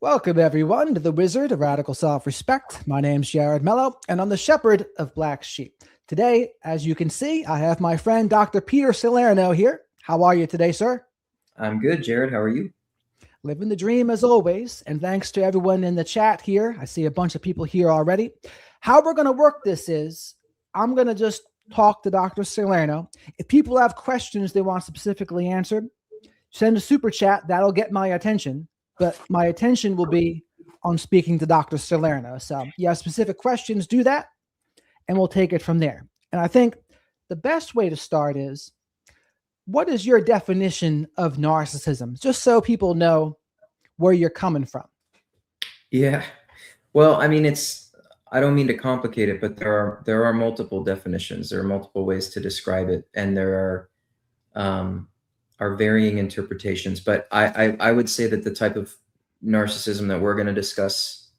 Welcome, everyone, to the Wizard of Radical Self-Respect. My name's Jared Mello, and I'm the Shepherd of Black Sheep. Today, as you can see, I have my friend Dr. Peter Salerno here. How are you today, sir? I'm good, Jared. How are you? Living the dream as always, and thanks to everyone in the chat here. I see a bunch of people here already. How we're going to work this is, I'm going to just talk to Dr. Salerno. If people have questions they want specifically answered, send a super chat. That'll get my attention. But my attention will be on speaking to Dr. Salerno. So you have specific questions, do that, and we'll take it from there. And I think the best way to start is, what is your definition of narcissism? Just so people know where you're coming from. Yeah. Well, I mean, I don't mean to complicate it, but there are multiple definitions. There are multiple ways to describe it, and there are varying interpretations. But I would say that the type of narcissism that we're going to discuss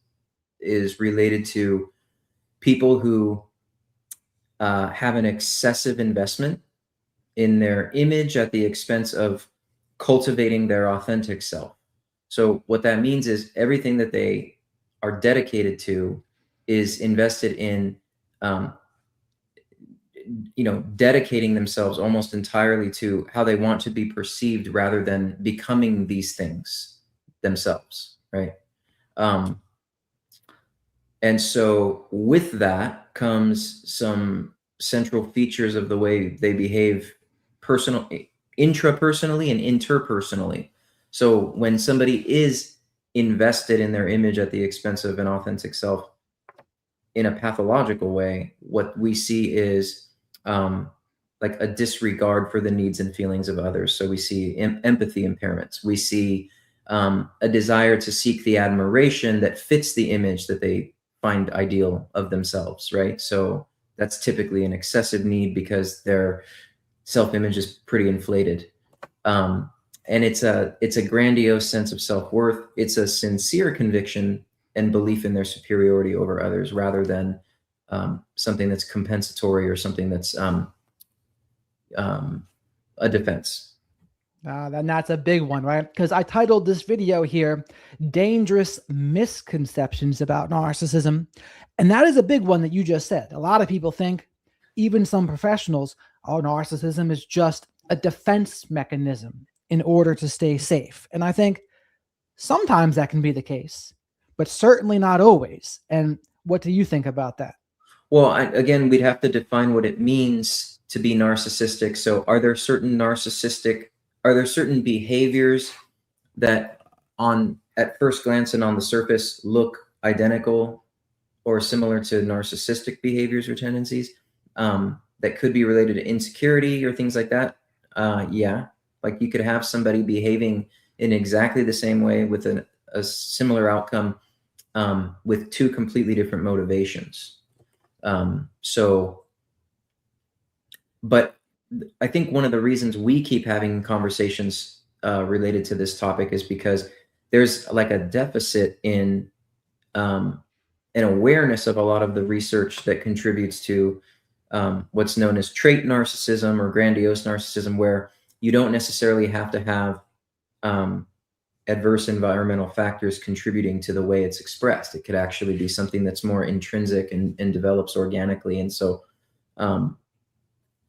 is related to people who have an excessive investment in their image at the expense of cultivating their authentic self. So what that means is everything that they are dedicated to is invested in dedicating themselves almost entirely to how they want to be perceived rather than becoming these things themselves, right? And so with that comes some central features of the way they behave intrapersonally and interpersonally. So when somebody is invested in their image at the expense of an authentic self in a pathological way, what we see is like a disregard for the needs and feelings of others. So we see empathy impairments. We see a desire to seek the admiration that fits the image that they find ideal of themselves, right? So that's typically an excessive need because their self-image is pretty inflated. And it's a grandiose sense of self-worth. It's a sincere conviction and belief in their superiority over others rather than something that's compensatory or something that's a defense. Then that's a big one, right? Because I titled this video here, Dangerous Misconceptions About Narcissism. And that is a big one that you just said. A lot of people think, even some professionals, narcissism is just a defense mechanism in order to stay safe. And I think sometimes that can be the case, but certainly not always. And what do you think about that? Well, again, we'd have to define what it means to be narcissistic. So are there certain behaviors that at first glance and on the surface look identical or similar to narcissistic behaviors or tendencies that could be related to insecurity or things like that? Yeah, like you could have somebody behaving in exactly the same way with a similar outcome with two completely different motivations. But I think one of the reasons we keep having conversations related to this topic is because there's like a deficit in an awareness of a lot of the research that contributes to what's known as trait narcissism or grandiose narcissism, where you don't necessarily have to have adverse environmental factors contributing to the way it's expressed. It could actually be something that's more intrinsic and develops organically. And so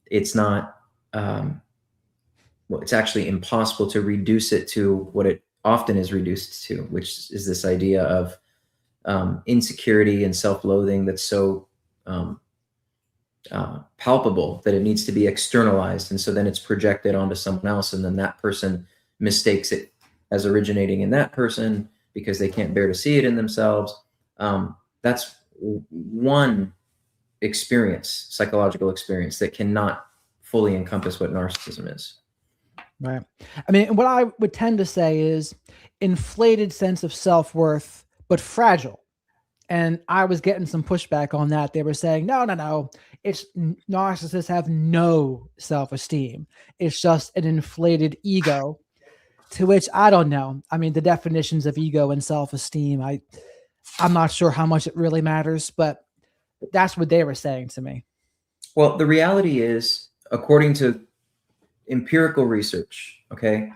it's not, it's actually impossible to reduce it to what it often is reduced to, which is this idea of insecurity and self-loathing that's so palpable that it needs to be externalized. And so then it's projected onto someone else, and then that person mistakes it as originating in that person because they can't bear to see it in themselves. That's one experience, psychological experience, that cannot fully encompass what narcissism is. Right. I mean, what I would tend to say is inflated sense of self-worth, but fragile. And I was getting some pushback on that. They were saying, no, it's narcissists have no self-esteem. It's just an inflated ego, to which I don't know. I mean, the definitions of ego and self-esteem, I'm not sure how much it really matters, but that's what they were saying to me. Well, the reality is, according to empirical research, okay,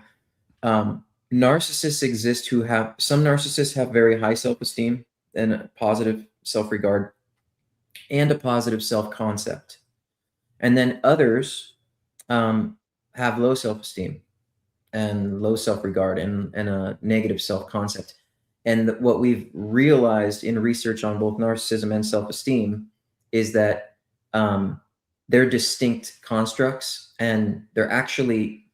narcissists exist who have, some narcissists have very high self-esteem and a positive self-regard and a positive self-concept. And then others have low self-esteem and low self-regard and a negative self-concept. And what we've realized in research on both narcissism and self-esteem is that they're distinct constructs, and they're actually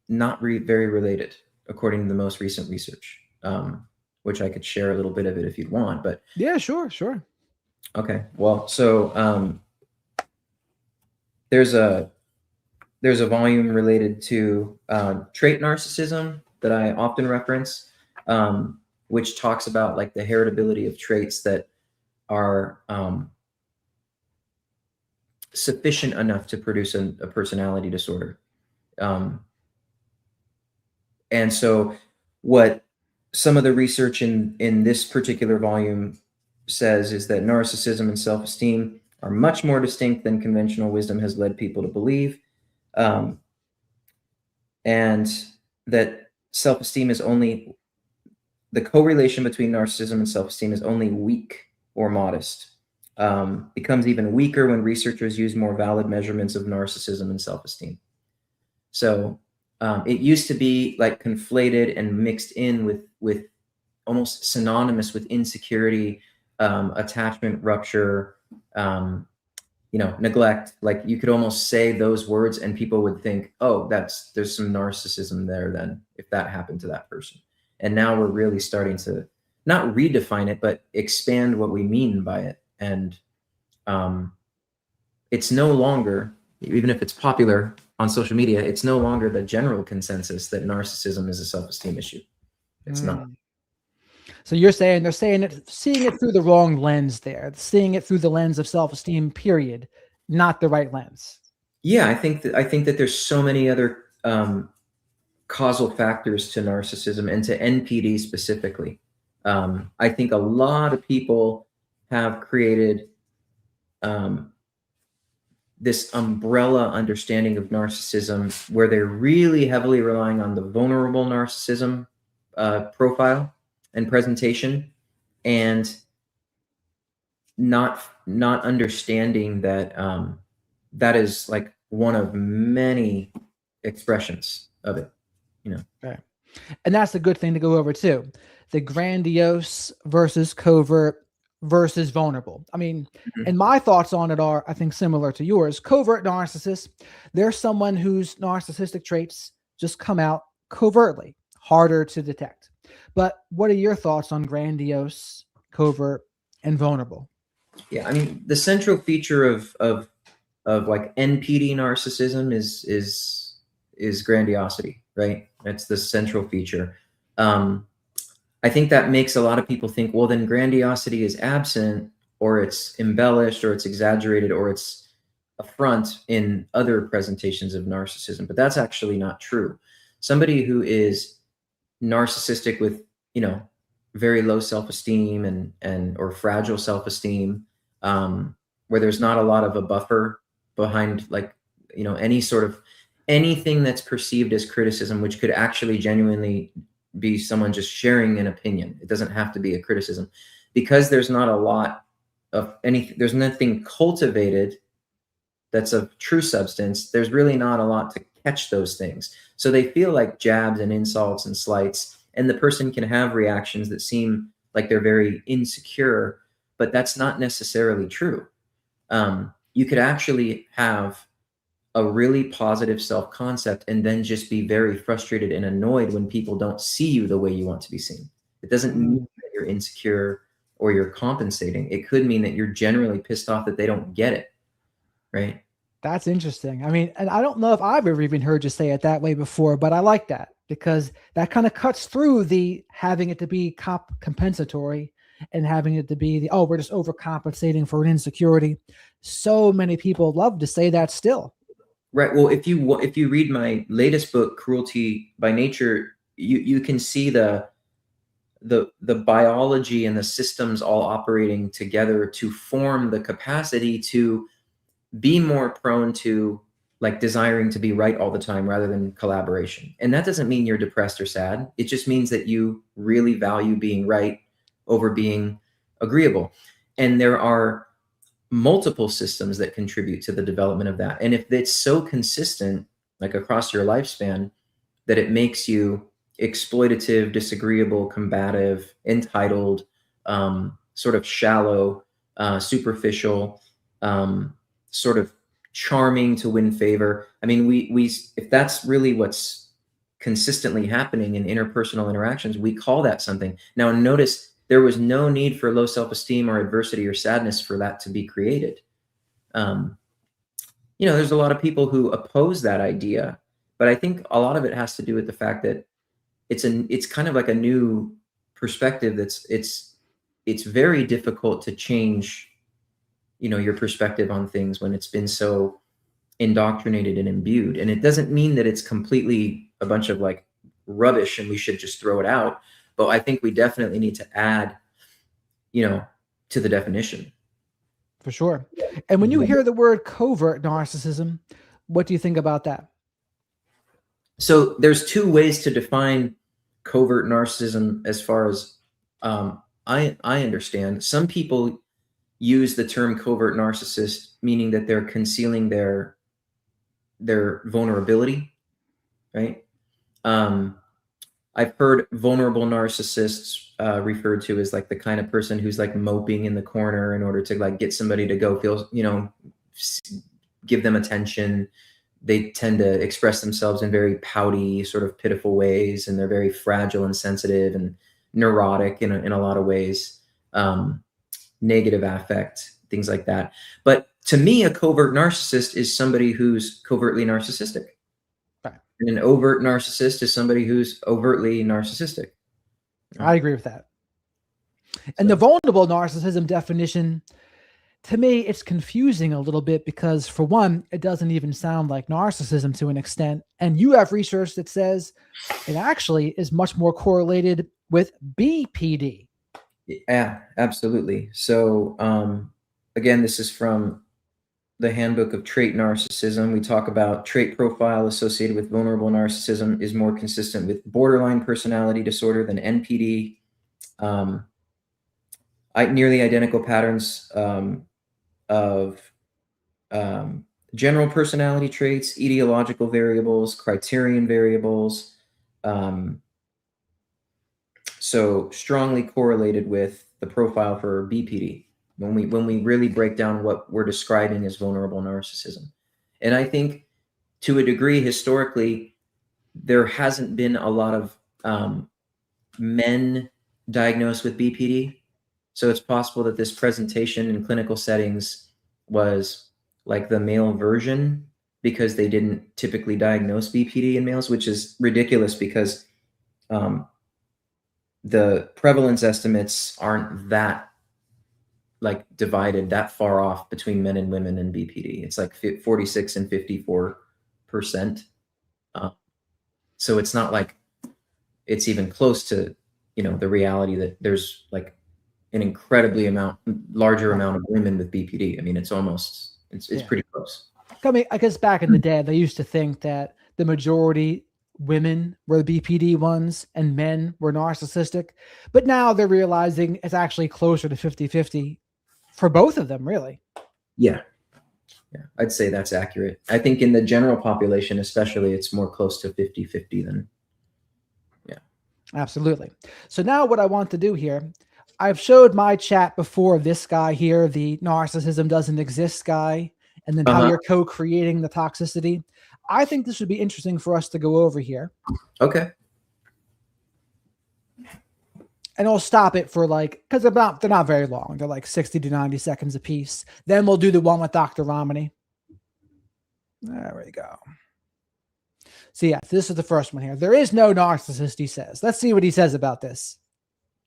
not very related, according to the most recent research, which I could share a little bit of it if you'd want. But yeah, sure. Okay, well, so there's a volume related to trait narcissism that I often reference, which talks about like the heritability of traits that are sufficient enough to produce a personality disorder. And so what some of the research in this particular volume says is that narcissism and self-esteem are much more distinct than conventional wisdom has led people to believe. And that self-esteem is only, the correlation between narcissism and self-esteem is only weak or modest. Becomes even weaker when researchers use more valid measurements of narcissism and self-esteem. So it used to be like conflated and mixed in with almost synonymous with insecurity, attachment rupture, neglect. Like you could almost say those words and people would think, oh, there's some narcissism there then if that happened to that person. And now we're really starting to not redefine it, but expand what we mean by it. And it's no longer, even if it's popular on social media, it's no longer the general consensus that narcissism is a self-esteem issue. It's not. So you're saying they're seeing it through the wrong lens there, seeing it through the lens of self-esteem, period, not the right lens. Yeah, I think that there's so many other causal factors to narcissism and to NPD specifically. I think a lot of people have created this umbrella understanding of narcissism where they're really heavily relying on the vulnerable narcissism profile and presentation, and not understanding that that is like one of many expressions of it, Okay. And that's a good thing to go over too. The grandiose versus covert versus vulnerable. I mean, and my thoughts on it are, I think, similar to yours. Covert narcissist, there's someone whose narcissistic traits just come out covertly, harder to detect. But what are your thoughts on grandiose, covert, and vulnerable? Yeah, I mean, the central feature of like NPD narcissism is grandiosity, right? That's the central feature. I think that makes a lot of people think, well, then grandiosity is absent, or it's embellished, or it's exaggerated, or it's a front in other presentations of narcissism. But that's actually not true. Somebody who is narcissistic with, very low self-esteem and or fragile self-esteem, where there's not a lot of a buffer behind, like, any sort of anything that's perceived as criticism, which could actually genuinely be someone just sharing an opinion. It doesn't have to be a criticism, because there's not a lot of anything. There's nothing cultivated that's of true substance. There's really not a lot to catch those things. So they feel like jabs and insults and slights, and the person can have reactions that seem like they're very insecure, but that's not necessarily true. You could actually have a really positive self-concept and then just be very frustrated and annoyed when people don't see you the way you want to be seen. It doesn't mean that you're insecure or you're compensating. It could mean that you're generally pissed off that they don't get it, right? That's interesting. I mean, and I don't know if I've ever even heard you say it that way before, but I like that, because that kind of cuts through the having it to be compensatory and having it to be the, oh, we're just overcompensating for an insecurity. So many people love to say that still. Right. Well, if you read my latest book, Cruelty by Nature, you can see the biology and the systems all operating together to form the capacity to be more prone to like desiring to be right all the time rather than collaboration. And that doesn't mean you're depressed or sad. It just means that you really value being right over being agreeable. And there are multiple systems that contribute to the development of that. And if it's so consistent, like across your lifespan, that it makes you exploitative, disagreeable, combative, entitled, sort of shallow, superficial, sort of charming to win favor. I mean, we if that's really what's consistently happening in interpersonal interactions, we call that something. Now, notice there was no need for low self-esteem or adversity or sadness for that to be created. You know, there's a lot of people who oppose that idea, but I think a lot of it has to do with the fact that it's kind of like a new perspective. It's very difficult to change, you know, your perspective on things when it's been so indoctrinated and imbued. And it doesn't mean that it's completely a bunch of like rubbish and we should just throw it out. But I think we definitely need to add, you know, to the definition. For sure. And when you hear the word covert narcissism, what do you think about that? So there's two ways to define covert narcissism as far as I understand. Some people use the term covert narcissist, meaning that they're concealing their vulnerability, right? I've heard vulnerable narcissists referred to as like the kind of person who's like moping in the corner in order to like get somebody to go feel, you know, give them attention. They tend to express themselves in very pouty, sort of pitiful ways, and they're very fragile and sensitive and neurotic in a lot of ways, negative affect, things like that. But to me, a covert narcissist is somebody who's covertly narcissistic. Right. And an overt narcissist is somebody who's overtly narcissistic. I agree with that. And the vulnerable narcissism definition, to me, it's confusing a little bit because, for one, it doesn't even sound like narcissism to an extent. And you have research that says it actually is much more correlated with BPD. Yeah, absolutely. So, again, this is from the Handbook of Trait Narcissism. We talk about trait profile associated with vulnerable narcissism is more consistent with borderline personality disorder than NPD. Nearly identical patterns of general personality traits, etiological variables, criterion variables. So strongly correlated with the profile for BPD when we really break down what we're describing as vulnerable narcissism. And I think to a degree, historically, there hasn't been a lot of men diagnosed with BPD. So it's possible that this presentation in clinical settings was like the male version because they didn't typically diagnose BPD in males, which is ridiculous because the prevalence estimates aren't that like divided that far off between men and women in BPD. It's like 46 and 54%. So it's not like it's even close to, you know, the reality that there's like an incredibly larger amount of women with BPD. I mean, it's pretty close. I guess back in the day, they used to think that the majority women were the BPD ones and men were narcissistic. But now they're realizing it's actually closer to 50-50 for both of them, really. Yeah. Yeah, I'd say that's accurate. I think in the general population, especially, it's more close to 50-50 than, yeah. Absolutely. So now what I want to do here, I've showed my chat before this guy here, the narcissism doesn't exist guy, and then how you're co-creating the toxicity. I think this would be interesting for us to go over here. Okay. And I'll stop it for like, because they're not very long. They're like 60 to 90 seconds a piece. Then we'll do the one with Dr. Romney. There we go. So yeah, this is the first one here. There is no narcissist, he says. Let's see what he says about this.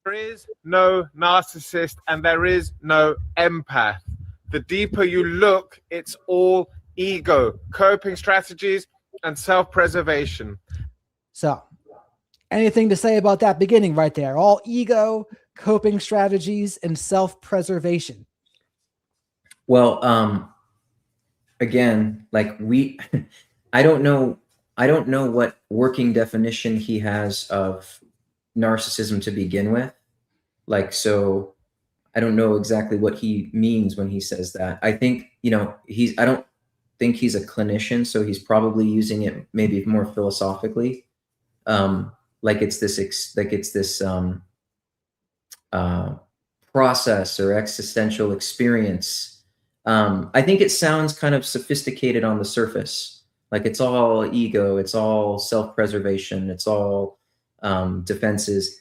There is no narcissist and there is no empath. The deeper you look, it's all ego, coping strategies, and self-preservation. So, anything to say about that beginning right there? All ego, coping strategies, and self-preservation. Well, again, like I don't know what working definition he has of narcissism to begin with. Like, so I don't know exactly what he means when he says that. I think, I don't think he's a clinician, so he's probably using it maybe more philosophically. Like it's this process or existential experience. I think it sounds kind of sophisticated on the surface. Like it's all ego, it's all self-preservation, it's all defenses.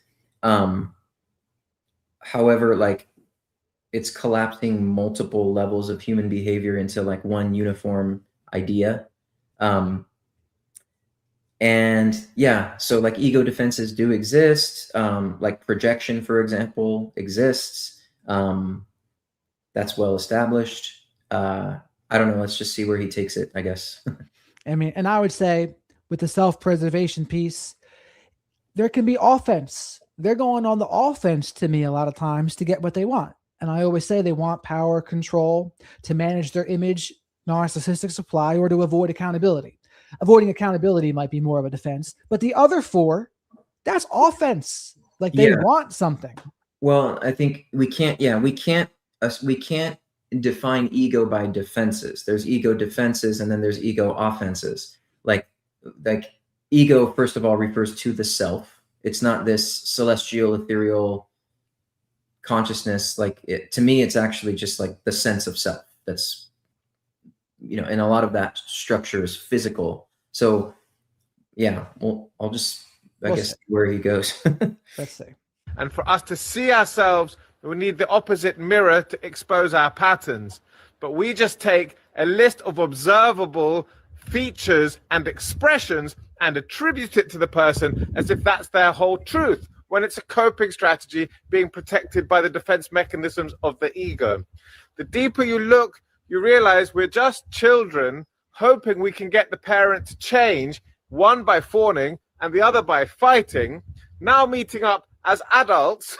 However, like it's collapsing multiple levels of human behavior into like one uniform idea. And yeah, so like ego defenses do exist. Like projection, for example, exists. That's well established. I don't know. Let's just see where he takes it, I guess. I mean, and I would say with the self-preservation piece, there can be offense. They're going on the offense to me a lot of times to get what they want. And I always say they want power, control, to manage their image, narcissistic supply, or to avoid accountability. Avoiding accountability might be more of a defense, but the other four, that's offense. Like they want something. Well, I think we can't define ego by defenses. There's ego defenses and then there's ego offenses. Like ego, first of all, refers to the self. It's not this celestial, ethereal consciousness. To me, it's actually just like the sense of self. That's, and a lot of that structure is physical. So yeah, well, I'll just, I guess, where he goes. Let's see. And for us to see ourselves, we need the opposite mirror to expose our patterns. But we just take a list of observable features and expressions and attribute it to the person as if that's their whole truth, when it's a coping strategy being protected by the defense mechanisms of the ego. The deeper you look, you realize we're just children hoping we can get the parent to change, one by fawning and the other by fighting, now meeting up as adults,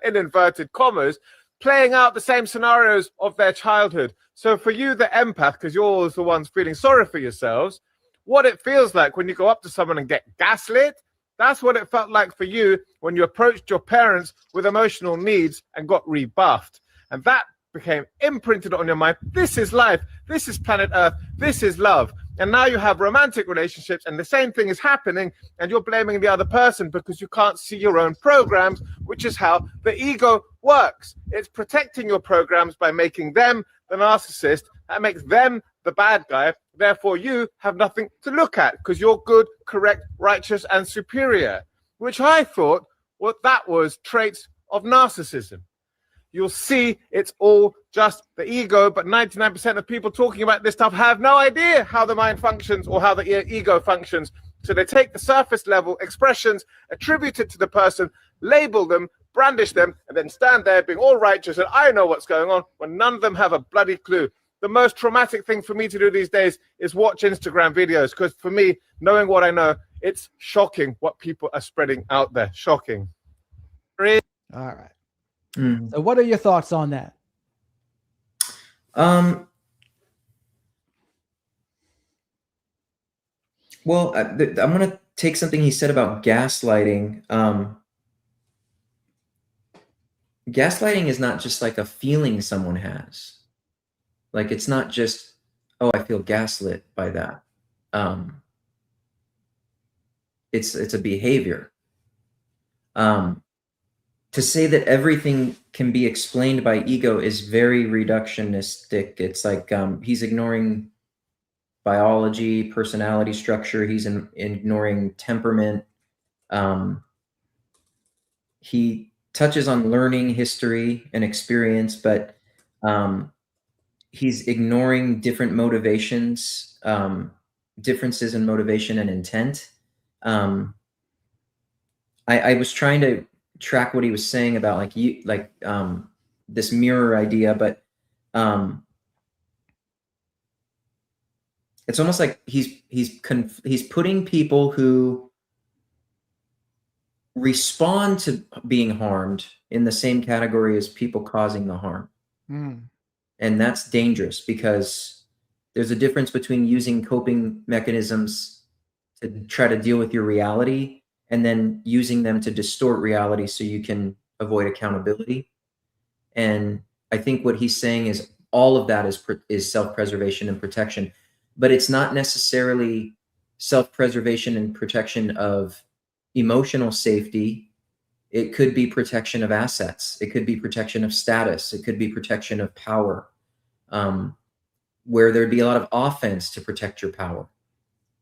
in inverted commas, playing out the same scenarios of their childhood. So for you, the empath, because you're always the ones feeling sorry for yourselves, what it feels like when you go up to someone and get gaslit, that's what it felt like for you when you approached your parents with emotional needs and got rebuffed. And that became imprinted on your mind. This is life. This is planet Earth. This is love. And now you have romantic relationships and the same thing is happening and you're blaming the other person because you can't see your own programs, which is how the ego works. It's protecting your programs by making them the narcissist. That makes them the bad guy. Therefore, you have nothing to look at because you're good, correct, righteous, and superior, which I thought that was traits of narcissism. You'll see it's all just the ego, but 99% of people talking about this stuff have no idea how the mind functions or how the ego functions. So they take the surface level expressions attributed to the person, label them, brandish them, and then stand there being all righteous and I know what's going on when none of them have a bloody clue. The most traumatic thing for me to do these days is watch Instagram videos, because for me, knowing what I know, it's shocking what people are spreading out there. Shocking. All right. So what are your thoughts on that? Well, I'm going to take something he said about gaslighting. Gaslighting is not just like a feeling someone has. Like, it's not just, oh, I feel gaslit by that. It's a behavior. To say that everything can be explained by ego is very reductionistic. It's like he's ignoring biology, personality structure. He's ignoring temperament. He touches on learning, history, and experience, but he's ignoring different motivations, differences in motivation and intent. I was trying to track what he was saying about this mirror idea, but it's almost like he's putting people who respond to being harmed in the same category as people causing the harm. And that's dangerous because There's a difference between using coping mechanisms to try to deal with your reality and then using them to distort reality so you can avoid accountability. And I think what he's saying is all of that is self-preservation and protection, but it's not necessarily self-preservation and protection of emotional safety. It could be protection of assets. It could be protection of status. It could be protection of power, where there'd be a lot of offense to protect your power.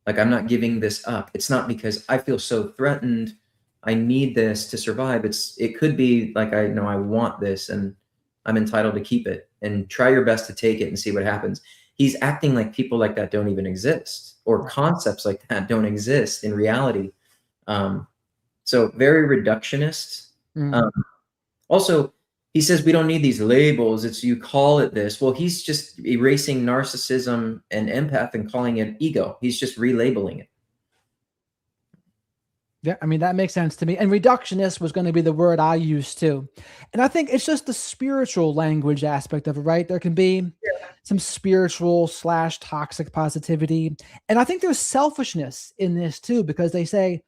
Like, I'm not giving this up. It's not because I feel so threatened, I need this to survive. It could be like, I know I want this and I'm entitled to keep it, and try your best to take it and see what happens. He's acting like people like that don't even exist, or concepts like that don't exist in reality. So very reductionist. Also, he says we don't need these labels. It's you call it this. Well, he's just erasing narcissism and empath and calling it ego. He's just relabeling it. Yeah, I mean, that makes sense to me. And reductionist was going to be the word I used too. And I think it's just the spiritual language aspect of it, right? There can be some spiritual / toxic positivity. And I think there's selfishness in this too, because they say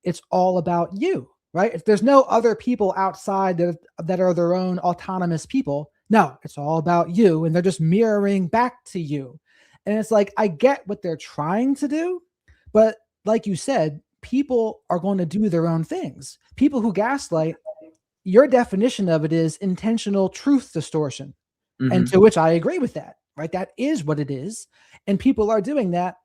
it's all about you, right? If there's no other people outside that are their own autonomous people, no, it's all about you. And they're just mirroring back to you. And it's like, I get what they're trying to do, but like you said, people are going to do their own things. People who gaslight, your definition of it is intentional truth distortion. And to which I agree with that, right? That is what it is. And people are doing that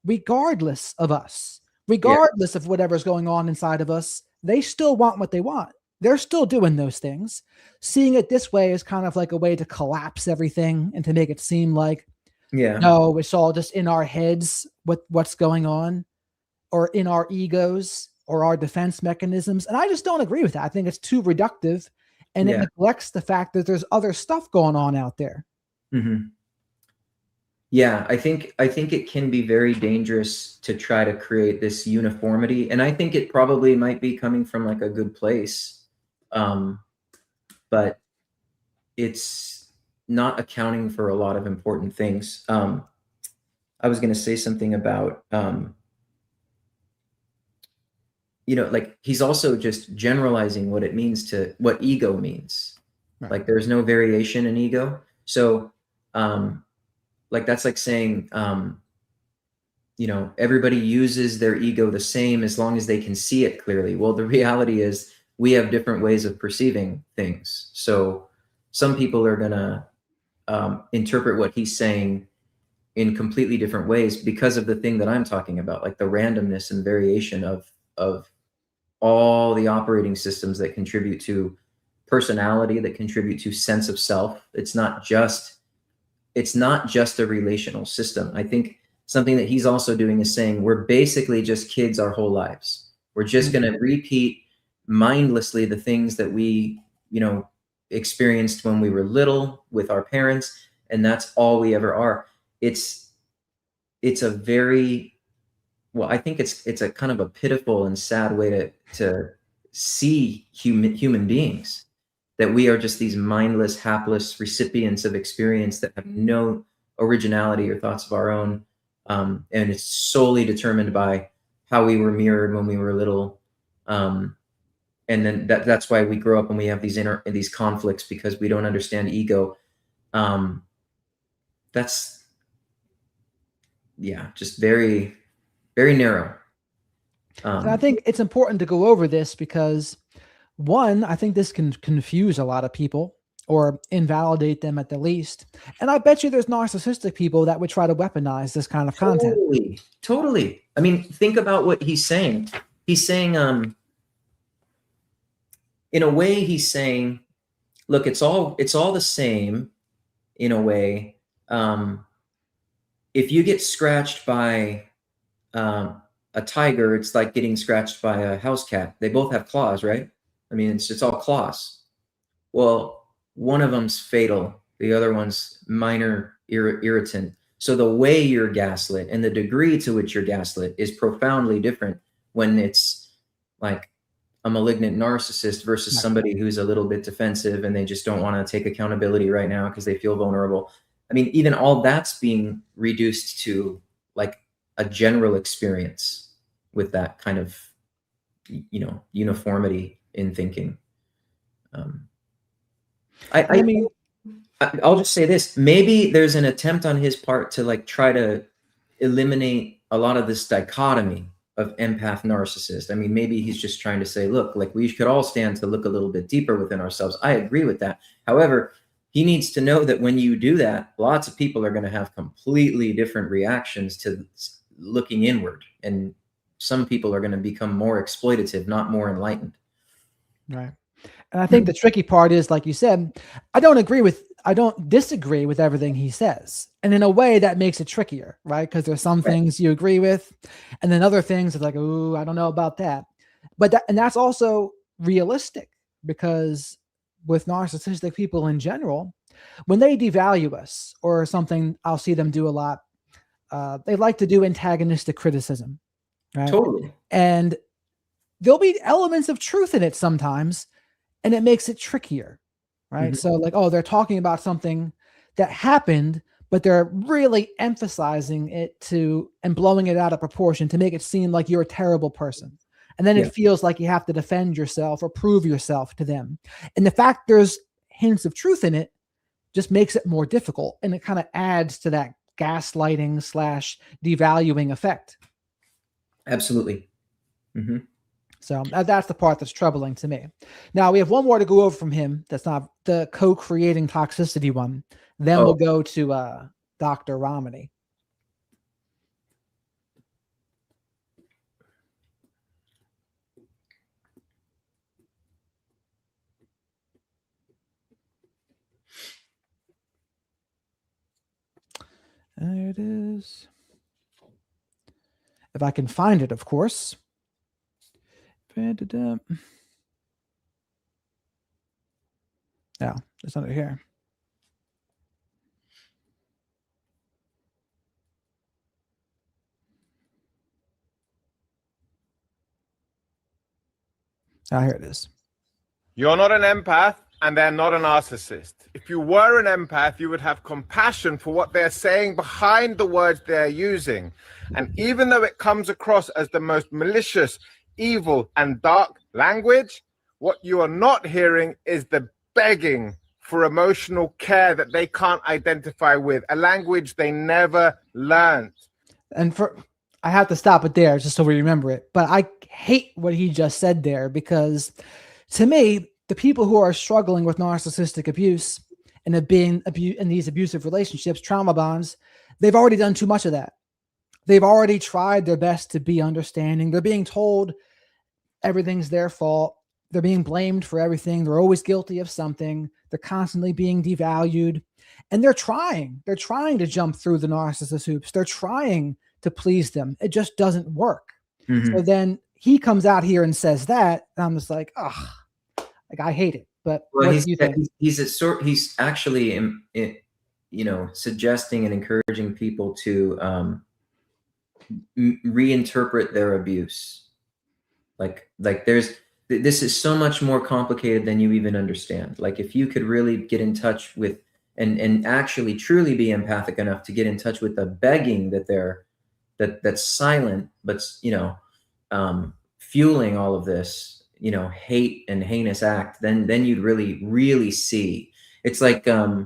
regardless of us, regardless of whatever's going on inside of us. They still want what they want. They're still doing those things. Seeing it this way is kind of like a way to collapse everything and to make it seem like, no, it's all just in our heads, what's going on, or in our egos or our defense mechanisms. And I just don't agree with that. I think it's too reductive, and it neglects the fact that there's other stuff going on out there. Yeah, I think it can be very dangerous to try to create this uniformity. And I think it probably might be coming from like a good place. But it's not accounting for a lot of important things. I was going to say something about, like he's also just generalizing what it means what ego means. Right. Like there's no variation in ego. So, like that's like saying, everybody uses their ego the same as long as they can see it clearly. Well, the reality is we have different ways of perceiving things. So some people are going to interpret what he's saying in completely different ways because of the thing that I'm talking about, like the randomness and variation of all the operating systems that contribute to personality, that contribute to sense of self. It's not just a relational system. I think something that he's also doing is saying we're basically just kids our whole lives. We're just going to repeat mindlessly the things that we, experienced when we were little with our parents, and that's all we ever are. It's a very, well, I think it's a kind of a pitiful and sad way to see human beings, that we are just these mindless, hapless recipients of experience that have no originality or thoughts of our own. And it's solely determined by how we were mirrored when we were little. And then that's why we grow up and we have these conflicts, because we don't understand ego. That's, just very, very narrow. And I think it's important to go over this because, one, I think this can confuse a lot of people or invalidate them at the least. And I bet you there's narcissistic people that would try to weaponize this kind of content. Totally. I mean, think about what he's saying. He's saying, in a way, he's saying, look, it's all the same in a way. If you get scratched by a tiger, it's like getting scratched by a house cat. They both have claws, right? I mean, it's all claws. Well, one of them's fatal. The other one's minor irritant. So the way you're gaslit and the degree to which you're gaslit is profoundly different when it's like a malignant narcissist versus somebody who's a little bit defensive and they just don't want to take accountability right now because they feel vulnerable. I mean, even all that's being reduced to like a general experience with that kind of, you know, uniformity in thinking. I mean, I'll just say this, maybe there's an attempt on his part to like try to eliminate a lot of this dichotomy of empath narcissist. I mean, maybe he's just trying to say, look, like we could all stand to look a little bit deeper within ourselves. I agree with that. However, he needs to know that when you do that, lots of people are going to have completely different reactions to looking inward. And some people are going to become more exploitative, not more enlightened. Right. And I think the tricky part is, like you said, I don't disagree with everything he says. And in a way that makes it trickier, right? Because there's some things you agree with, and then other things are like, oh, I don't know about that. But that's also realistic, because with narcissistic people in general, when they devalue us or something, I'll see them do a lot. They like to do antagonistic criticism, right? Totally. And there'll be elements of truth in it sometimes, and it makes it trickier, right? So like, oh, they're talking about something that happened, but they're really emphasizing it and blowing it out of proportion to make it seem like you're a terrible person. And then it feels like you have to defend yourself or prove yourself to them. And the fact there's hints of truth in it just makes it more difficult. And it kind of adds to that gaslighting / devaluing effect. Absolutely. So that's the part that's troubling to me. Now we have one more to go over from him. That's not the co-creating toxicity one. Then we'll go to Dr. Romney. There it is. If I can find it, of course. Yeah, it's under here. Here it is. You're not an empath, and they're not a narcissist. If you were an empath, you would have compassion for what they're saying behind the words they're using. And even though it comes across as the most malicious, evil, and dark language, what you are not hearing is the begging for emotional care that they can't identify with, a language they never learned. And I have to stop it there just so we remember it. But I hate what he just said there, because to me, the people who are struggling with narcissistic abuse and have been in these abusive relationships, trauma bonds, they've already done too much of that. They've already tried their best to be understanding. They're being told everything's their fault. They're being blamed for everything. They're always guilty of something. They're constantly being devalued. And they're trying to jump through the narcissist hoops. They're trying to please them. It just doesn't work. So then he comes out here and says that, and I'm just like, ugh, like I hate it. But what do you think? He's actually, you know, suggesting and encouraging people to reinterpret their abuse. Like this is so much more complicated than you even understand. Like if you could really get in touch with and actually truly be empathic enough to get in touch with the begging that's silent, but you know, fueling all of this, you know, hate and heinous act, then you'd really see. It's like I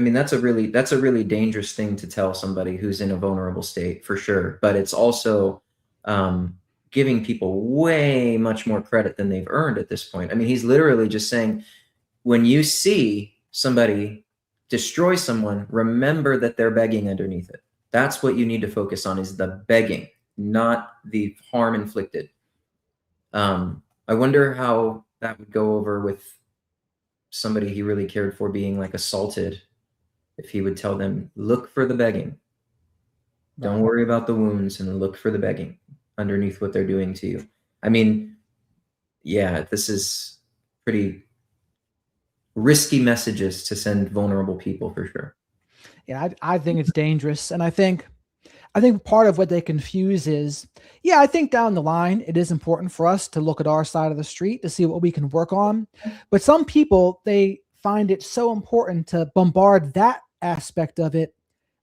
mean, that's a really dangerous thing to tell somebody who's in a vulnerable state, for sure. But it's also giving people way much more credit than they've earned at this point. I mean, he's literally just saying, when you see somebody destroy someone, remember that they're begging underneath it. That's what you need to focus on, is the begging, not the harm inflicted. I wonder how that would go over with somebody he really cared for being like assaulted, if he would tell them, look for the begging. Don't worry about the wounds, and look for the begging underneath what they're doing to you. I mean, yeah, this is pretty risky messages to send vulnerable people, for sure. Yeah, I think it's dangerous. And I think I think part of what they confuse is, I think down the line, it is important for us to look at our side of the street to see what we can work on. But some people, they find it so important to bombard that aspect of it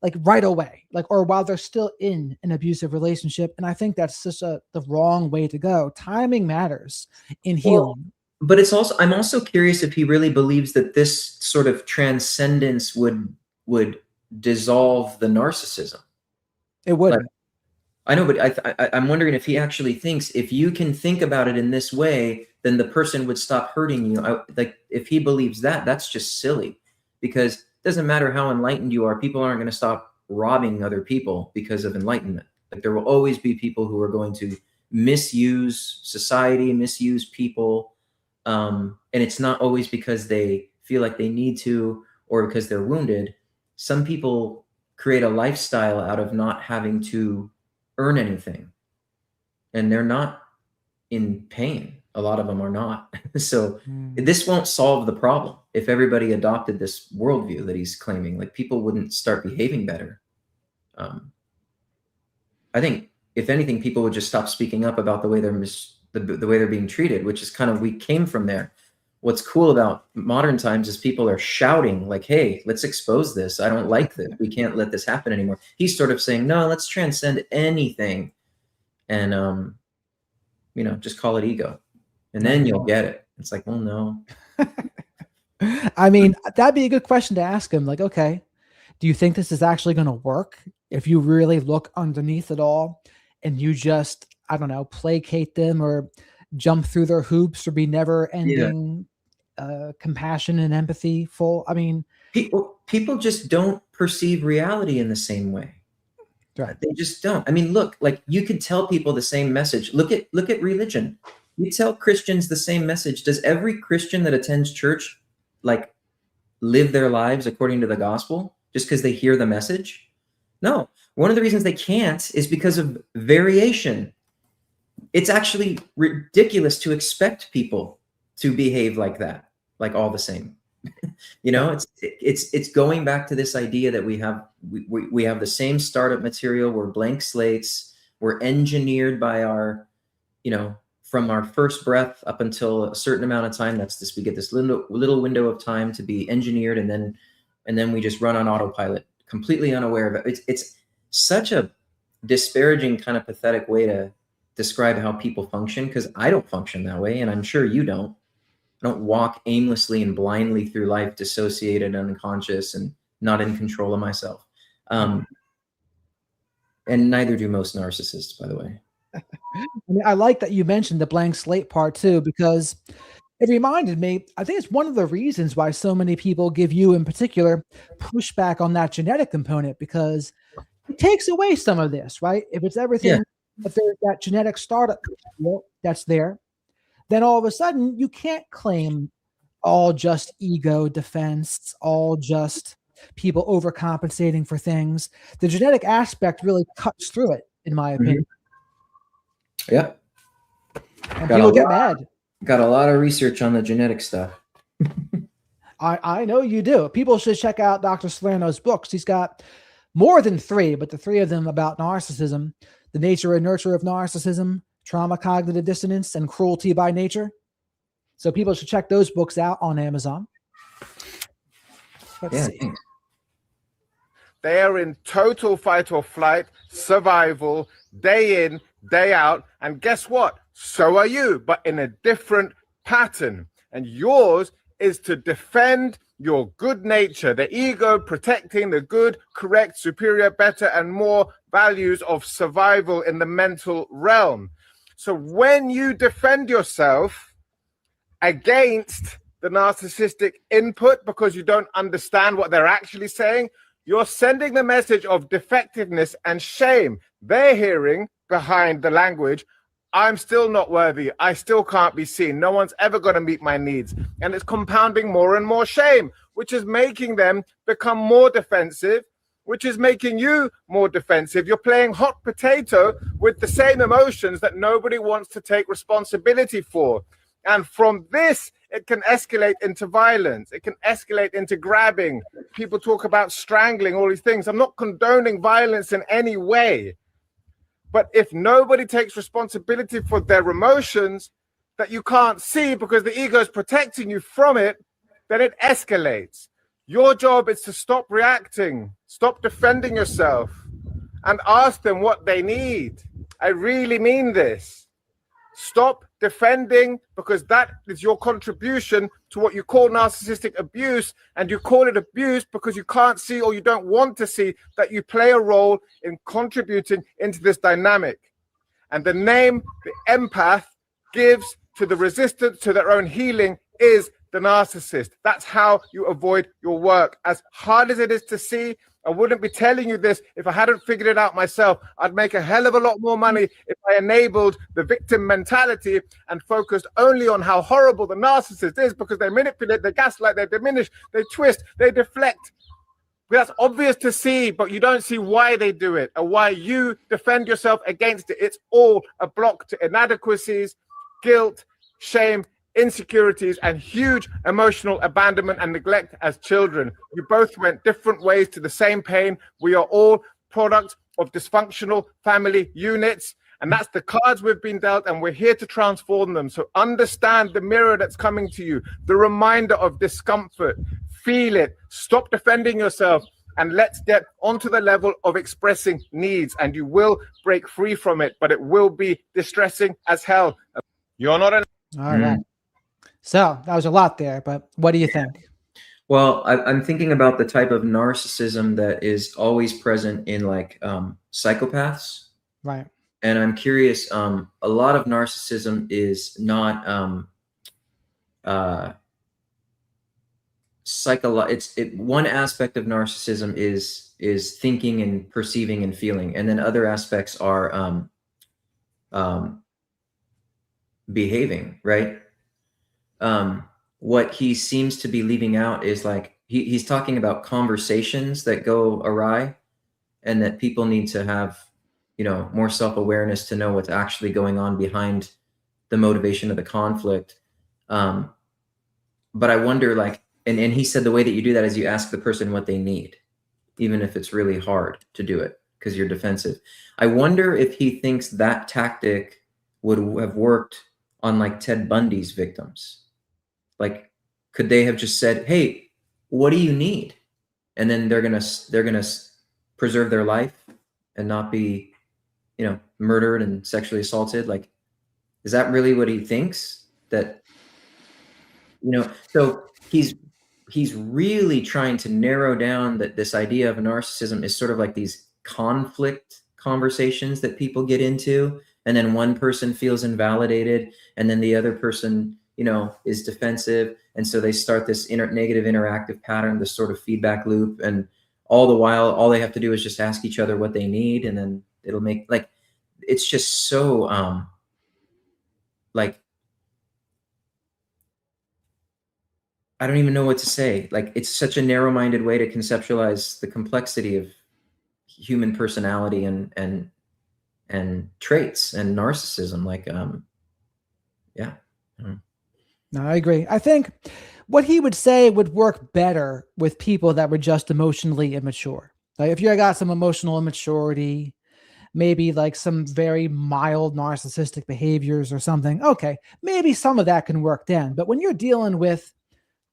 like right away, like, or while they're still in an abusive relationship. And I think that's just the wrong way to go. Timing matters in healing. But I'm also curious if he really believes that this sort of transcendence would dissolve the narcissism. It would. I know, but I'm wondering if he actually thinks if you can think about it in this way, then the person would stop hurting you. Like if he believes that, that's just silly, because it doesn't matter how enlightened you are. People aren't going to stop robbing other people because of enlightenment. Like there will always be people who are going to misuse society, misuse people. And it's not always because they feel like they need to, or because they're wounded. Some people create a lifestyle out of not having to earn anything, and they're not in pain. A lot of them are not. So this won't solve the problem. If everybody adopted this worldview that he's claiming, like people wouldn't start behaving better. I think if anything, people would just stop speaking up about the way the way they're being treated, which is kind of, we came from there. What's cool about modern times is people are shouting like, hey, let's expose this. I don't like this. We can't let this happen anymore. He's sort of saying, no, let's transcend anything. And, just call it ego. And then you'll get it. It's like, well, no. I mean, that'd be a good question to ask him. Like, okay, do you think this is actually going to work? If you really look underneath it all and you just, I don't know, placate them or jump through their hoops or be never ending compassion and empathy full. I mean, people just don't perceive reality in the same way. Right. They just don't. I mean, look, like you could tell people the same message. Look at religion. You tell Christians the same message. Does every Christian that attends church like live their lives according to the gospel just because they hear the message? No. One of the reasons they can't is because of variation. It's actually ridiculous to expect people to behave like that, like all the same. It's going back to this idea that we have the same startup material. We're blank slates. We're engineered by our, from our first breath up until a certain amount of time. We get this little window of time to be engineered, and then we just run on autopilot, completely unaware of it. It's such a disparaging, kind of pathetic way to describe how people function, because I don't function that way, and I'm sure you don't. I don't walk aimlessly and blindly through life, dissociated and unconscious and not in control of myself. And neither do most narcissists, by the way. I mean, I like that you mentioned the blank slate part too, because it reminded me, I think it's one of the reasons why so many people give you in particular pushback on that genetic component, because it takes away some of this, right? If it's everything, if there's that genetic startup that's there, then all of a sudden you can't claim all just ego defense, all just people overcompensating for things. The genetic aspect really cuts through it, in my opinion. Yeah. And people get mad. Got a lot of research on the genetic stuff. I know you do. People should check out Dr. Salerno's books. He's got more than 3, but the 3 of them about narcissism: The Nature and Nurture of Narcissism, Trauma, Cognitive Dissonance, and Cruelty by Nature. So people should check those books out on Amazon. Let's see. They are in total fight or flight, survival, day in, day out. And guess what? So are you, but in a different pattern. And yours is to defend your good nature, the ego protecting the good, correct, superior, better, and more values of survival in the mental realm. So when you defend yourself against the narcissistic input because you don't understand what they're actually saying, you're sending the message of defectiveness and shame. They're hearing behind the language, I'm still not worthy. I still can't be seen. No one's ever going to meet my needs. And it's compounding more and more shame, which is making them become more defensive, which is making you more defensive. You're playing hot potato with the same emotions that nobody wants to take responsibility for. And from this it can escalate into violence. It can escalate into grabbing. People talk about strangling, all these things. I'm not condoning violence in any way. But if nobody takes responsibility for their emotions that you can't see because the ego is protecting you from it, then it escalates. Your job is to stop reacting, stop defending yourself, and ask them what they need. I really mean this. Stop defending, because that is your contribution to what you call narcissistic abuse, and you call it abuse because you can't see, or you don't want to see, that you play a role in contributing into this dynamic. And the name the empath gives to the resistance to their own healing is the narcissist. That's how you avoid your work. As hard as it is to see, I wouldn't be telling you this if I hadn't figured it out myself. I'd make a hell of a lot more money if I enabled the victim mentality and focused only on how horrible the narcissist is, because they manipulate, they gaslight, they diminish, they twist, they deflect. That's obvious to see, but you don't see why they do it or why you defend yourself against it. It's all a block to inadequacies, guilt, shame, insecurities, and huge emotional abandonment and neglect as children. You both went different ways to the same pain. We are all products of dysfunctional family units, and that's the cards we've been dealt, and we're here to transform them. So understand the mirror that's coming to you, the reminder of discomfort. Feel it, stop defending yourself, and let's get onto the level of expressing needs, and you will break free from it, but it will be distressing as hell. You're not an... All right. So that was a lot there, but what do you think? Well, I'm thinking about the type of narcissism that is always present in like psychopaths. Right. And I'm curious, a lot of narcissism is not one aspect of narcissism is thinking and perceiving and feeling, and then other aspects are behaving, right? What he seems to be leaving out is like he's talking about conversations that go awry, and that people need to have, more self-awareness to know what's actually going on behind the motivation of the conflict. But I wonder, like, and he said the way that you do that is you ask the person what they need, even if it's really hard to do it because you're defensive. I wonder if he thinks that tactic would have worked on like Ted Bundy's victims. Like, could they have just said, "Hey, what do you need?" And then they're gonna preserve their life and not be, murdered and sexually assaulted. Like, is that really what he thinks? That, so he's really trying to narrow down that this idea of narcissism is sort of like these conflict conversations that people get into, and then one person feels invalidated, and then the other person, is defensive, and so they start this negative interactive pattern, this sort of feedback loop, and all the while, all they have to do is just ask each other what they need, and then it'll make, like, it's just so like, I don't even know what to say. Like, it's such a narrow-minded way to conceptualize the complexity of human personality and traits and narcissism. Like, yeah. No, I agree. I think what he would say would work better with people that were just emotionally immature. Like, if you got some emotional immaturity, maybe like some very mild narcissistic behaviors or something, okay, maybe some of that can work then. But when you're dealing with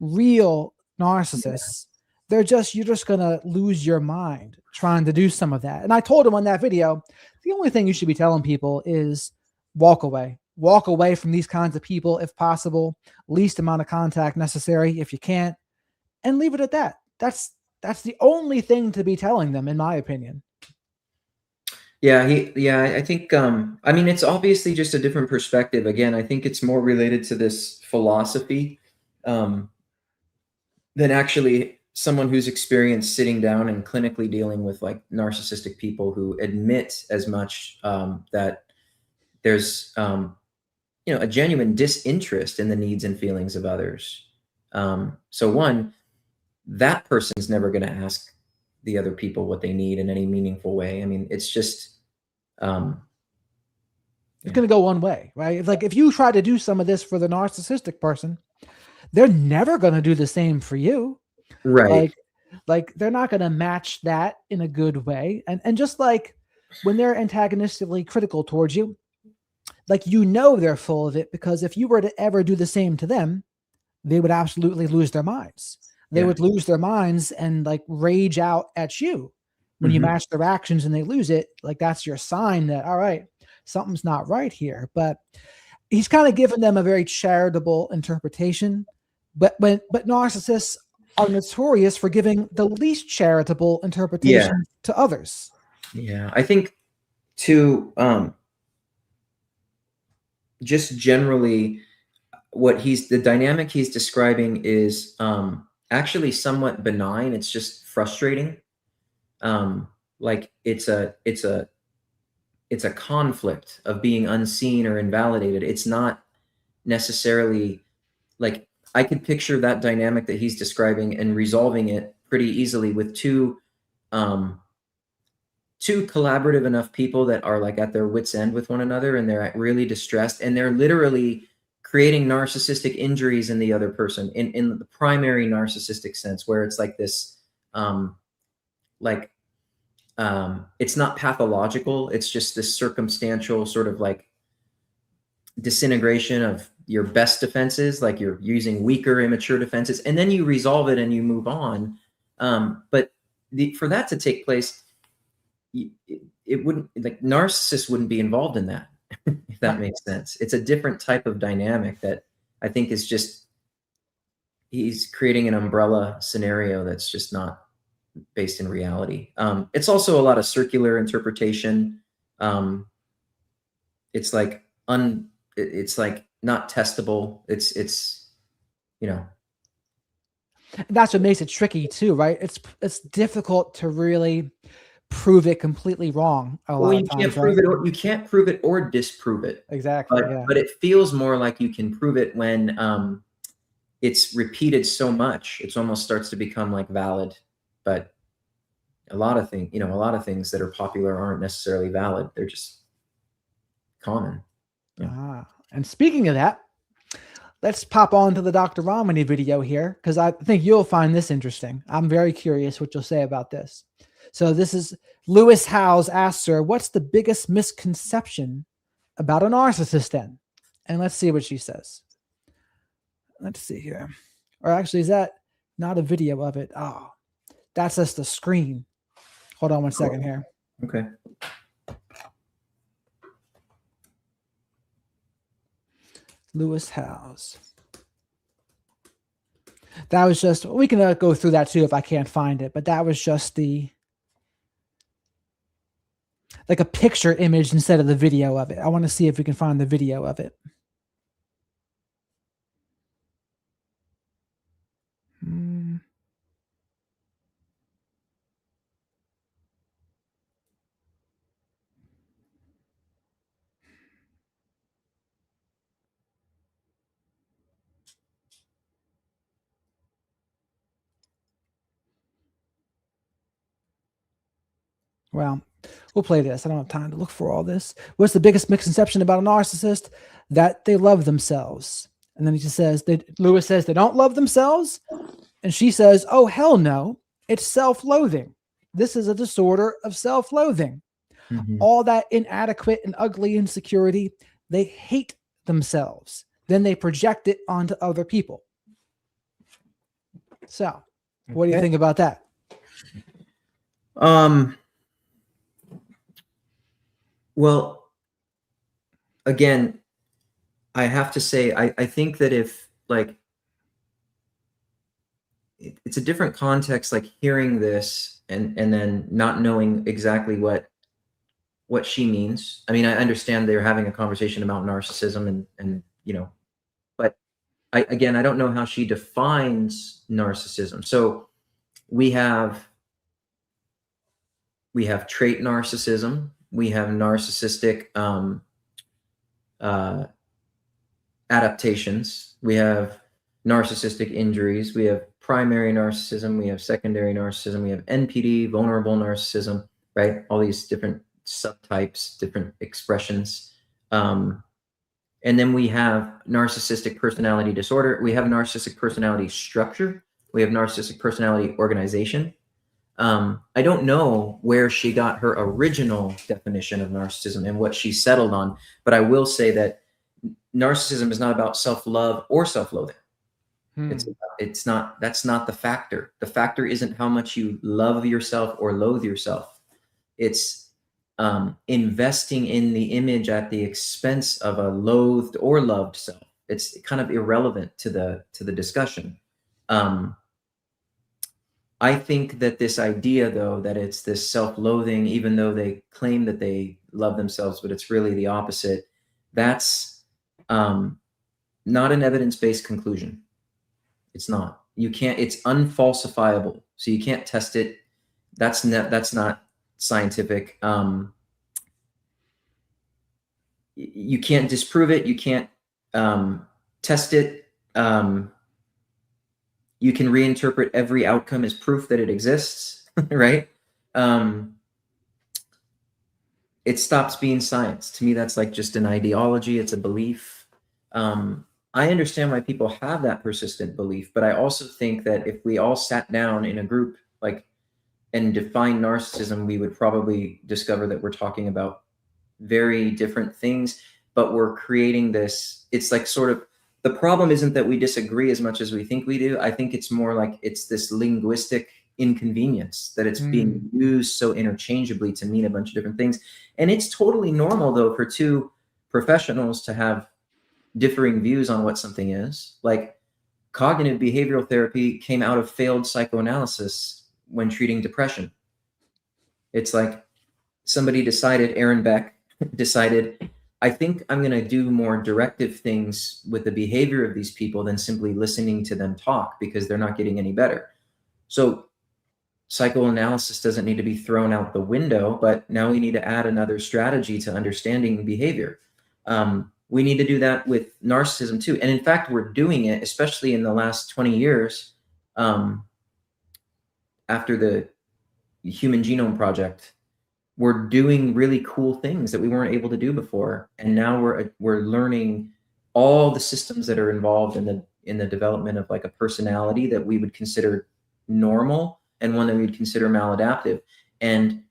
real narcissists, you're just going to lose your mind trying to do some of that. And I told him on that video, the only thing you should be telling people is walk away from these kinds of people if possible, least amount of contact necessary if you can't, and leave it at that. That's the only thing to be telling them, in my opinion. Yeah, I think, I mean, it's obviously just a different perspective. Again, I think it's more related to this philosophy than actually someone who's experienced sitting down and clinically dealing with like narcissistic people who admit as much, that there's, a genuine disinterest in the needs and feelings of others. So one, that person's never going to ask the other people what they need in any meaningful way. I mean, it's just, it's going to go one way, right? Like, if you try to do some of this for the narcissistic person, they're never going to do the same for you. Right. Like they're not going to match that in a good way. And just like when they're antagonistically critical towards you, like, you know, they're full of it, because if you were to ever do the same to them, they would absolutely lose their minds. They would lose their minds and like rage out at you when you match their actions and they lose it. Like, that's your sign that, all right, something's not right here. But he's kind of given them a very charitable interpretation. But narcissists are notorious for giving the least charitable interpretation to others. Yeah, I think to just generally the dynamic he's describing is actually somewhat benign. It's just frustrating. Like it's a conflict of being unseen or invalidated. It's not necessarily like, I could picture that dynamic that he's describing and resolving it pretty easily with two collaborative enough people that are like at their wits' end with one another, and they're really distressed, and they're literally creating narcissistic injuries in the other person in the primary narcissistic sense, where it's like this, it's not pathological. It's just this circumstantial sort of like disintegration of your best defenses, like you're using weaker, immature defenses, and then you resolve it and you move on. But for that to take place, it wouldn't, like, narcissists wouldn't be involved in that, if that makes sense. It's a different type of dynamic that I think is just, he's creating an umbrella scenario that's just not based in reality. It's also a lot of circular interpretation. It's like it's like not testable. It's you know. And that's what makes it tricky too, right? It's difficult to really prove it completely wrong a lot of times. You can't prove it or disprove it. Exactly. But it feels more like you can prove it when it's repeated so much. It almost starts to become like valid. But a lot of things that are popular aren't necessarily valid. They're just common. Yeah. And speaking of that, let's pop on to the Dr. Romney video here, because I think you'll find this interesting. I'm very curious what you'll say about this. So this is Lewis Howes asks her, what's the biggest misconception about a narcissist then? And let's see what she says. Let's see here. Or actually, is that not a video of it? Oh, that's just the screen. Hold on one second here. Okay. Lewis Howes. That was just, we can go through that too if I can't find it, but that was just like a picture image instead of the video of it. I want to see if we can find the video of it. Well, we'll play this. I don't have time to look for all this. What's the biggest misconception about a narcissist? That they love themselves. And then he just says, Lewis says they don't love themselves. And she says, oh, hell no. It's self-loathing. This is a disorder of self-loathing. All that inadequate and ugly insecurity, they hate themselves. Then they project it onto other people. So, what do you think about that? Well, again, I have to say, I think that if, like, it's a different context, like hearing this and then not knowing exactly what she means. I mean, I understand they're having a conversation about narcissism and but I don't know how she defines narcissism. So we have trait narcissism. We have narcissistic adaptations. We have narcissistic injuries. We have primary narcissism. We have secondary narcissism. We have NPD, vulnerable narcissism, right? All these different subtypes, different expressions. And then we have narcissistic personality disorder. We have narcissistic personality structure. We have narcissistic personality organization. I don't know where she got her original definition of narcissism and what she settled on, but I will say that narcissism is not about self-love or self-loathing. It's not, that's not the factor. The factor isn't how much you love yourself or loathe yourself. It's investing in the image at the expense of a loathed or loved self. It's kind of irrelevant to the discussion. I think that this idea, though, that it's this self-loathing, even though they claim that they love themselves, but it's really the opposite, that's not an evidence-based conclusion. It's not. You can't, it's unfalsifiable. So you can't test it. That's not scientific. You can't disprove it. You can't test it. You can reinterpret every outcome as proof that it exists, right? It stops being science. To me, that's like just an ideology. It's a belief. I understand why people have that persistent belief, but I also think that if we all sat down in a group and define narcissism, we would probably discover that we're talking about very different things, but we're creating this, it's like sort of, the problem isn't that we disagree as much as we think we do. I think it's more like it's this linguistic inconvenience that it's being used so interchangeably to mean a bunch of different things. And it's totally normal, though, for two professionals to have differing views on what something is. Like cognitive behavioral therapy came out of failed psychoanalysis when treating depression. It's like somebody decided, Aaron Beck decided, I think I'm going to do more directive things with the behavior of these people than simply listening to them talk because they're not getting any better. So psychoanalysis doesn't need to be thrown out the window, but now we need to add another strategy to understanding behavior. We need to do that with narcissism too. And in fact, we're doing it, especially in the last 20 years, after the Human Genome Project. We're doing really cool things that we weren't able to do before. And now we're learning all the systems that are involved in the development of like a personality that we would consider normal and one that we would consider maladaptive. And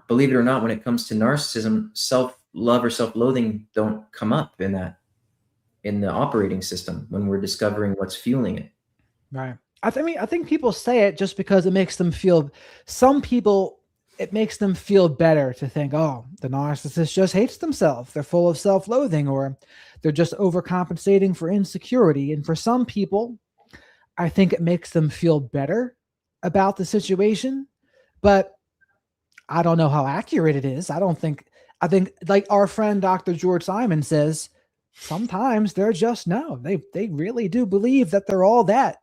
believe it or not, when it comes to narcissism, self-love or self-loathing don't come up in the operating system when we're discovering what's fueling it. Right. I think people say it just because it makes them feel, some people, it makes them feel better to think, oh, the narcissist just hates themselves. They're full of self-loathing, or they're just overcompensating for insecurity. And for some people, I think it makes them feel better about the situation, but I don't know how accurate it is. I think like our friend, Dr. George Simon says, sometimes they're just, no, they really do believe that they're all that.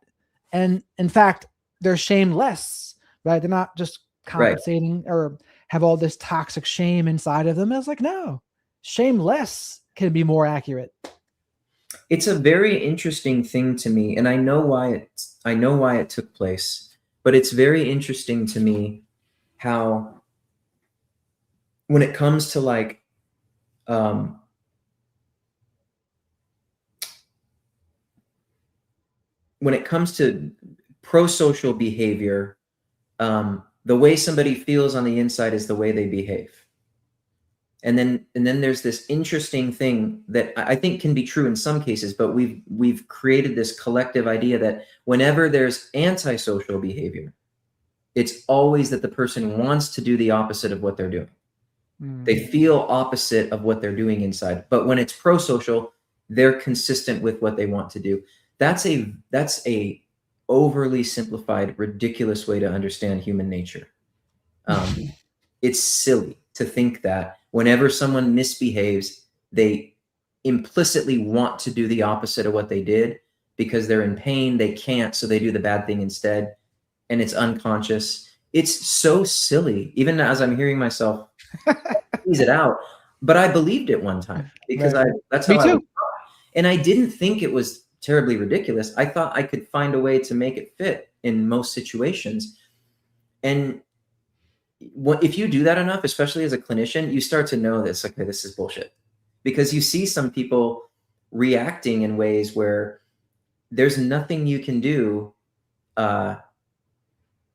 And in fact, they're shameless, right? They're not just compensating or have all this toxic shame inside of them. I was like, no, shameless can be more accurate. It's a very interesting thing to me, and I know why it took place, but it's very interesting to me how when it comes to like when it comes to pro-social behavior, the way somebody feels on the inside is the way they behave. And then there's this interesting thing that I think can be true in some cases, but we've created this collective idea that whenever there's antisocial behavior, it's always that the person wants to do the opposite of what they're doing. They feel opposite of what they're doing inside. But when it's pro-social, they're consistent with what they want to do. That's a overly simplified, ridiculous way to understand human nature. It's silly to think that whenever someone misbehaves, they implicitly want to do the opposite of what they did because they're in pain, they can't, so they do the bad thing instead, and it's unconscious. It's so silly, even as I'm hearing myself tease it out, but I believed it one time because that's how I was taught. And I didn't think it was terribly ridiculous. I thought I could find a way to make it fit in most situations. And if you do that enough, especially as a clinician, you start to know this, okay, this is bullshit. because you see some people reacting in ways where there's nothing you can do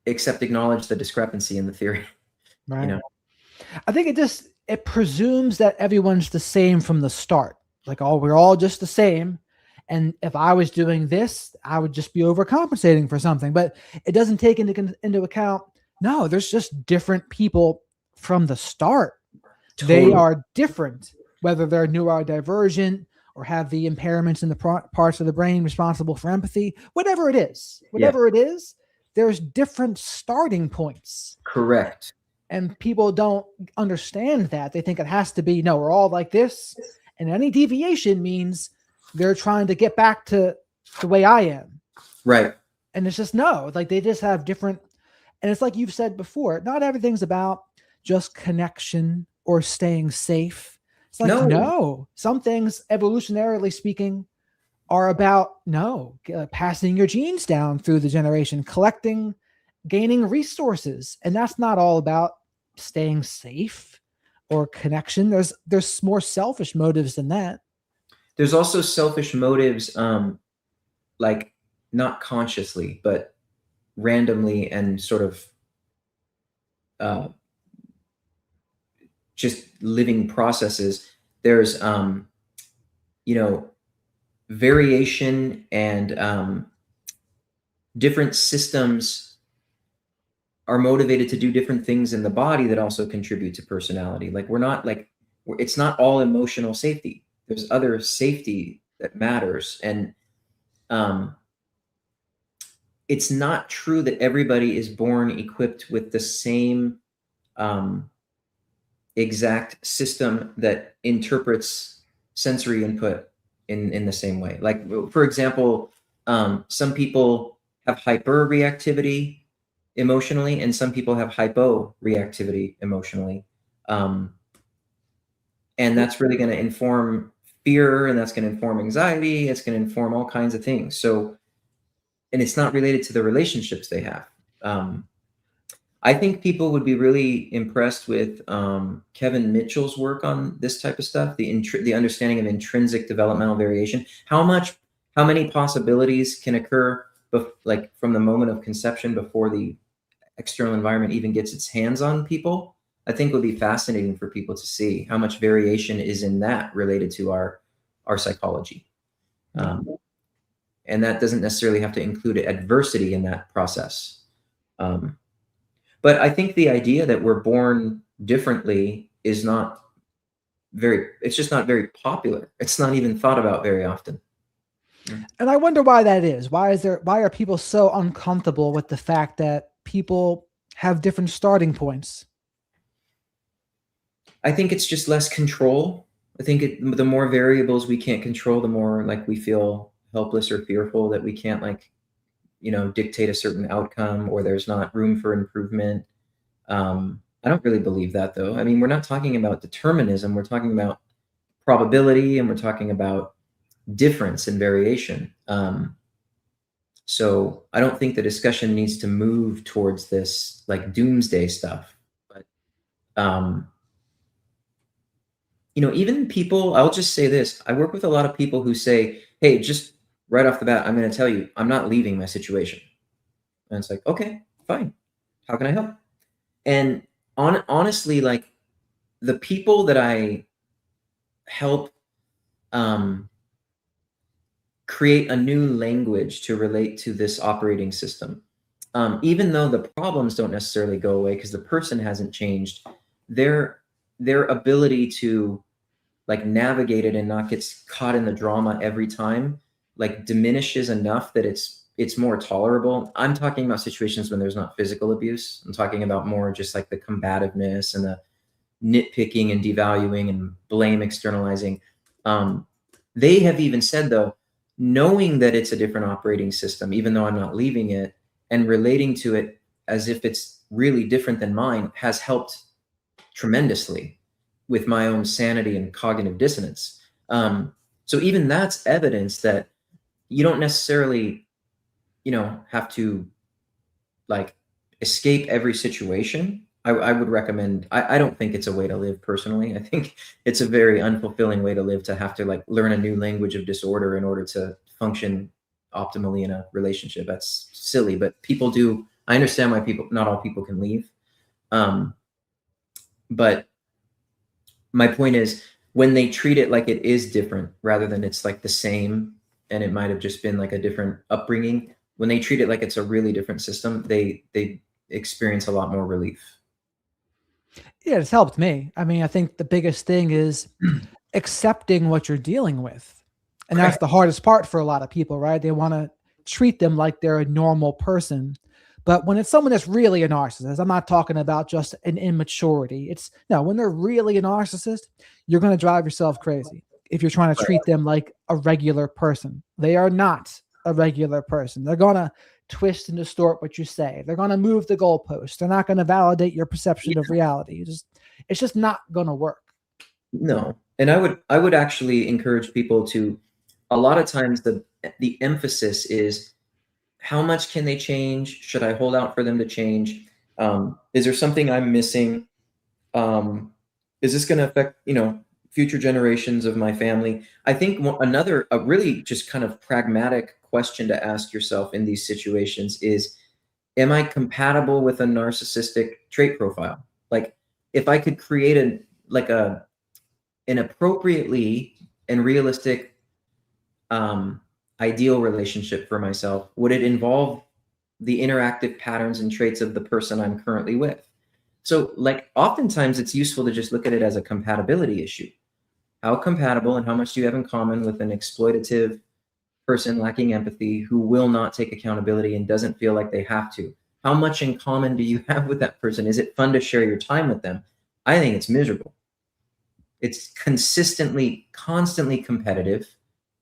except acknowledge the discrepancy in the theory. Right. You know? I think it presumes that everyone's the same from the start. Like, oh, we're all just the same. And if I was doing this, I would just be overcompensating for something. But it doesn't take into account, no, there's just different people from the start. Totally. They are different, whether they're neurodivergent or have the impairments in the parts of the brain responsible for empathy, whatever it is, there's different starting points. Correct. And people don't understand that. They think it has to be, no, we're all like this. And any deviation means they're trying to get back to the way I am. Right. And it's just, no, like they just have different. And it's like you've said before, not everything's about just connection or staying safe. It's like, no, some things, evolutionarily speaking, are about, passing your genes down through the generation, collecting, gaining resources. And that's not all about staying safe or connection. There's more selfish motives than that. There's also selfish motives, like not consciously, but randomly and sort of just living processes. There's, variation and different systems are motivated to do different things in the body that also contribute to personality. Like it's not all emotional safety. There's other safety that matters. And it's not true that everybody is born equipped with the same exact system that interprets sensory input in the same way. Like, for example, some people have hyper-reactivity emotionally, and some people have hypo-reactivity emotionally. And that's really going to inform fear, and that's going to inform anxiety. It's going to inform all kinds of things. So, and it's not related to the relationships they have. I think people would be really impressed with Kevin Mitchell's work on this type of stuff, the understanding of intrinsic developmental variation. How many possibilities can occur like from the moment of conception before the external environment even gets its hands on people? I think would be fascinating for people to see how much variation is in that related to our psychology. And that doesn't necessarily have to include adversity in that process. But I think the idea that we're born differently is it's just not very popular. It's not even thought about very often. And I wonder why that is. Why are people so uncomfortable with the fact that people have different starting points? I think it's just less control. I think the more variables we can't control, the more like we feel helpless or fearful that we can't dictate a certain outcome, or there's not room for improvement. I don't really believe that, though. I mean, we're not talking about determinism. We're talking about probability, and we're talking about difference and variation. So I don't think the discussion needs to move towards this like doomsday stuff. But even people, I'll just say this. I work with a lot of people who say, hey, just right off the bat, I'm going to tell you, I'm not leaving my situation. And it's like, okay, fine. How can I help? And honestly, like the people that I help create a new language to relate to this operating system, even though the problems don't necessarily go away because the person hasn't changed, their ability to like navigate it and not get caught in the drama every time like diminishes enough that it's more tolerable. I'm talking about situations when there's not physical abuse. I'm talking about more just like the combativeness and the nitpicking and devaluing and blame externalizing. They have even said, though, knowing that it's a different operating system, even though I'm not leaving it, and relating to it as if it's really different than mine has helped tremendously with my own sanity and cognitive dissonance. So even that's evidence that you don't necessarily, have to like escape every situation. I would recommend. I don't think it's a way to live personally. I think it's a very unfulfilling way to live, to have to like learn a new language of disorder in order to function optimally in a relationship. That's silly, but people do. I understand why not all people can leave. But my point is, when they treat it like it is different rather than it's like the same, and it might have just been like a different upbringing, when they treat it like it's a really different system, they experience a lot more relief. Yeah, it's helped me. I mean, I think the biggest thing is accepting what you're dealing with. And that's the hardest part for a lot of people, right? They want to treat them like they're a normal person. But when it's someone that's really a narcissist, I'm not talking about just an immaturity. It's no, when they're really a narcissist, you're going to drive yourself crazy if you're trying to treat them like a regular person. They are not a regular person. They're going to twist and distort what you say. They're going to move the goalpost. They're not going to validate your perception of reality. It's just not going to work. No. And I would actually encourage people to, a lot of times the emphasis is, how much can they change? Should I hold out for them to change? Is there something I'm missing? Is this going to affect, future generations of my family? I think a really just kind of pragmatic question to ask yourself in these situations is, am I compatible with a narcissistic trait profile? Like, if I could create an appropriately and realistic ideal relationship for myself, would it involve the interactive patterns and traits of the person I'm currently with? So like, oftentimes it's useful to just look at it as a compatibility issue. How compatible and how much do you have in common with an exploitative person lacking empathy who will not take accountability and doesn't feel like they have to? How much in common do you have with that person? Is it fun to share your time with them? I think it's miserable. It's constantly competitive.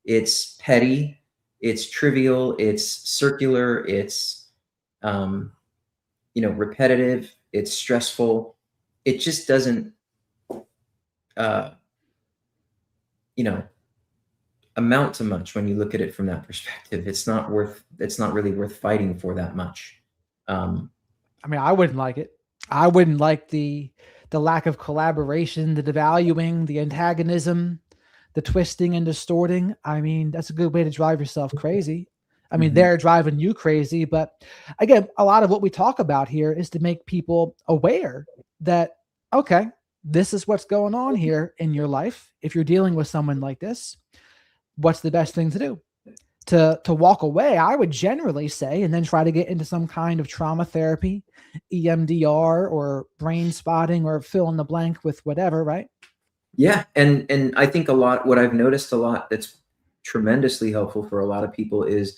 It's petty. It's trivial. It's circular. It's, repetitive. It's stressful. It just doesn't, amount to much when you look at it from that perspective. It's not really worth fighting for that much. I mean, I wouldn't like it. I wouldn't like the lack of collaboration, the devaluing, the antagonism, the twisting and distorting. I mean, that's a good way to drive yourself crazy. I mean, they're driving you crazy. But again, a lot of what we talk about here is to make people aware that, okay, this is what's going on here in your life. If you're dealing with someone like this, what's the best thing to do? To walk away, I would generally say, and then try to get into some kind of trauma therapy, EMDR, or brain spotting, or fill in the blank with whatever, right? Yeah. And I think what I've noticed a lot that's tremendously helpful for a lot of people is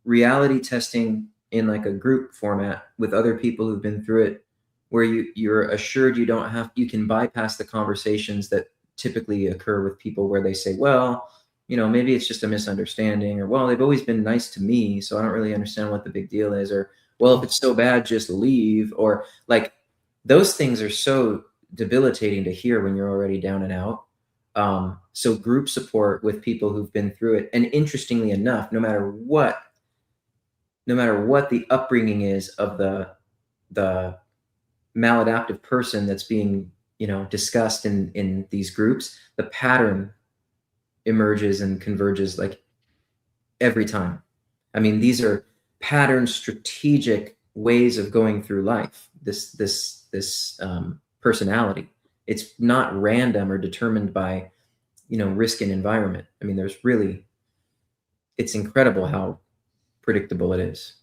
reality testing in like a group format with other people who've been through it, where you're assured you can bypass the conversations that typically occur with people where they say, well, maybe it's just a misunderstanding, or, well, they've always been nice to me, so I don't really understand what the big deal is, or, well, if it's so bad, just leave, or like, those things are so debilitating to hear when you're already down and out. So group support with people who've been through it, and interestingly enough, no matter what the upbringing is of the maladaptive person that's being, discussed in these groups, the pattern emerges and converges like every time. I mean, these are pattern strategic ways of going through life. This personality. It's not random or determined by, risk and environment. I mean, it's incredible how predictable it is.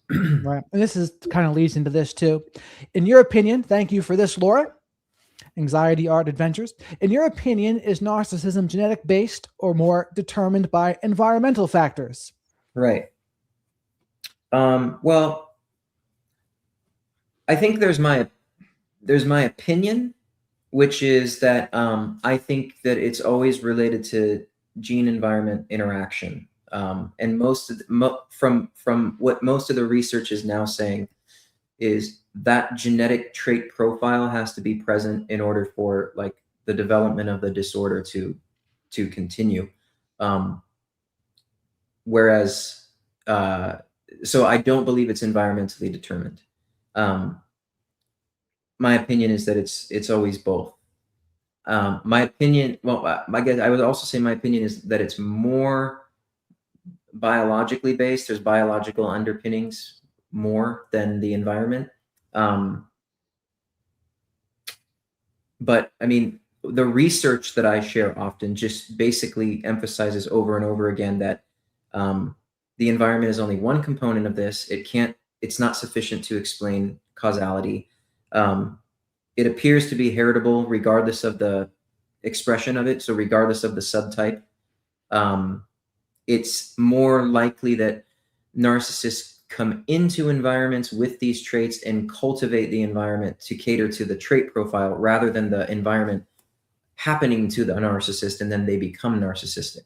Right. And this kind of leads into this too. In your opinion, thank you for this, Laura. Anxiety Art Adventures. In your opinion, is narcissism genetic based or more determined by environmental factors? Right. Well, I think there's my opinion, which is that I think that it's always related to gene environment interaction. And from what most of the research is now saying is that genetic trait profile has to be present in order for like the development of the disorder to continue. Whereas, so I don't believe it's environmentally determined. my opinion is that it's always both. My opinion, well, I guess I would also say my opinion is that it's more biologically based. There's biological underpinnings more than the environment. But I mean, the research that I share often just basically emphasizes over and over again that the environment is only one component of this. It's not sufficient to explain causality. It appears to be heritable regardless of the expression of it. So regardless of the subtype, it's more likely that narcissists come into environments with these traits and cultivate the environment to cater to the trait profile rather than the environment happening to the narcissist and then they become narcissistic.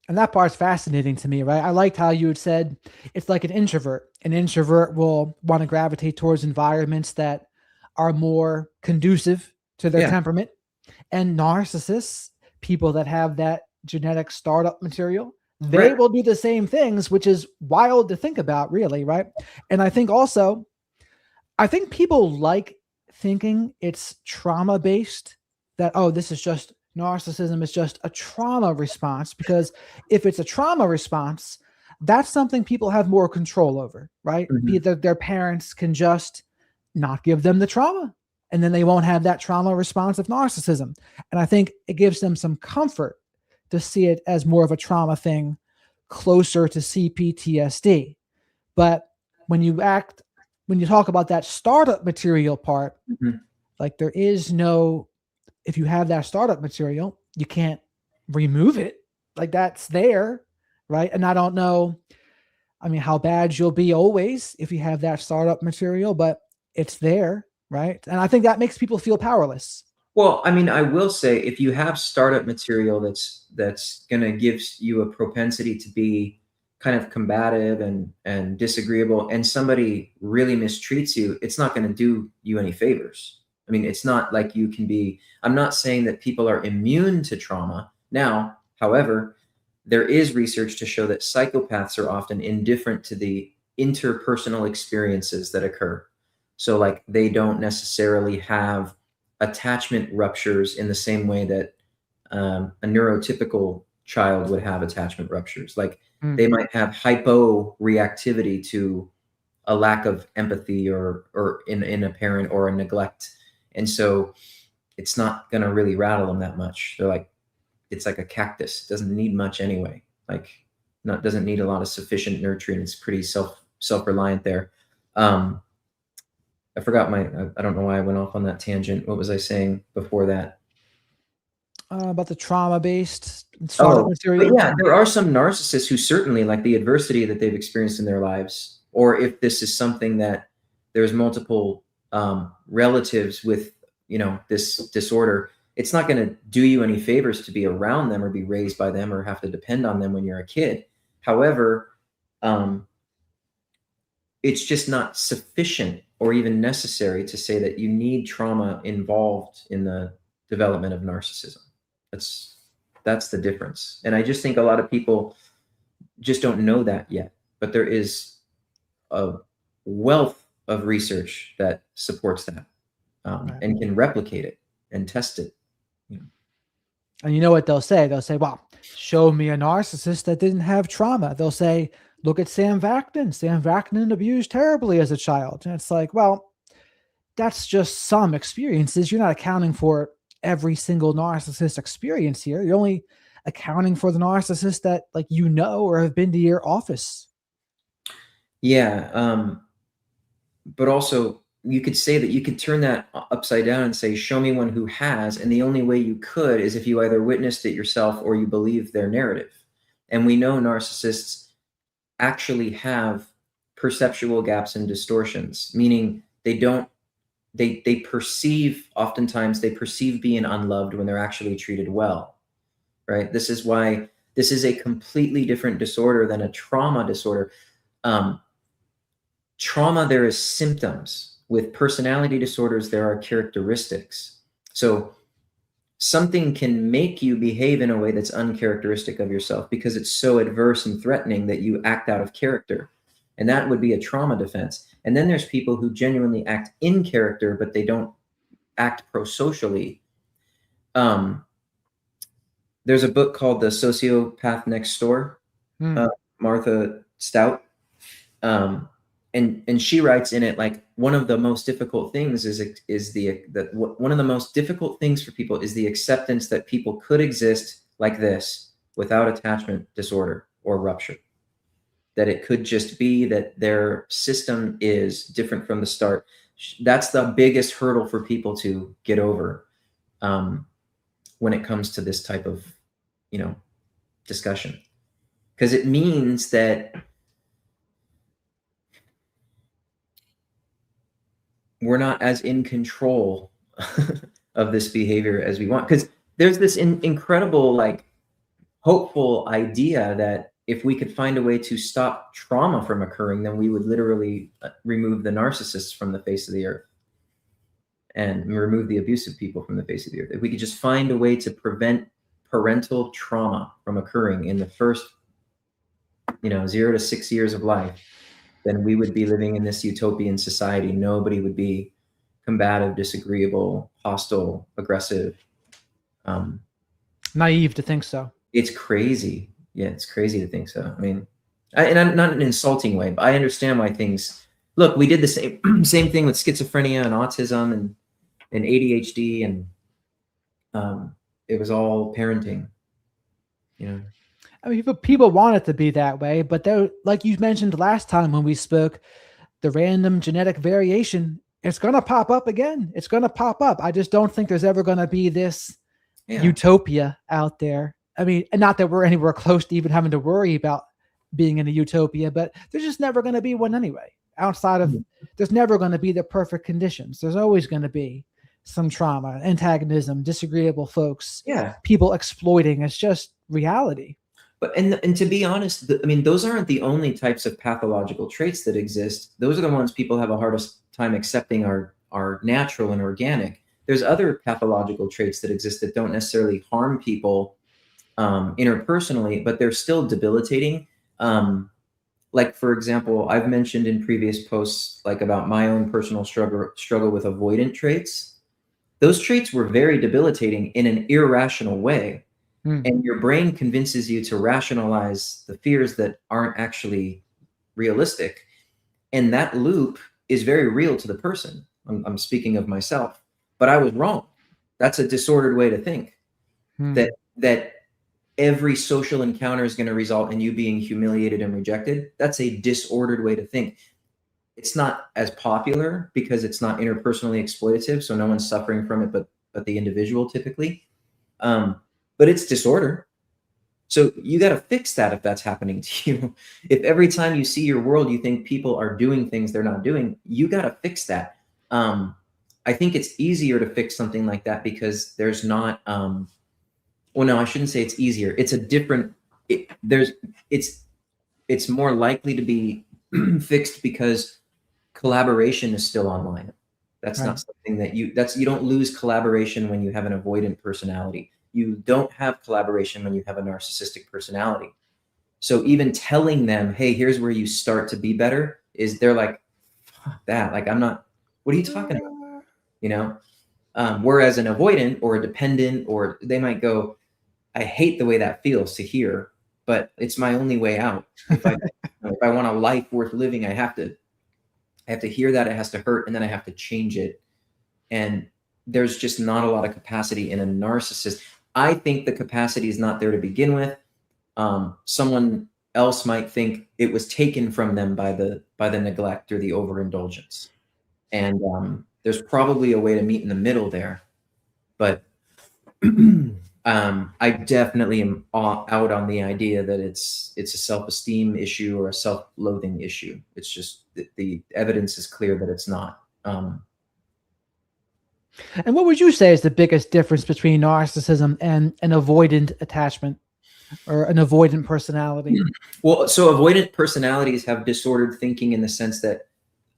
And that part's fascinating to me, right? I liked how you had said it's like an introvert. An introvert will want to gravitate towards environments that are more conducive to their temperament. And narcissists, people that have that genetic startup material, they will do the same things, which is wild to think about, really, right? And I think also, people like thinking it's trauma-based, that, oh, this is just narcissism is just a trauma response, because if it's a trauma response, that's something people have more control over, right? Be that their parents can just not give them the trauma, and then they won't have that trauma response of narcissism. And I think it gives them some comfort to see it as more of a trauma thing, closer to CPTSD. But when you talk about that startup material part, like there is no, if you have that startup material, you can't remove it. Like that's there, right? And I don't know, I mean, how bad you'll be always if you have that startup material, but it's there, right? And I think that makes people feel powerless. Well, I mean, I will say if you have startup material that's going to give you a propensity to be kind of combative and disagreeable, and somebody really mistreats you, it's not going to do you any favors. I mean, it's not like you can be, I'm not saying that people are immune to trauma. Now, however, there is research to show that psychopaths are often indifferent to the interpersonal experiences that occur. So like they don't necessarily have attachment ruptures in the same way that a neurotypical child would have attachment ruptures. Like they might have hypo-reactivity to a lack of empathy or in a parent or a neglect. And so it's not going to really rattle them that much. They're like, it's like a cactus. It doesn't need much anyway. Like doesn't need a lot of sufficient nurturing. It's pretty self-reliant there. I forgot I don't know why I went off on that tangent. What was I saying before that? About the trauma-based startup material. Yeah, there are some narcissists who certainly, like the adversity that they've experienced in their lives, or if this is something that there's multiple relatives with, this disorder, it's not going to do you any favors to be around them or be raised by them or have to depend on them when you're a kid. However, it's just not sufficient or even necessary to say that you need trauma involved in the development of narcissism. That's the difference. And I just think a lot of people just don't know that yet, but there is a wealth of research that supports that and can replicate it and test it. And you know what they'll say? They'll say, well, show me a narcissist that didn't have trauma. They'll say, look at Sam Vaknin. Sam Vaknin abused terribly as a child. And it's like, well, that's just some experiences. You're not accounting for every single narcissist experience here. You're only accounting for the narcissist that or have been to your office. Yeah. But also you could say that you could turn that upside down and say, show me one who has. And the only way you could is if you either witnessed it yourself or you believe their narrative. And we know narcissists actually have perceptual gaps and distortions, meaning they perceive being unloved when they're actually treated well, right? This is why this is a completely different disorder than a trauma disorder. Trauma, there is symptoms. With personality disorders, there are characteristics. So something can make you behave in a way that's uncharacteristic of yourself because it's so adverse and threatening that you act out of character. And that would be a trauma defense. And then there's people who genuinely act in character, but they don't act pro-socially. There's a book called The Sociopath Next Door, Martha Stout. And she writes in it, like, one of the most difficult things one of the most difficult things for people is the acceptance that people could exist like this without attachment disorder or rupture. That it could just be that their system is different from the start. That's the biggest hurdle for people to get over when it comes to this type of, discussion. Because it means that we're not as in control of this behavior as we want. Because there's this incredible, like, hopeful idea that if we could find a way to stop trauma from occurring, then we would literally remove the narcissists from the face of the earth and remove the abusive people from the face of the earth. If we could just find a way to prevent parental trauma from occurring in the first, 0 to 6 years of life, then we would be living in this utopian society. Nobody would be combative, disagreeable, hostile, aggressive. Naive to think so. It's crazy. Yeah, it's crazy to think so. I mean, and I'm not in an insulting way, but I understand why things. Look, we did the same thing with schizophrenia and autism and ADHD, and it was all parenting. I mean, people want it to be that way, but like you mentioned last time when we spoke, the random genetic variation, it's going to pop up again. It's going to pop up. I just don't think there's ever going to be this utopia out there. I mean, and not that we're anywhere close to even having to worry about being in a utopia, but there's just never going to be one anyway. Outside of, there's never going to be the perfect conditions. There's always going to be some trauma, antagonism, disagreeable folks, people exploiting. It's just reality. But and to be honest, I mean, those aren't the only types of pathological traits that exist. Those are the ones people have a hardest time accepting are natural and organic. There's other pathological traits that exist that don't necessarily harm people interpersonally, but they're still debilitating. Like, for example, I've mentioned in previous posts, like, about my own personal struggle with avoidant traits. Those traits were very debilitating in an irrational way. And your brain convinces you to rationalize the fears that aren't actually realistic. And that loop is very real to the person. I'm speaking of myself, but I was wrong. That's a disordered way to think. That every social encounter is going to result in you being humiliated and rejected. That's a disordered way to think. It's not as popular because it's not interpersonally exploitative, so no one's suffering from it but the individual typically. But it's disorder. So you got to fix that if that's happening to you. If every time you see your world, you think people are doing things they're not doing, you got to fix that. I think it's easier to fix something like that because there's not, well, no, I shouldn't say it's easier. It's a different, it's more likely to be fixed because collaboration is still online. That's not something that you don't lose collaboration when you have an avoidant personality. You don't have collaboration when you have a narcissistic personality. So even telling them, hey, here's where you start to be better, is they're like, fuck that. Like, I'm not, what are you talking about? Whereas an avoidant or a dependent, or they might go, I hate the way that feels to hear, but it's my only way out. If I want a life worth living, I have to hear that. It has to hurt. And then I have to change it. And there's just not a lot of capacity in a narcissist. I think the capacity is not there to begin with. Someone else might think it was taken from them by the neglect or the overindulgence. And there's probably a way to meet in the middle there. But I definitely am out on the idea that it's a self-esteem issue or a self-loathing issue. It's just the evidence is clear that it's not. And what would you say is the biggest difference between narcissism and an avoidant attachment or an avoidant personality? Well, so avoidant personalities have disordered thinking in the sense that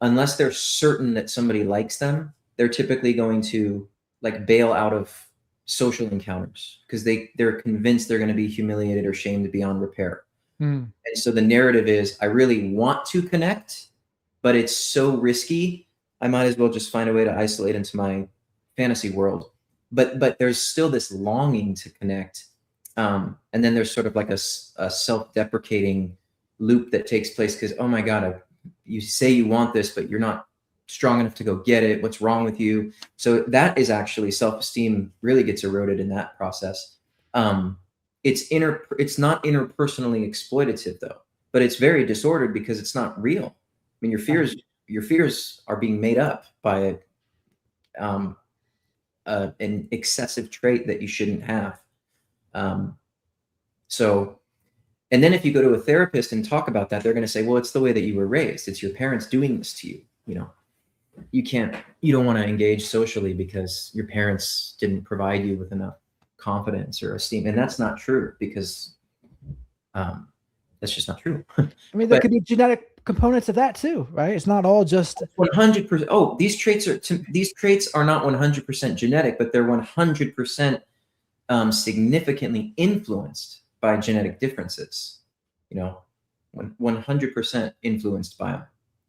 unless they're certain that somebody likes them, they're typically going to, like, bail out of social encounters because they're convinced they're going to be humiliated or shamed beyond repair. Mm. And so the narrative is, I really want to connect, but it's so risky. I might as well just find a way to isolate into my fantasy world. But there's still this longing to connect. And then there's sort of like a self-deprecating loop that takes place because, oh my God, you say you want this, but you're not strong enough to go get it. What's wrong with you? So that is actually, self-esteem really gets eroded in that process. It's not interpersonally exploitative though, but it's very disordered because it's not real. I mean, your fears are being made up by an excessive trait that you shouldn't have. And then if you go to a therapist and talk about that, they're going to say, well, it's the way that you were raised. It's your parents doing this to you. You know, you don't want to engage socially because your parents didn't provide you with enough confidence or esteem. And that's not true because that's just not true. I mean, there could be genetic components of that too, right? It's not all just 100%. Oh, these traits are not 100% genetic, but they're 100% significantly influenced by genetic differences. You know, 100% influenced by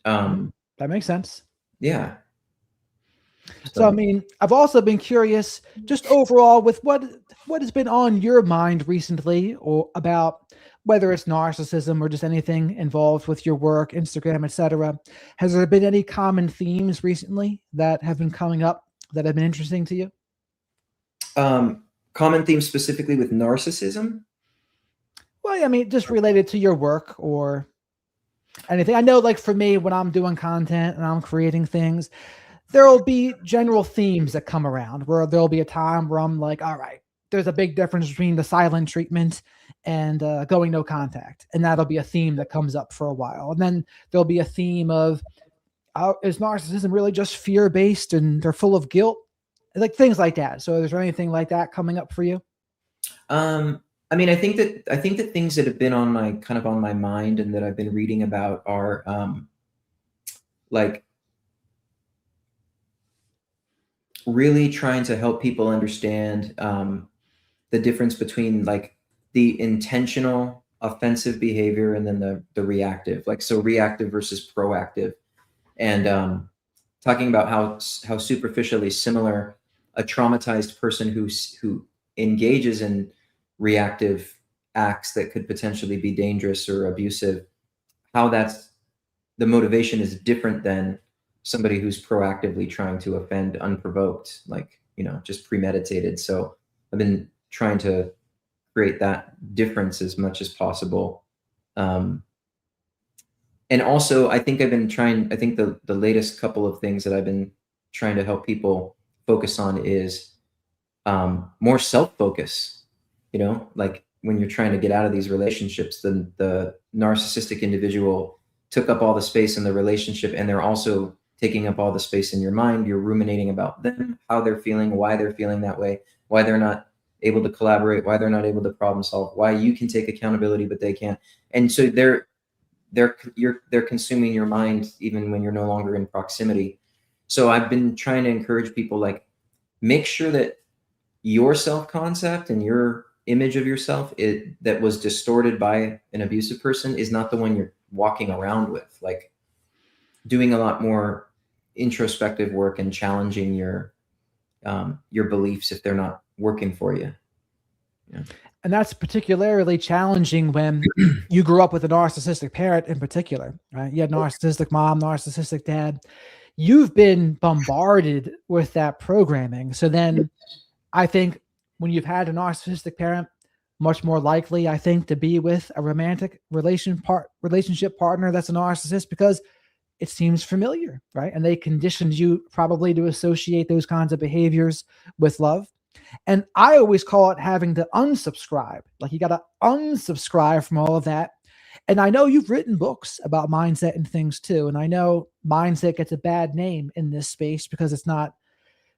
them. That makes sense. Yeah. So, I mean, I've also been curious just overall with what has been on your mind recently, or about whether it's narcissism or just anything involved with your work, Instagram, etc. Has there been any common themes recently that have been coming up that have been interesting to you? Common themes specifically with narcissism? Well, I mean, just related to your work or anything. I know, like for me, when I'm doing content and I'm creating things, there will be general themes that come around where there'll be a time where I'm like, all right, there's a big difference between the silent treatment and going no contact. And that'll be a theme that comes up for a while. And then there'll be a theme of, is narcissism really just fear-based and they're full of guilt? Like things like that. So is there anything like that coming up for you? I mean, I think that things that have been on my mind and that I've been reading about are like really trying to help people understand the difference between like the intentional offensive behavior and then the reactive, like, so reactive versus proactive, and talking about how superficially similar a traumatized person who engages in reactive acts that could potentially be dangerous or abusive, how that's the motivation is different than somebody who's proactively trying to offend unprovoked, like, you know, just premeditated. So I've been trying to create that difference as much as possible. And also I think the latest couple of things that I've been trying to help people focus on is more self-focus. You know, like when you're trying to get out of these relationships, the narcissistic individual took up all the space in the relationship, and they're also taking up all the space in your mind. You're ruminating about them, how they're feeling, why they're feeling that way, why they're not able to collaborate, why they're not able to problem solve, why you can take accountability but they can't. And so they're consuming your mind even when you're no longer in proximity. So I've been trying to encourage people, like, make sure that your self-concept and your image of yourself that was distorted by an abusive person is not the one you're walking around with. Like, doing a lot more introspective work and challenging your beliefs if they're not working for you. Yeah. And that's particularly challenging when you grew up with a narcissistic parent in particular, right? You had narcissistic mom, narcissistic dad. You've been bombarded with that programming. So then I think when you've had a narcissistic parent, much more likely, I think, to be with a romantic relationship partner that's a narcissist, because it seems familiar, right? And they conditioned you probably to associate those kinds of behaviors with love. And I always call it having to unsubscribe. Like, you got to unsubscribe from all of that. And I know you've written books about mindset and things too. And I know mindset gets a bad name in this space because it's not,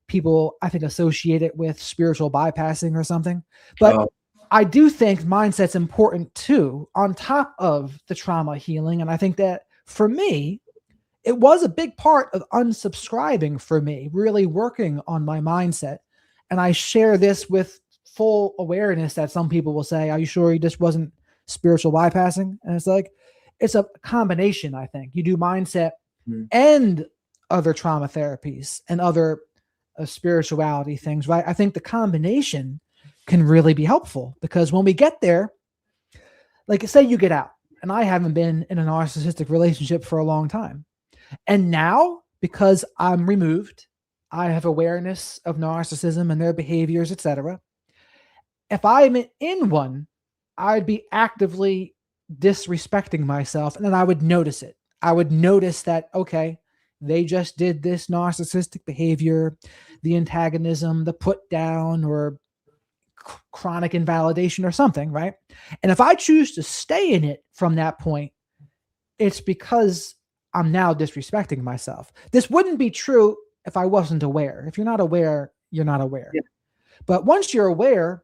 people, I think, associate it with spiritual bypassing or something. But I do think mindset's important too, on top of the trauma healing. And I think that for me, it was a big part of unsubscribing for me, really working on my mindset. And I share this with full awareness that some people will say, are you sure you just wasn't spiritual bypassing. And it's like, it's a combination, I think. You do mindset Mhm. and other trauma therapies and other spirituality things, right? I think the combination can really be helpful, because when we get there, like say you get out, and I haven't been in a narcissistic relationship for a long time. And now, because I'm removed, I have awareness of narcissism and their behaviors, etc. If I'm in one, I'd be actively disrespecting myself, and then I would notice it. I would notice that, okay, they just did this narcissistic behavior, the antagonism, the put down, or chronic invalidation or something, right? And if I choose to stay in it from that point, it's because I'm now disrespecting myself. This wouldn't be true if I wasn't aware. If you're not aware, you're not aware. Yeah. But once you're aware,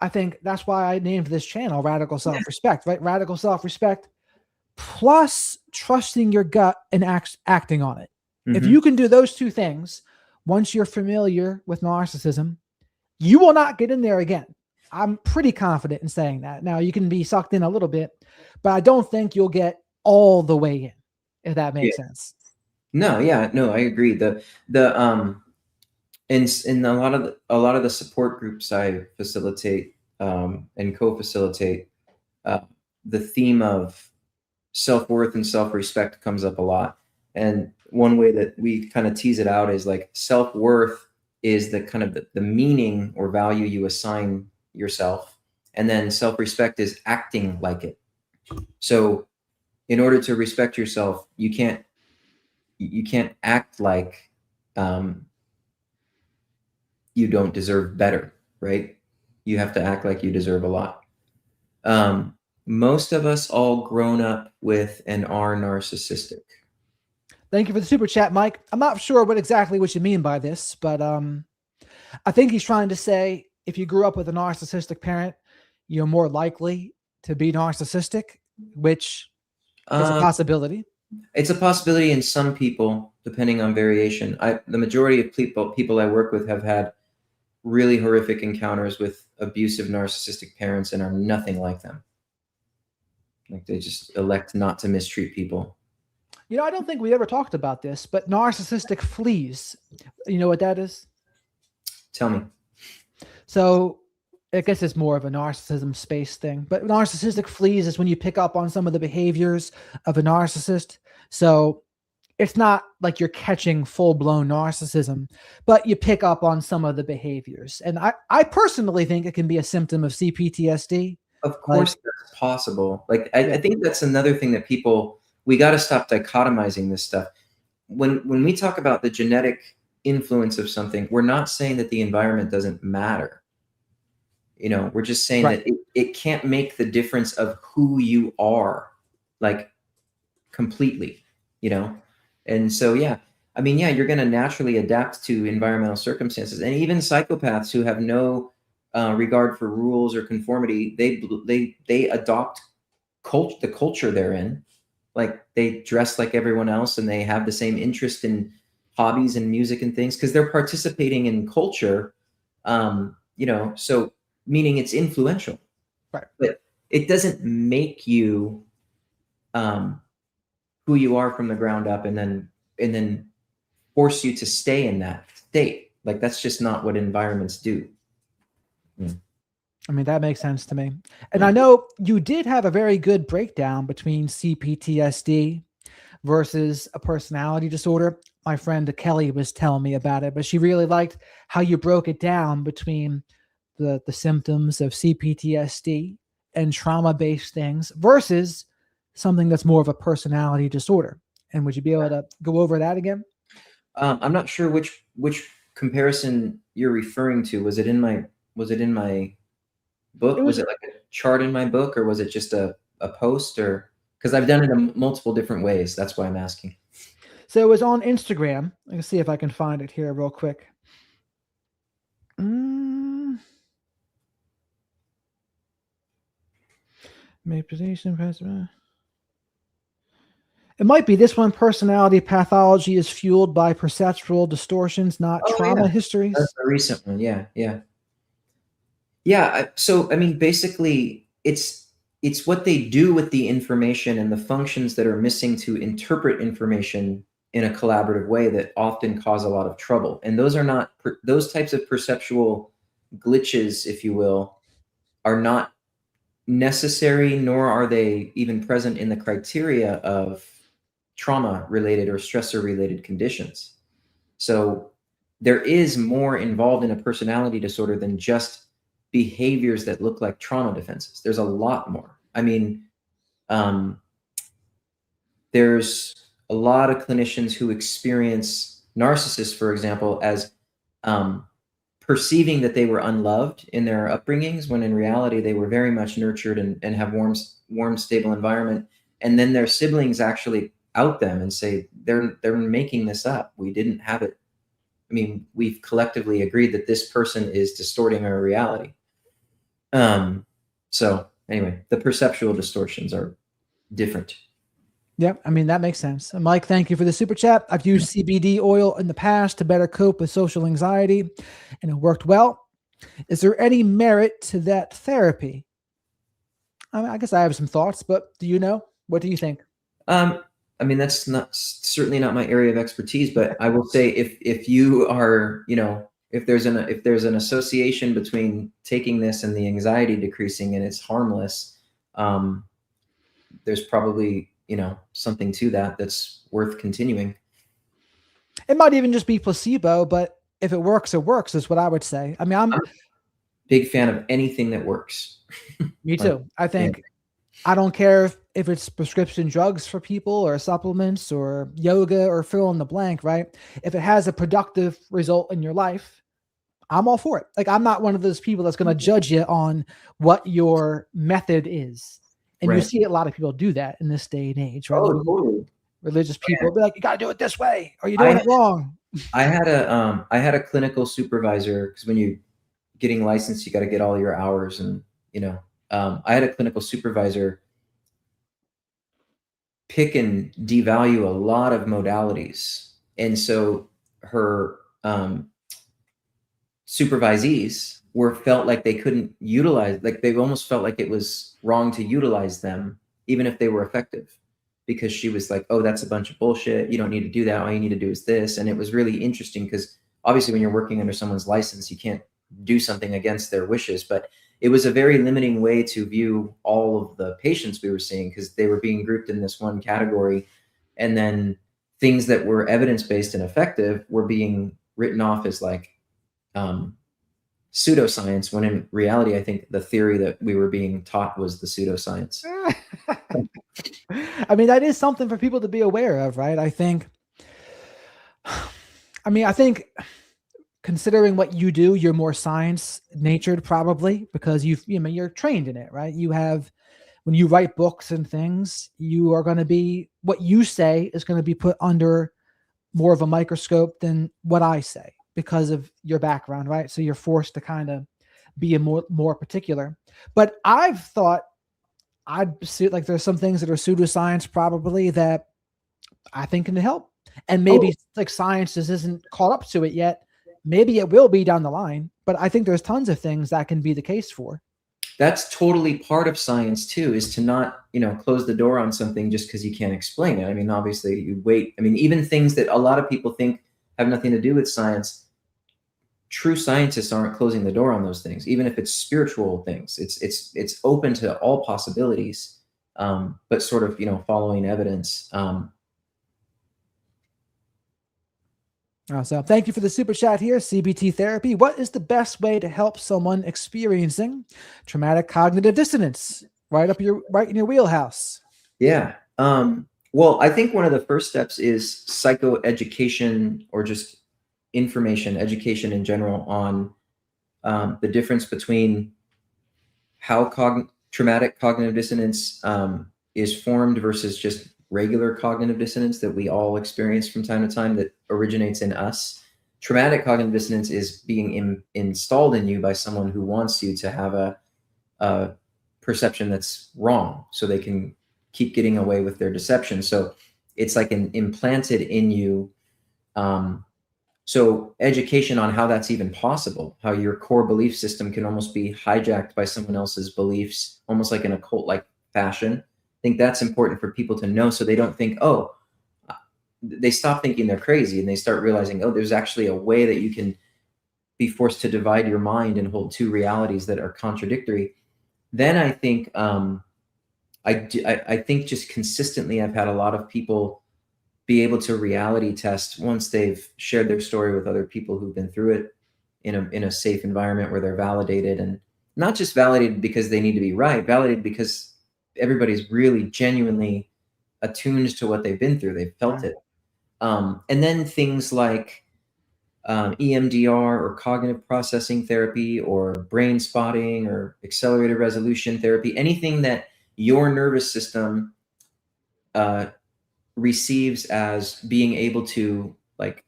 I think that's why I named this channel Radical Self-Respect, right? Radical self-respect plus trusting your gut and acting on it. If you can do those two things, once you're familiar with narcissism, you will not get in there again. I'm pretty confident in saying that. Now, you can be sucked in a little bit, but I don't think you'll get all the way in, if that makes sense. No, yeah, no, I agree. In a lot of the support groups I facilitate and co-facilitate, the theme of self-worth and self-respect comes up a lot. And one way that we kind of tease it out is like self-worth is the kind of the meaning or value you assign yourself, and then self-respect is acting like it. So in order to respect yourself, you can't act like you don't deserve better, right? You have to act like you deserve a lot. Most of us all grown up with and are narcissistic. Thank you for the super chat, Mike. I'm not sure exactly what you mean by this, but I think he's trying to say if you grew up with a narcissistic parent, you're more likely to be narcissistic, which is a possibility. It's a possibility in some people, depending on variation. The majority of people I work with have had really horrific encounters with abusive narcissistic parents and are nothing like them. Like they just elect not to mistreat people. You know, I don't think we ever talked about this, but narcissistic fleas, you know what that is? Tell me. So I guess it's more of a narcissism space thing, but narcissistic fleas is when you pick up on some of the behaviors of a narcissist. So it's not like you're catching full-blown narcissism, but you pick up on some of the behaviors. And I personally think it can be a symptom of CPTSD. Of course, that's possible. Like, I think that's another thing that we got to stop dichotomizing this stuff. When we talk about the genetic influence of something, we're not saying that the environment doesn't matter. You know, we're just saying that it can't make the difference of who you are, like, completely, you know? And so, yeah, I mean, yeah, you're going to naturally adapt to environmental circumstances. And even psychopaths who have no regard for rules or conformity, they adopt the culture they're in. Like they dress like everyone else and they have the same interest in hobbies and music and things because they're participating in culture, you know, so meaning it's influential. Right. But it doesn't make you who you are from the ground up and then force you to stay in that state. Like that's just not what environments do. I mean, that makes sense to me. And I know you did have a very good breakdown between CPTSD versus a personality disorder. My friend Kelly was telling me about it, but she really liked how you broke it down between the symptoms of CPTSD and trauma-based things versus something that's more of a personality disorder. And would you be able to go over that again? I'm not sure which comparison you're referring to. Was it in my book? Was it like a chart in my book, or was it just a post? Or because I've done it in multiple different ways. That's why I'm asking. So it was on Instagram. I can see if I can find it here real quick. It might be this one. Personality pathology is fueled by perceptual distortions, not trauma histories. That's a recent one. Yeah. So, I mean, basically, it's it's what they do with the information and the functions that are missing to interpret information in a collaborative way that often cause a lot of trouble. And those are not, those types of perceptual glitches, if you will, are not necessary, nor are they even present in the criteria of trauma-related or stressor-related conditions. So there is more involved in a personality disorder than just behaviors that look like trauma defenses. There's a lot more. I mean, there's a lot of clinicians who experience narcissists, for example, as perceiving that they were unloved in their upbringings, when in reality they were very much nurtured and have warm, stable environment. And then their siblings actually out them and say, they're making this up. We didn't have it. I mean, we've collectively agreed that this person is distorting our reality. So anyway, the perceptual distortions are different. Yeah, I mean, that makes sense. Mike, thank you for the super chat. I've used CBD oil in the past to better cope with social anxiety, and it worked well. Is there any merit to that therapy? I mean, I guess I have some thoughts, but do you know? What do you think? I mean, that's certainly not my area of expertise, but I will say if you are, if there's an association between taking this and the anxiety decreasing and it's harmless, there's probably, something to that that's worth continuing. It might even just be placebo, but if it works, it works is what I would say. I mean, I'm a big fan of anything that works. Me too. I think I don't care if it's prescription drugs for people or supplements or yoga or fill in the blank, right? If it has a productive result in your life, I'm all for it. Like, I'm not one of those people that's going to judge you on what your method is. And you see a lot of people do that in this day and age, right? Oh, totally. Religious people be like, you got to do it this way, or you're doing it wrong. I had a clinical supervisor, because when you getting licensed, you got to get all your hours, and I had a clinical supervisor pick and devalue a lot of modalities, and so her supervisees felt like they couldn't utilize, like they almost felt like it was wrong to utilize them, even if they were effective, because she was like, oh, that's a bunch of bullshit. You don't need to do that. All you need to do is this. And it was really interesting because obviously when you're working under someone's license, you can't do something against their wishes, but it was a very limiting way to view all of the patients we were seeing, because they were being grouped in this one category. And then things that were evidence-based and effective were being written off as like, pseudoscience, when in reality, I think the theory that we were being taught was the pseudoscience. I mean, that is something for people to be aware of, right? I think considering what you do, you're more science natured probably, because you're trained in it, right? When you write books and things, you are going to be, what you say is going to be put under more of a microscope than what I say, because of your background, right? So you're forced to kind of be more particular. But I've thought I'd see, like, there's some things that are pseudoscience probably that I think can help. And maybe like science just isn't caught up to it yet. Maybe it will be down the line, but I think there's tons of things that can be the case for. That's totally part of science too, is to not, close the door on something just because you can't explain it. I mean, obviously you wait. I mean, even things that a lot of people think have nothing to do with science, true scientists aren't closing the door on those things, even if it's spiritual things. It's open to all possibilities, but sort of, following evidence. So thank you for the super chat here. CBT therapy. What is the best way to help someone experiencing traumatic cognitive dissonance? Right in your wheelhouse. Yeah. Well, I think one of the first steps is psychoeducation, or just education in general, on the difference between how traumatic cognitive dissonance is formed versus just regular cognitive dissonance that we all experience from time to time that originates in us. Traumatic cognitive dissonance is being installed in you by someone who wants you to have a perception that's wrong, so they can keep getting away with their deception. So it's like an implanted in you So education on how that's even possible, how your core belief system can almost be hijacked by someone else's beliefs, almost like in a cult-like fashion. I think that's important for people to know, so they don't think, oh, they stop thinking they're crazy and they start realizing, oh, there's actually a way that you can be forced to divide your mind and hold two realities that are contradictory. Then I think, I think just consistently, I've had a lot of people be able to reality test once they've shared their story with other people who've been through it in a safe environment where they're validated, and not just validated because they need to be right, validated because everybody's really genuinely attuned to what they've been through. They've felt it. And then things like EMDR or cognitive processing therapy or brain spotting or accelerated resolution therapy, anything that your nervous system receives as being able to like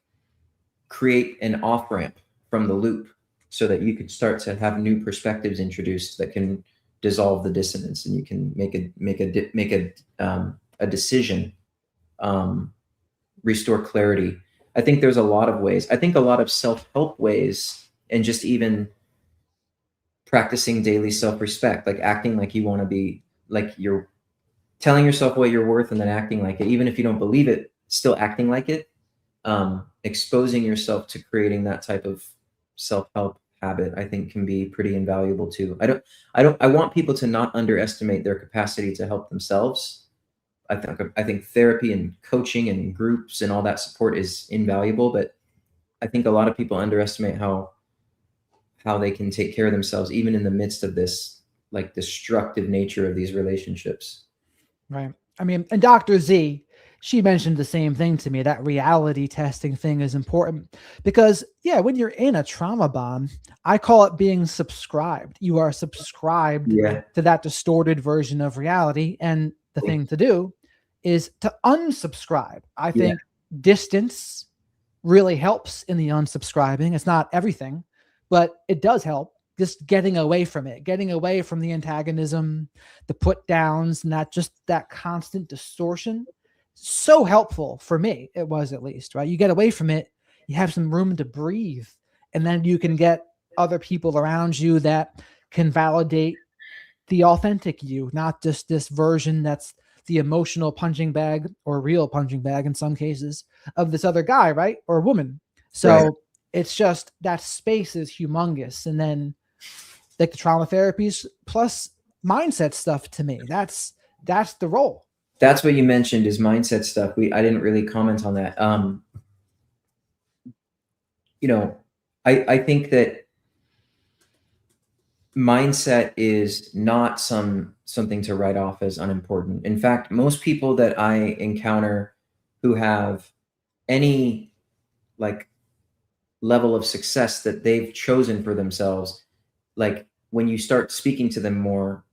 create an off-ramp from the loop so that you could start to have new perspectives introduced that can dissolve the dissonance, and you can make a decision, restore clarity. I think there's a lot of ways. I think a lot of self-help ways, and just even practicing daily self-respect, like acting like you want to be, like you're telling yourself what you're worth and then acting like it, even if you don't believe it, still acting like it. Exposing yourself to creating that type of self-help habit, I think, can be pretty invaluable too. I want people to not underestimate their capacity to help themselves. I think therapy and coaching and groups and all that support is invaluable, but I think a lot of people underestimate how they can take care of themselves, even in the midst of this like destructive nature of these relationships. Right. I mean, and Dr. Z, she mentioned the same thing to me. That reality testing thing is important because, yeah, when you're in a trauma bond, I call it being subscribed. You are subscribed to that distorted version of reality. And the thing to do is to unsubscribe. I think distance really helps in the unsubscribing. It's not everything, but it does help. Just getting away from it, getting away from the antagonism, the put downs, not just that constant distortion. So helpful for me. It was, at least, right? You get away from it, you have some room to breathe, and then you can get other people around you that can validate the authentic you, not just this version that's the emotional punching bag, or real punching bag in some cases, of this other guy, right? Or woman. So it's just that space is humongous. And then like the trauma therapies plus mindset stuff, to me, that's the role. That's what you mentioned is mindset stuff. I didn't really comment on that. I think that mindset is not something to write off as unimportant. In fact, most people that I encounter who have any like level of success that they've chosen for themselves, like when you start speaking to them more,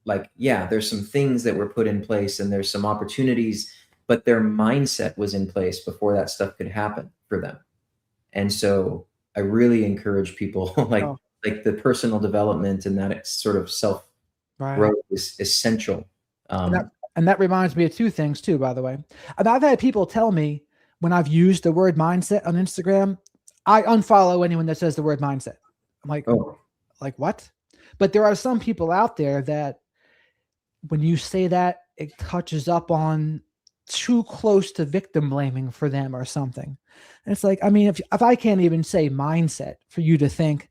like, yeah, there's some things that were put in place and there's some opportunities, but their mindset was in place before that stuff could happen for them. And so I really encourage people like the personal development and that sort of self growth is essential. And that reminds me of two things too, by the way. I've had people tell me when I've used the word mindset on Instagram, I unfollow anyone that says the word mindset. I'm like, like what? But there are some people out there that when you say that, it touches up on too close to victim blaming for them or something. And it's like, I mean, if I can't even say mindset for you to think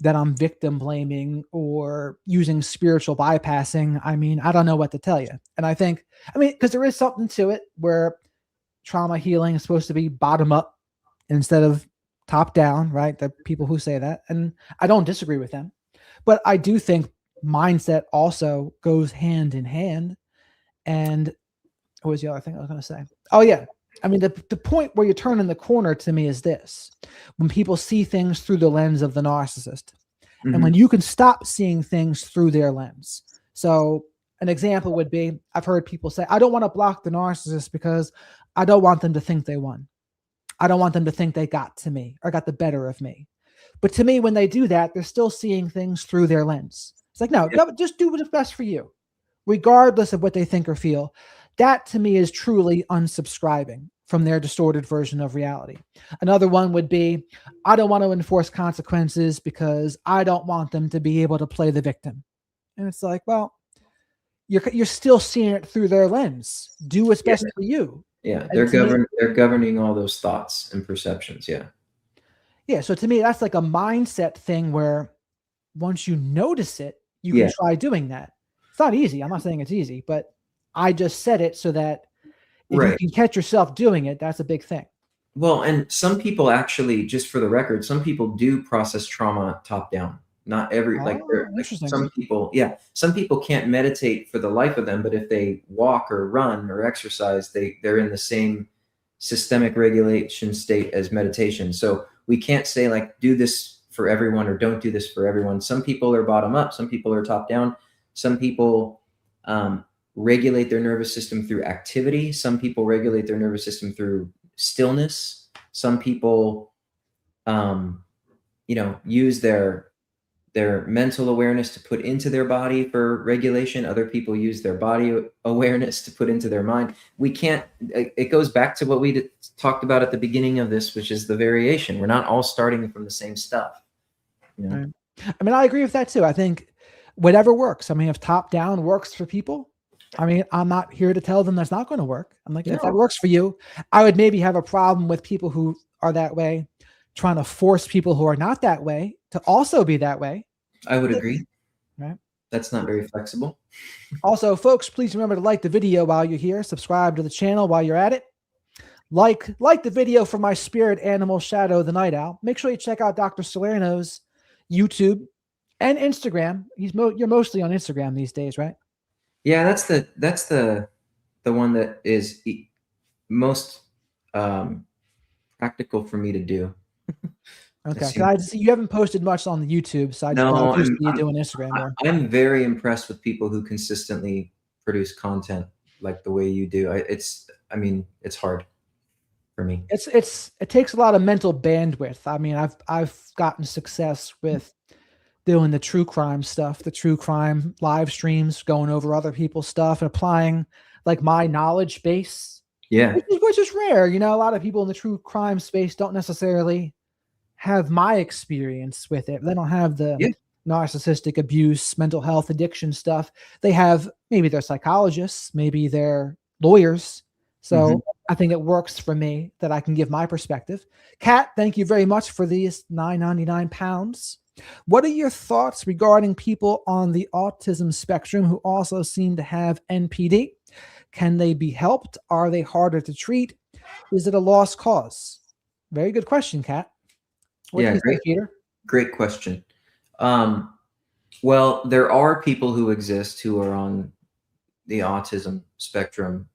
that I'm victim blaming or using spiritual bypassing, I mean, I don't know what to tell you. And I think, I mean, because there is something to it where trauma healing is supposed to be bottom up instead of top down, right? The people who say that, and I don't disagree with them, but I do think mindset also goes hand in hand. And what was the other thing I was going to say? Oh yeah. I mean, the point where you're turning the corner to me is this: when people see things through the lens of the narcissist, and when you can stop seeing things through their lens. So an example would be, I've heard people say, I don't want to block the narcissist because I don't want them to think they won. I don't want them to think they got to me or got the better of me. But to me, when they do that, they're still seeing things through their lens. It's like, no, just do what's best for you, regardless of what they think or feel. That to me is truly unsubscribing. from their distorted version of reality. Another one would be, I don't want to enforce consequences because I don't want them to be able to play the victim. And it's like, well, you're still seeing it through their lens. Do what's best for you. Yeah, they're governing all those thoughts and perceptions. Yeah. Yeah, so to me, that's like a mindset thing where once you notice it, you can try doing that. It's not easy. I'm not saying it's easy, but I just said it so that if you can catch yourself doing it, that's a big thing. Well, and some people actually, just for the record, some people do process trauma top down. Not every, some people can't meditate for the life of them, but if they walk or run or exercise, they're in the same systemic regulation state as meditation. So we can't say like, do this for everyone or don't do this for everyone. Some people are bottom up, some people are top down. Some people regulate their nervous system through activity. Some people regulate their nervous system through stillness. Some people, use their mental awareness to put into their body for regulation. Other people use their body awareness to put into their mind. We can't, it goes back to what we talked about at the beginning of this, which is the variation. We're not all starting from the same stuff. Right. I mean, I agree with that too. I think whatever works. I mean, if top down works for people, I mean, I'm not here to tell them that's not going to work. I'm like, if that works for you, I would maybe have a problem with people who are that way, trying to force people who are not that way to also be that way. I would agree. Right. That's not very flexible. Also, folks, please remember to like the video while you're here. Subscribe to the channel while you're at it. Like the video for my spirit animal, Shadow the Night Owl. Make sure you check out Dr. Salerno's YouTube and Instagram. You're mostly on Instagram these days, right? Yeah, that's the one that is most practical for me to do. Okay, I see you haven't posted much on the YouTube, so you're doing Instagram more. I'm very impressed with people who consistently produce content like the way you do. It's hard for me. It takes a lot of mental bandwidth. I mean, I've gotten success with doing the true crime stuff, the true crime live streams, going over other people's stuff and applying like my knowledge base. Yeah, which is rare. You know, a lot of people in the true crime space don't necessarily have my experience with it. They don't have the narcissistic abuse, mental health, addiction stuff. They have, maybe they're psychologists, maybe they're lawyers. So I think it works for me that I can give my perspective. Kat, thank you very much for these £9.99. What are your thoughts regarding people on the autism spectrum who also seem to have NPD? Can they be helped? Are they harder to treat? Is it a lost cause? Very good question, Kat. What do you think, Peter? Great question. Well, there are people who exist who are on the autism spectrum,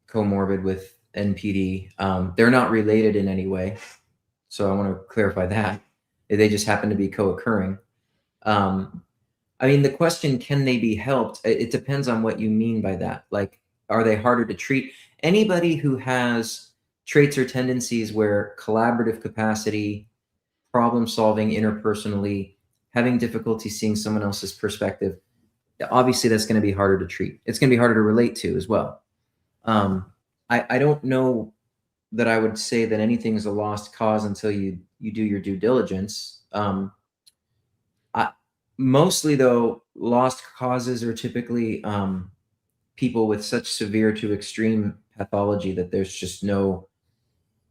comorbid with NPD. They're not related in any way. So I want to clarify that. They just happen to be co-occurring. I mean, the question, can they be helped? It depends on what you mean by that. Like, are they harder to treat? Anybody who has traits or tendencies where collaborative capacity, problem solving interpersonally, having difficulty seeing someone else's perspective, obviously that's going to be harder to treat. It's going to be harder to relate to as well. I don't know that I would say that anything is a lost cause until you do your due diligence. Mostly though, lost causes are typically people with such severe to extreme pathology that there's just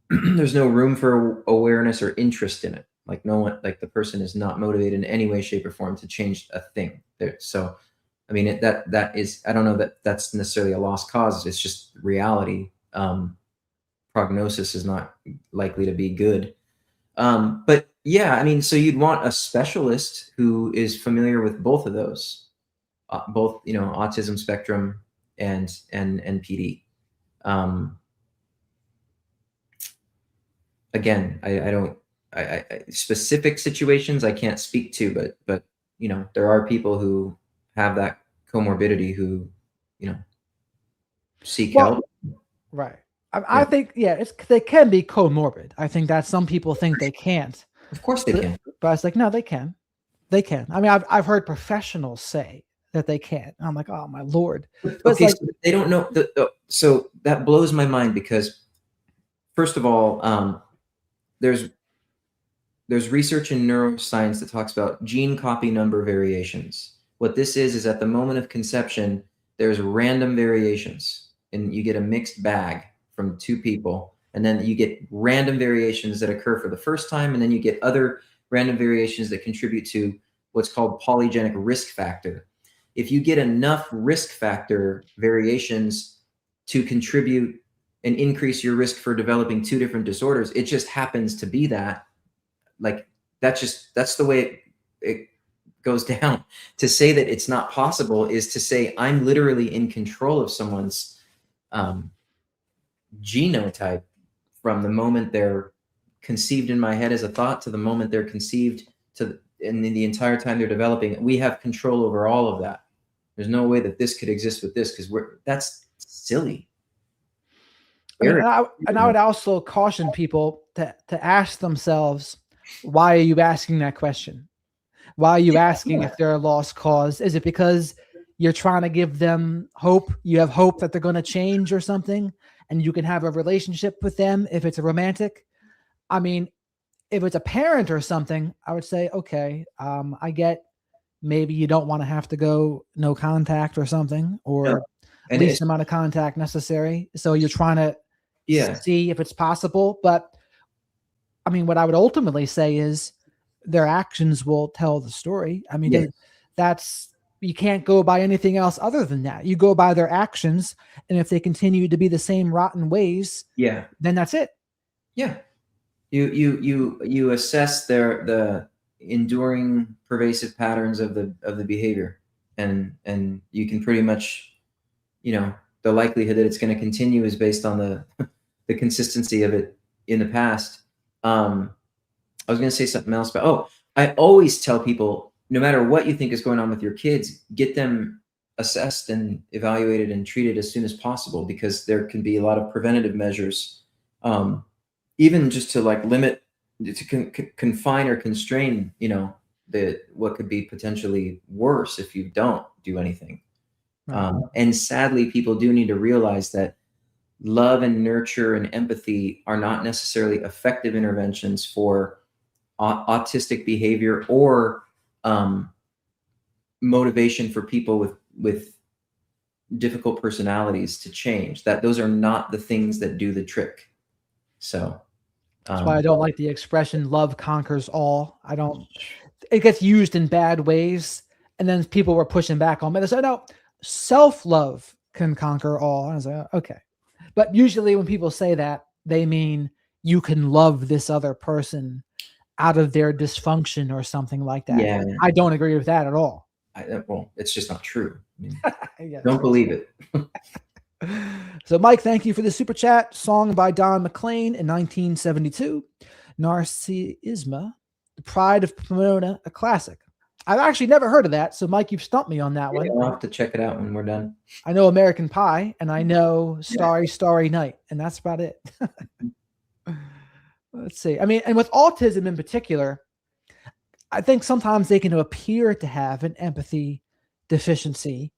there's no room for awareness or interest in it. Like the person is not motivated in any way, shape, or form to change a thing. So, I mean, that is, I don't know that that's necessarily a lost cause. It's just reality. Prognosis is not likely to be good. But yeah, I mean, so you'd want a specialist who is familiar with both of those, both, autism spectrum and NPD. Again, I specific situations I can't speak to, but there are people who have that comorbidity who, seek help. Right. I think, they can be comorbid. I think that some people think they can't. Of course they can. But it's like, no, they can. They can. I mean, I've heard professionals say that they can't. And I'm like, oh my Lord. But okay, so they don't know. So that blows my mind because first of all, there's research in neuroscience that talks about gene copy number variations. What this is at the moment of conception, there's random variations, and you get a mixed bag from two people. And then you get random variations that occur for the first time, and then you get other random variations that contribute to what's called polygenic risk factor. If you get enough risk factor variations to contribute and increase your risk for developing two different disorders, it just happens to be that. Like, that's the way it goes down. To say that it's not possible is to say I'm literally in control of someone's genotype from the moment they're conceived in my head as a thought to the moment they're conceived and in the entire time they're developing. We have control over all of that. There's no way that this could exist with this, because that's silly. And I would also caution people to ask themselves, why are you asking that question? Why are you asking if they're a lost cause? Is it because you're trying to give them hope? You have hope that they're going to change or something, and you can have a relationship with them if it's a romantic? I mean, if it's a parent or something, I would say, okay, I get maybe you don't want to have to go no contact or something, or least amount of contact necessary. So you're trying to see if it's possible. But I mean, what I would ultimately say is their actions will tell the story. I mean, you can't go by anything else other than that. You go by their actions, and if they continue to be the same rotten ways, then that's it. Yeah. You assess the enduring pervasive patterns of the behavior, and you can pretty much, the likelihood that it's going to continue is based on the consistency of it in the past. I was going to say something else, but I always tell people, no matter what you think is going on with your kids, get them assessed and evaluated and treated as soon as possible, because there can be a lot of preventative measures, even just to limit, to confine or constrain, what could be potentially worse if you don't do anything. And sadly, people do need to realize that love and nurture and empathy are not necessarily effective interventions for autistic behavior or motivation for people with difficult personalities to change. That those are not the things that do the trick. So that's why I don't like the expression "love conquers all." It gets used in bad ways, and then people were pushing back on me. They said, "No, self-love can conquer all." And I was like, "Okay," but usually when people say that, they mean you can love this other person out of their dysfunction or something like that. Yeah. I don't agree with that at all. Well, it's just not true. I mean, don't believe it. So, Mike, thank you for the super chat. Song by Don McLean in 1972. Narcissism, The Pride of Pomona, a classic. I've actually never heard of that. So, Mike, you've stumped me on that one. I'll have to check it out when we're done. I know American Pie, and I know Starry, Starry Night, and that's about it. Let's see. I mean, and with autism in particular, I think sometimes they can appear to have an empathy deficiency,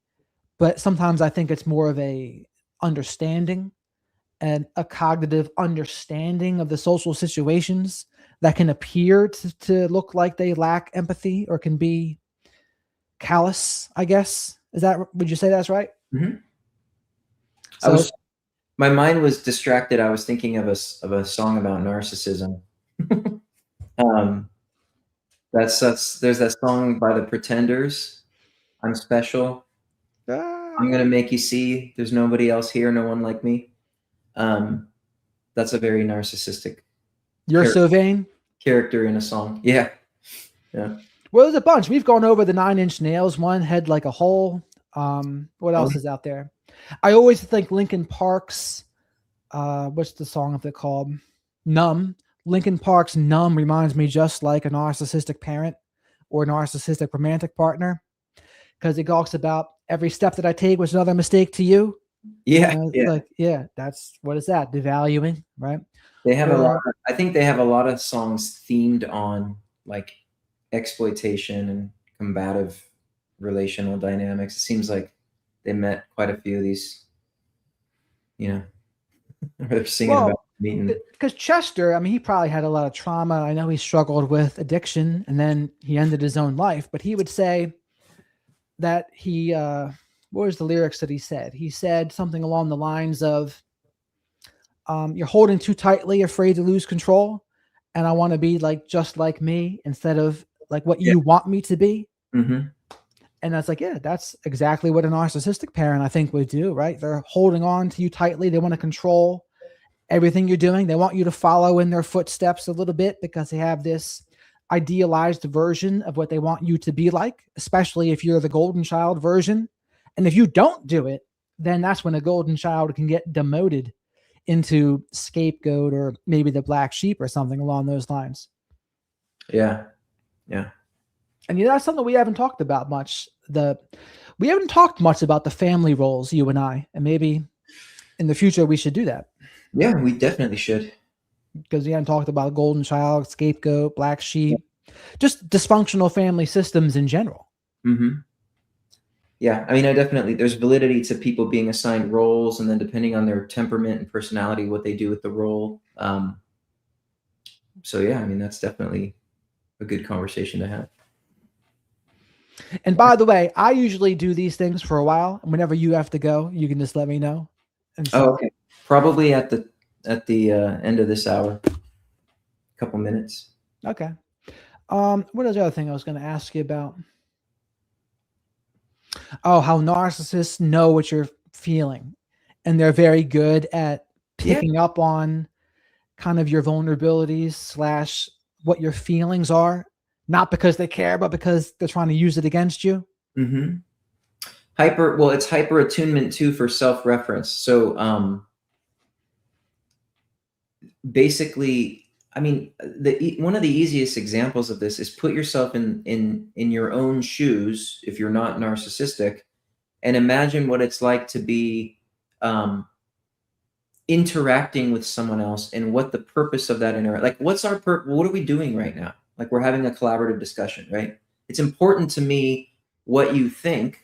but sometimes I think it's more of a understanding and a cognitive understanding of the social situations that can appear to look like they lack empathy or can be callous, I guess. Would you say that's right? Mm-hmm. So, my mind was distracted. I was thinking of a song about narcissism. There's that song by the Pretenders, "I'm Special. I'm gonna make you see there's nobody else here, no one like me." That's a very narcissistic. You're so vain character in a song. Yeah. Well, there's a bunch. We've gone over the 9 Inch Nails one, Head Like a Hole. What else is out there? I always think Linkin Park's what's the song of it called? Numb. Linkin Park's Numb reminds me just like a narcissistic parent or narcissistic romantic partner, because it talks about every step that I take was another mistake to you. That's what is that? Devaluing, right? They have a lot. I think they have a lot of songs themed on exploitation and combative relational dynamics. It seems like they met quite a few of these, they're singing about. Because Chester, I mean, he probably had a lot of trauma. I know he struggled with addiction and then he ended his own life, but he would say that he, what was the lyrics that he said? He said something along the lines of, you're holding too tightly, afraid to lose control. And I want to be like, just like me instead of like what you want me to be. Mm-hmm. And I was like, yeah, that's exactly what a narcissistic parent, I think, would do, right? They're holding on to you tightly. They want to control everything you're doing. They want you to follow in their footsteps a little bit because they have this idealized version of what they want you to be like, especially if you're the golden child version. And if you don't do it, then that's when a golden child can get demoted into scapegoat or maybe the black sheep or something along those lines. Yeah. Yeah. And that's something we haven't talked about much. We haven't talked much about the family roles, you and I, and maybe in the future we should do that. Yeah, we definitely should. Because we haven't talked about golden child, scapegoat, black sheep, just dysfunctional family systems in general. Mm-hmm. Yeah, I mean, there's validity to people being assigned roles, and then depending on their temperament and personality, what they do with the role. So yeah, I mean, that's definitely a good conversation to have. And by the way, I usually do these things for a while. Whenever you have to go, you can just let me know. And so, okay. Probably at the end of this hour, a couple minutes. Okay. What is the other thing I was going to ask you about? Oh, how narcissists know what you're feeling, and they're very good at picking up on kind of your vulnerabilities / what your feelings are, not because they care, but because they're trying to use it against you. Mm-hmm. It's hyper-attunement too for self-reference. So basically, I mean, one of the easiest examples of this is put yourself in your own shoes if you're not narcissistic, and imagine what it's like to be interacting with someone else and what the purpose of that like what's our what are we doing right now? Like we're having a collaborative discussion, right? It's important to me what you think,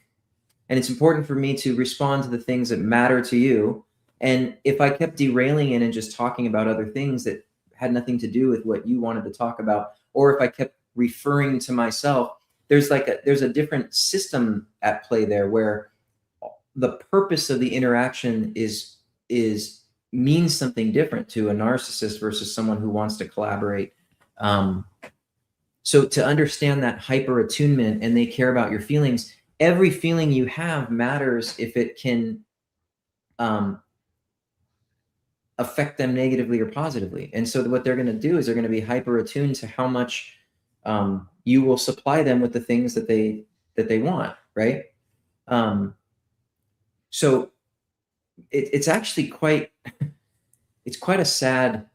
and it's important for me to respond to the things that matter to you. And if I kept derailing it and just talking about other things that had nothing to do with what you wanted to talk about, or if I kept referring to myself, there's a different system at play there where the purpose of the interaction means something different to a narcissist versus someone who wants to collaborate. So to understand that hyper-attunement and they care about your feelings, every feeling you have matters if it can affect them negatively or positively. And so what they're going to do is they're going to be hyper-attuned to how much you will supply them with the things that they want, right? So it's actually quite a sad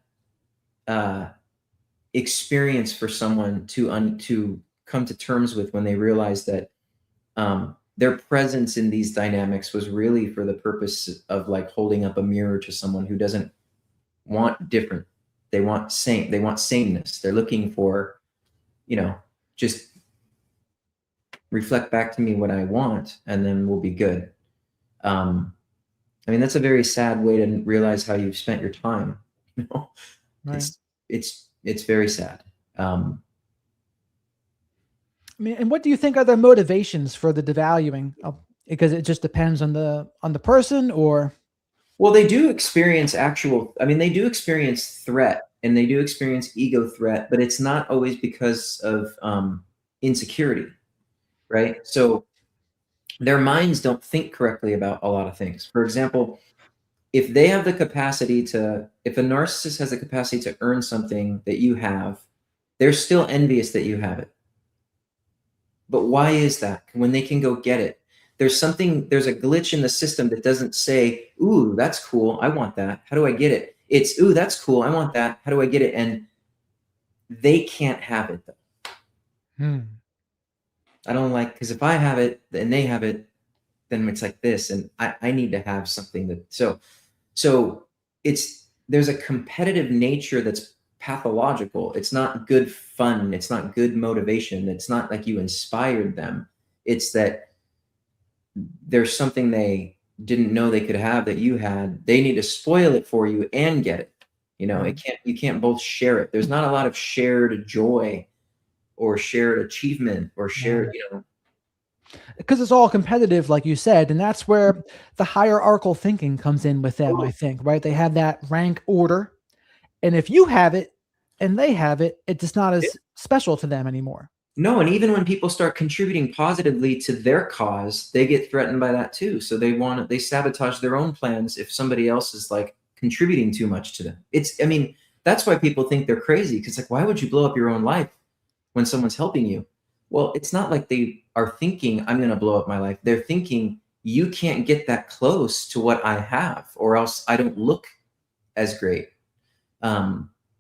experience for someone to come to terms with when they realize that their presence in these dynamics was really for the purpose of like holding up a mirror to someone who doesn't want different. They want sameness. They're looking for, just reflect back to me what I want, and then we'll be good. I mean, that's a very sad way to realize how you've spent your time. Right. It's very sad. I mean, and what do you think are the motivations for the devaluing? Because it just depends on the person, or? Well, they do experience they do experience threat, and they do experience ego threat, but it's not always because of insecurity, right? So their minds don't think correctly about a lot of things. For example, if a narcissist has the capacity to earn something that you have, they're still envious that you have it. But why is that? When they can go get it, there's a glitch in the system that doesn't say, ooh, that's cool, I want that, how do I get it? It's, ooh, that's cool, I want that, how do I get it? And they can't have it though. I don't like, because if I have it and they have it, then it's like this, and I need to have something that, so there's a competitive nature that's pathological. It's not good fun. It's not good motivation. It's not like you inspired them. It's that there's something they didn't know they could have that you had. They need to spoil it for you and get it. You know, you can't both share it. There's not a lot of shared joy or shared achievement or shared, you know, because it's all competitive, like you said, and that's where the hierarchical thinking comes in with them, I think, right? They have that rank order, and if you have it and they have it, it's just not as special to them anymore. No, and even when people start contributing positively to their cause, they get threatened by that too. So they sabotage their own plans if somebody else is like contributing too much to them. I mean, that's why people think they're crazy, because like, why would you blow up your own life when someone's helping you? Well, it's not like they are thinking, I'm going to blow up my life. They're thinking, you can't get that close to what I have, or else I don't look as great.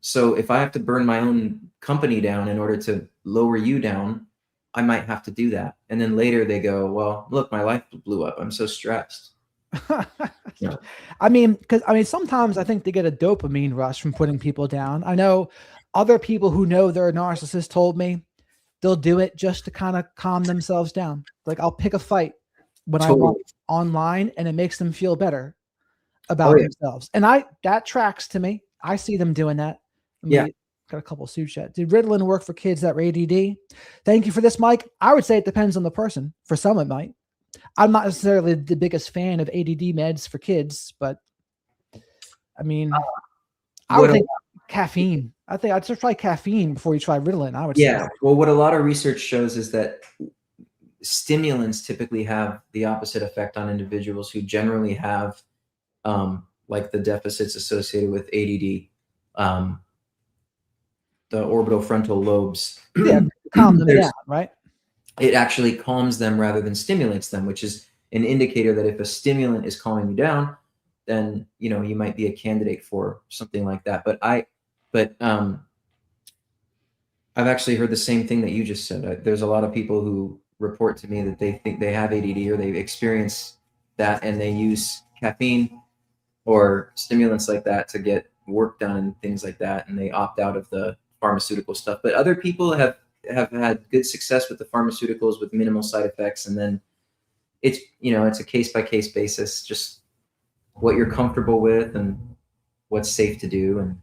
So if I have to burn my own company down in order to lower you down, I might have to do that. And then later they go, well, look, my life blew up. I'm so stressed. Yeah. I mean, sometimes I think they get a dopamine rush from putting people down. I know other people who know they're a narcissist told me they'll do it just to kind of calm themselves down. Like, I'll pick a fight when I walk online, and it makes them feel better about themselves. And that tracks to me. I see them doing that. Got a couple of suit chats. Did Ritalin work for kids that are ADD? Thank you for this, Mike. I would say it depends on the person. For some, it might. I'm not necessarily the biggest fan of ADD meds for kids, but I mean, I would think caffeine. I think I'd just try caffeine before you try Ritalin. I would say. Yeah. Well, what a lot of research shows is that stimulants typically have the opposite effect on individuals who generally have like the deficits associated with ADD. The orbital frontal lobes. Yeah, calm them down, right? It actually calms them rather than stimulates them, which is an indicator that if a stimulant is calming you down, then, you know, you might be a candidate for something like that. But I've actually heard the same thing that you just said. There's a lot of people who report to me that they think they have ADD or they've experienced that, and they use caffeine or stimulants like that to get work done and things like that, and they opt out of the pharmaceutical stuff. But other people have had good success with the pharmaceuticals with minimal side effects, and then it's, you know, it's a case-by-case basis, just what you're comfortable with and what's safe to do.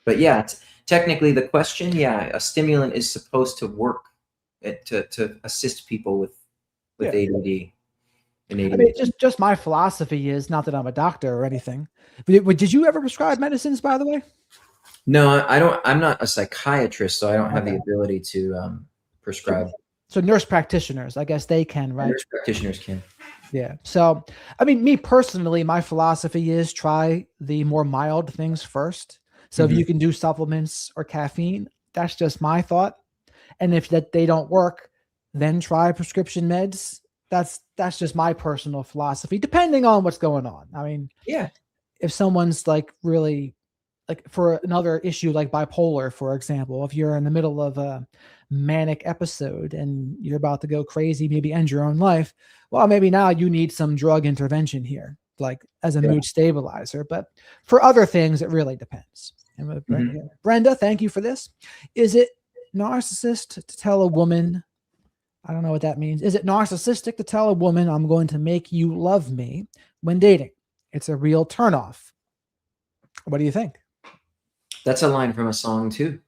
But yeah, technically the question, a stimulant is supposed to work to assist people with ADD. I mean, just my philosophy is, not that I'm a doctor or anything. Did you ever prescribe medicines, by the way? No, I don't. I'm not a psychiatrist, so I don't have the ability to prescribe. So nurse practitioners, I guess they can, right? Nurse practitioners can. Yeah. So, I mean, me personally, my philosophy is try the more mild things first. So if you can do supplements or caffeine, that's just my thought. And if they don't work, then try prescription meds. That's just my personal philosophy, depending on what's going on. I mean, if someone's like really, like for another issue like bipolar, for example, if you're in the middle of a manic episode and you're about to go crazy, maybe end your own life, well, maybe now you need some drug intervention here, like as a mood stabilizer. But for other things, it really depends. And Brenda, thank you for this. Is it narcissist to tell a woman, I don't know what that means. Is it narcissistic to tell a woman, I'm going to make you love me when dating? It's a real turnoff. What do you think? That's a line from a song too.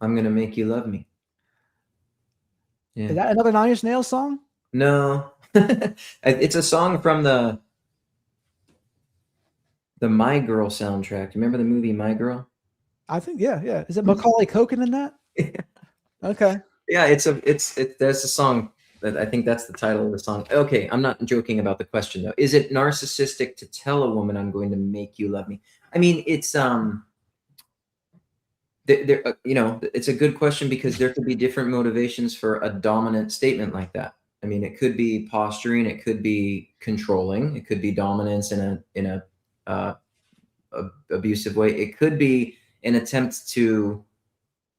I'm going to make you love me. Yeah. Is that another Nine Inch Nails song? No. It's a song from the My Girl soundtrack. Remember the movie My Girl? I think, yeah. Is it Macaulay Culkin in that? Okay. Yeah, there's a song that I think that's the title of the song. Okay, I'm not joking about the question though. Is it narcissistic to tell a woman I'm going to make you love me? I mean, it's it's a good question, because there could be different motivations for a dominant statement like that. I mean, it could be posturing, it could be controlling, it could be dominance in a abusive way. It could be an attempt to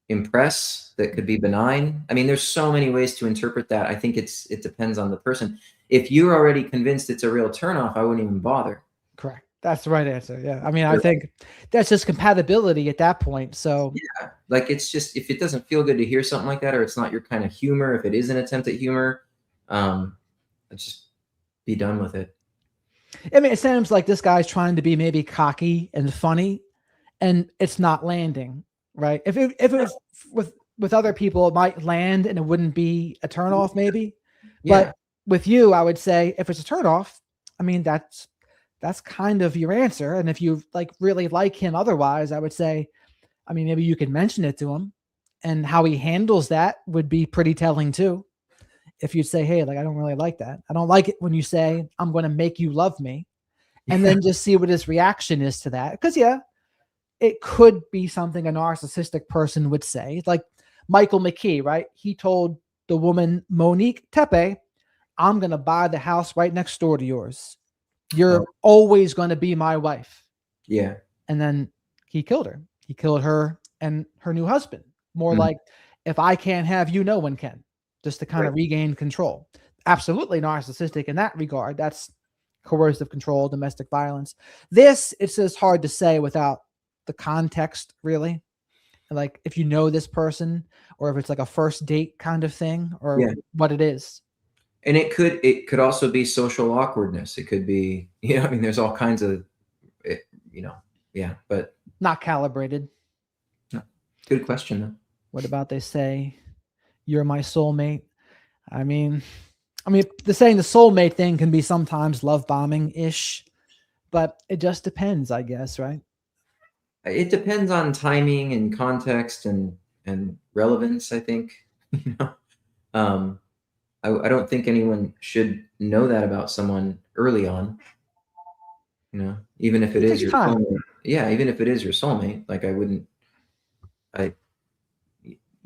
impress, that could be benign. I mean, there's so many ways to interpret that. I think it depends on the person. If you're already convinced it's a real turnoff, I wouldn't even bother. Correct. That's the right answer. Yeah. I mean, I think that's just compatibility at that point. So yeah, like, it's just, if it doesn't feel good to hear something like that, or it's not your kind of humor, if it is an attempt at humor, just be done with it. I mean, it sounds like this guy's trying to be maybe cocky and funny, and it's not landing, right? If it was with other people, it might land and it wouldn't be a turnoff, maybe. Yeah. But with you, I would say if it's a turnoff, I mean, that's kind of your answer. And if you like really like him otherwise, I would say, I mean, maybe you could mention it to him, and how he handles that would be pretty telling too. If you'd say, hey, like, I don't really like that. I don't like it when you say, I'm going to make you love me. And then just see what his reaction is to that. Because yeah, it could be something a narcissistic person would say. Like Michael McKee, right? He told the woman, Monique Tepe, I'm going to buy the house right next door to yours. You're always going to be my wife. Yeah. And then he killed her. He killed her and her new husband. More like, if I can't have you, no one can. Just to kind of regain control. Absolutely narcissistic in that regard. That's coercive control, domestic violence. This, it's just hard to say without the context, really. Like if you know this person, or if it's like a first date kind of thing, or what it is. And it could also be social awkwardness. It could be, I mean, there's all kinds of, but not calibrated. No. Good question though. What about they say, you're my soulmate? I mean, the saying the soulmate thing can be sometimes love bombing ish, but it just depends, I guess, right? It depends on timing and context and relevance, I think. I don't think anyone should know that about someone early on. Even if it is your soulmate. Yeah, even if it is your soulmate, like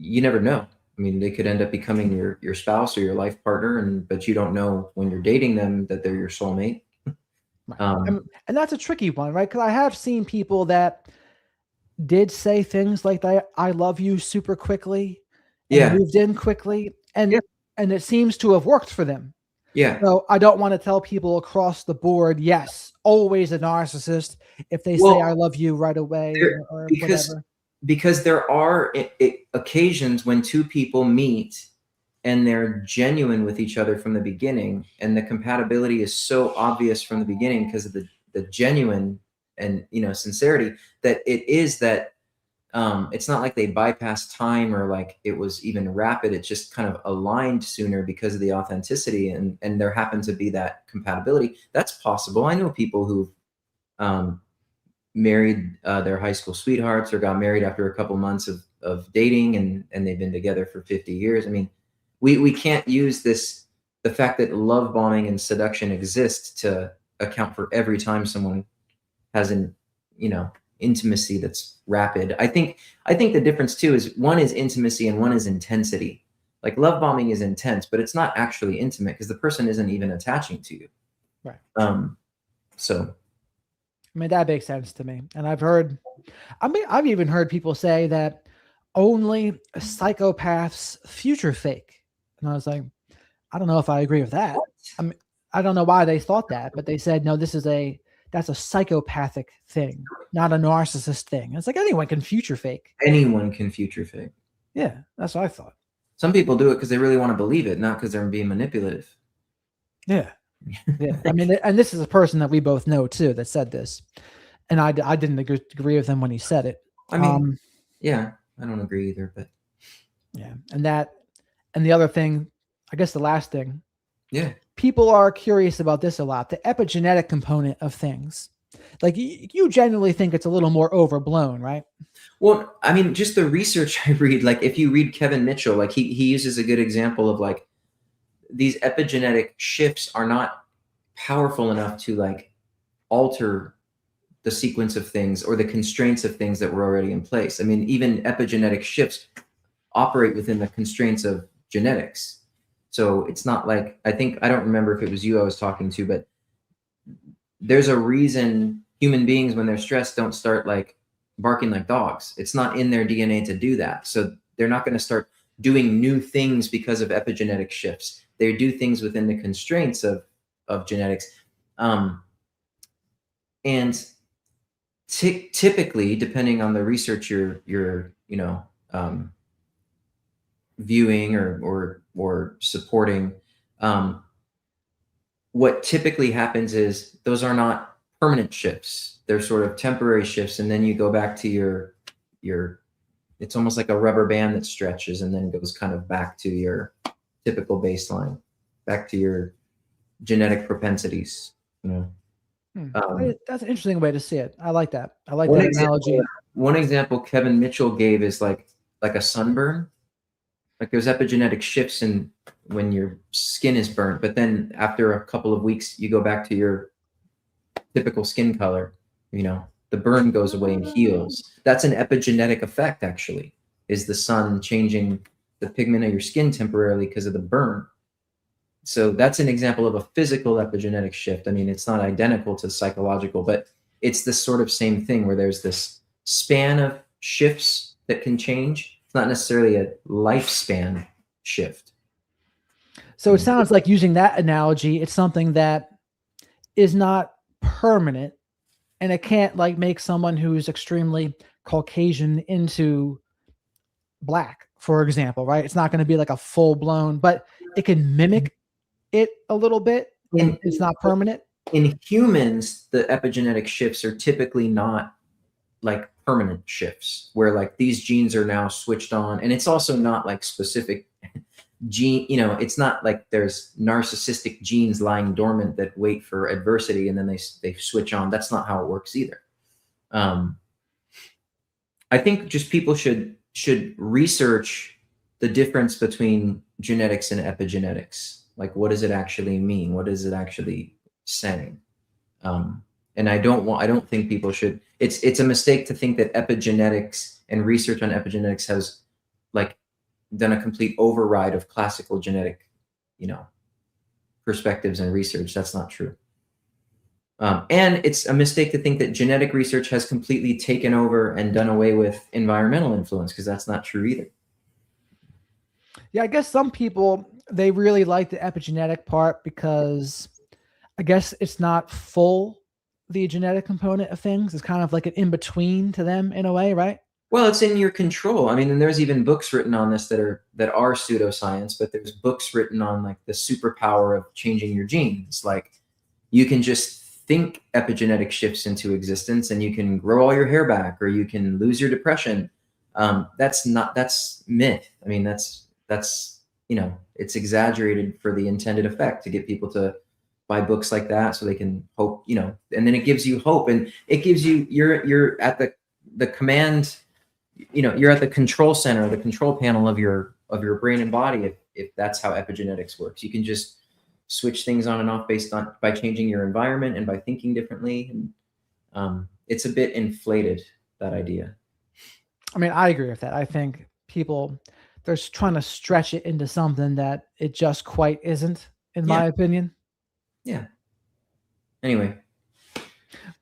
you never know. I mean, they could end up becoming your spouse or your life partner, but you don't know when you're dating them that they're your soulmate. And that's a tricky one, right? Because I have seen people that did say things like I love you super quickly and moved in quickly, and it seems to have worked for them. Yeah. So I don't want to tell people across the board, yes, always a narcissist if they say I love you right away or whatever. Because there are occasions when two people meet and they're genuine with each other from the beginning, and the compatibility is so obvious from the beginning because of the genuine and sincerity, that it is that it's not like they bypassed time or like it was even rapid. It just kind of aligned sooner because of the authenticity, and there happened to be that compatibility. That's possible. I know people who've married their high school sweethearts or got married after a couple months of dating, and they've been together for 50 years. I mean, we can't use the fact that love bombing and seduction exist to account for every time someone has an intimacy that's rapid. I think the difference too is one is intimacy and one is intensity. Like love bombing is intense, but it's not actually intimate because the person isn't even attaching to you. Right. So I mean, that makes sense to me. And I've even heard people say that only psychopaths future fake. And I was like, I don't know if I agree with that. I mean, I don't know why they thought that, but they said, no, that's a psychopathic thing, not a narcissist thing. It's like anyone can future fake. Anyone can future fake. Yeah, that's what I thought. Some people do it because they really want to believe it, not because they're being manipulative. Yeah. Yeah. I mean, and this is a person that we both know too that said this, and I didn't agree with him when he said it. I mean, yeah, I don't agree either, but yeah. And the other thing, I guess the last thing, yeah, people are curious about this a lot, the epigenetic component of things. Like you genuinely think it's a little more overblown, right? Well, I mean, just the research I read, like if you read Kevin Mitchell, like he uses a good example of like these epigenetic shifts are not powerful enough to like alter the sequence of things or the constraints of things that were already in place. I mean, even epigenetic shifts operate within the constraints of genetics. So it's not like, I don't remember if it was you I was talking to, but there's a reason human beings, when they're stressed, don't start like barking like dogs. It's not in their DNA to do that. So they're not going to start doing new things because of epigenetic shifts. They do things within the constraints of genetics. And typically, depending on the research you're viewing or supporting, what typically happens is those are not permanent shifts. they're sort of temporary shifts, and then you go back to your it's almost like a rubber band that stretches and then goes kind of back to your typical baseline, back to your genetic propensities, you know. That's an interesting way to see it. I like that. I like that analogy. One example Kevin Mitchell gave is like a sunburn. Like there's epigenetic shifts in when your skin is burnt, but then after a couple of weeks, you go back to your typical skin color. You know, the burn goes away and heals. That's an epigenetic effect, actually, is the sun changing the pigment of your skin temporarily because of the burn. So that's an example of a physical epigenetic shift. I mean, it's not identical to psychological, but it's the sort of same thing where there's this span of shifts that can change. It's not necessarily a lifespan shift. So it sounds like, using that analogy, it's something that is not permanent, and it can't like make someone who's extremely Caucasian into black, for example, right? It's not going to be like a full blown, but it can mimic it a little bit, and it's not permanent. In humans, the epigenetic shifts are typically not like permanent shifts where like these genes are now switched on, and it's also not like specific gene, you know, it's not like there's narcissistic genes lying dormant that wait for adversity and then they switch on. That's not how it works either. I think just people should research the difference between genetics and epigenetics. Like, what does it actually mean? What is it actually saying? And I don't think people should. It's a mistake to think that epigenetics and research on epigenetics has like done a complete override of classical genetic, you know, perspectives and research. That's not true. And it's a mistake to think that genetic research has completely taken over and done away with environmental influence, because that's not true either. Yeah, I guess some people, they really like the epigenetic part because I guess it's not full, the genetic component of things. It's kind of like an in-between to them in a way, right? Well, it's in your control. I mean, and there's even books written on this that are pseudoscience, but there's books written on like the superpower of changing your genes. Like you can just think epigenetic shifts into existence and you can grow all your hair back, or you can lose your depression. That's myth. I mean, that's, you know, it's exaggerated for the intended effect to get people to buy books like that so they can hope, you know, and then it gives you hope, and it gives you, you're at the command, you know, you're at the control center, the control panel of your brain and body. If that's how epigenetics works, you can just switch things on and off by changing your environment and by thinking differently. And it's a bit inflated, that idea. I mean, I agree with that. I think people, they're trying to stretch it into something that it just quite isn't, in my opinion. Yeah. Anyway.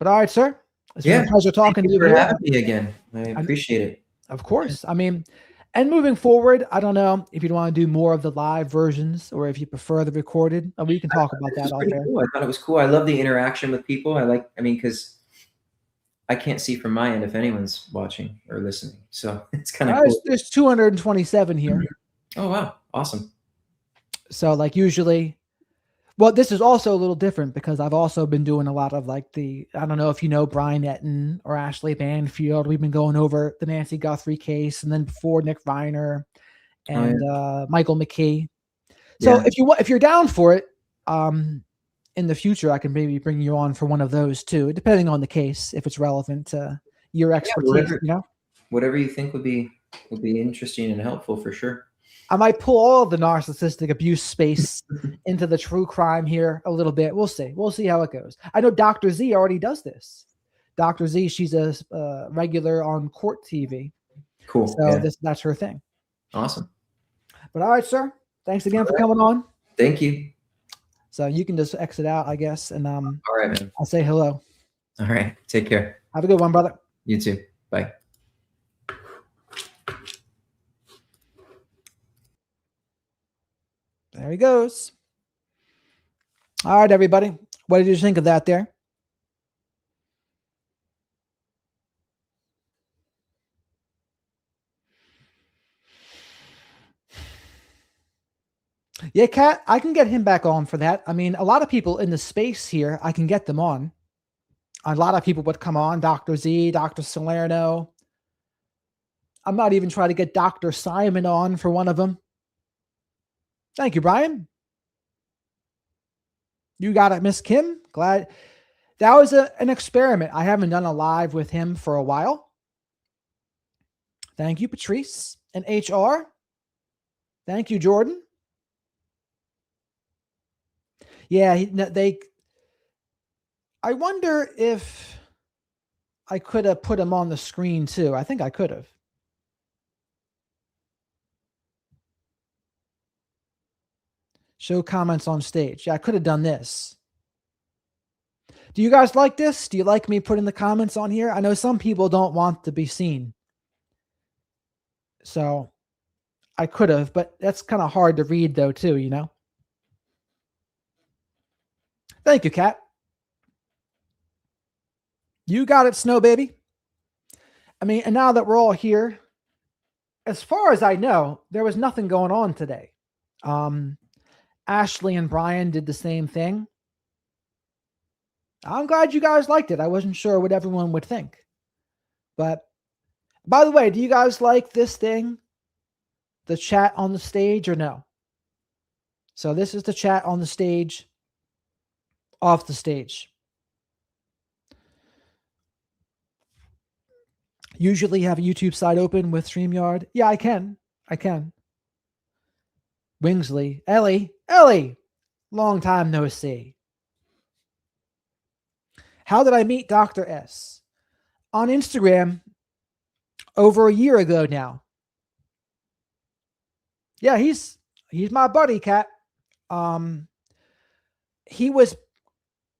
But all right, sir. It's been a pleasure talking to you. Thank you for having me again. I appreciate it. Of course. I mean, and moving forward, I don't know if you'd want to do more of the live versions or if you prefer the recorded. We can talk about that all day. Cool. I thought it was cool. I love the interaction with people. Because I can't see from my end if anyone's watching or listening. So it's kind of cool. There's 227 here. Oh, wow. Awesome. So like usually, well, this is also a little different because I've also been doing a lot of like I don't know if you know Brian Etten or Ashley Banfield. We've been going over the Nancy Guthrie case, and then before Nick Reiner and Michael McKee. So if you're down for it, in the future, I can maybe bring you on for one of those too, depending on the case, if it's relevant to your expertise. Whatever you think would be interesting and helpful, for sure. I might pull all of the narcissistic abuse space into the true crime here a little bit. We'll see. We'll see how it goes. I know Dr. Z already does this. Dr. Z, she's a regular on Court TV. Cool. So that's her thing. Awesome. But all right, sir. Thanks again for coming on. Thank you. So you can just exit out, I guess. And all right, man. I'll say hello. All right. Take care. Have a good one, brother. You too. Bye. There he goes. All right, everybody. What did you think of that there? Yeah, Kat, I can get him back on for that. I mean, a lot of people in the space here, I can get them on. A lot of people would come on, Dr. Z, Dr. Salerno. I might even try to get Dr. Simon on for one of them. Thank you, Brian. You got it, Miss Kim. Glad. That was an experiment. I haven't done a live with him for a while. Thank you, Patrice and HR. Thank you, Jordan. Yeah, I wonder if I could have put him on the screen too. I think I could have. Show comments on stage. Yeah, I could have done this. Do you guys like this? Do you like me putting the comments on here? I know some people don't want to be seen. So I could have, but that's kind of hard to read though too, you know? Thank you, Kat. You got it, Snow Baby. I mean, and now that we're all here, as far as I know, there was nothing going on today. Ashley and Brian did the same thing. I'm glad you guys liked it. I wasn't sure what everyone would think. But by the way, do you guys like this thing? The chat on the stage or no? So this is the chat on the stage, off the stage. Usually have a YouTube side open with StreamYard. Yeah, I can. Wingsley. Ellie, long time no see. How did I meet Dr. S? On Instagram over a year ago now. Yeah, he's my buddy, Kat. He was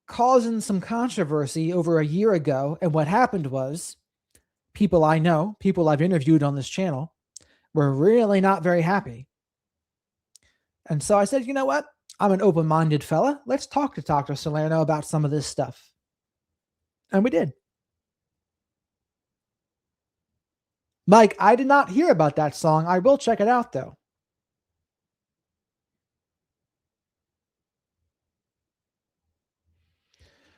causing some controversy over a year ago, and what happened was people I know, people I've interviewed on this channel, were really not very happy. And so I said, you know what? I'm an open-minded fella. Let's talk to Dr. Salerno about some of this stuff. And we did. Mike, I did not hear about that song. I will check it out, though.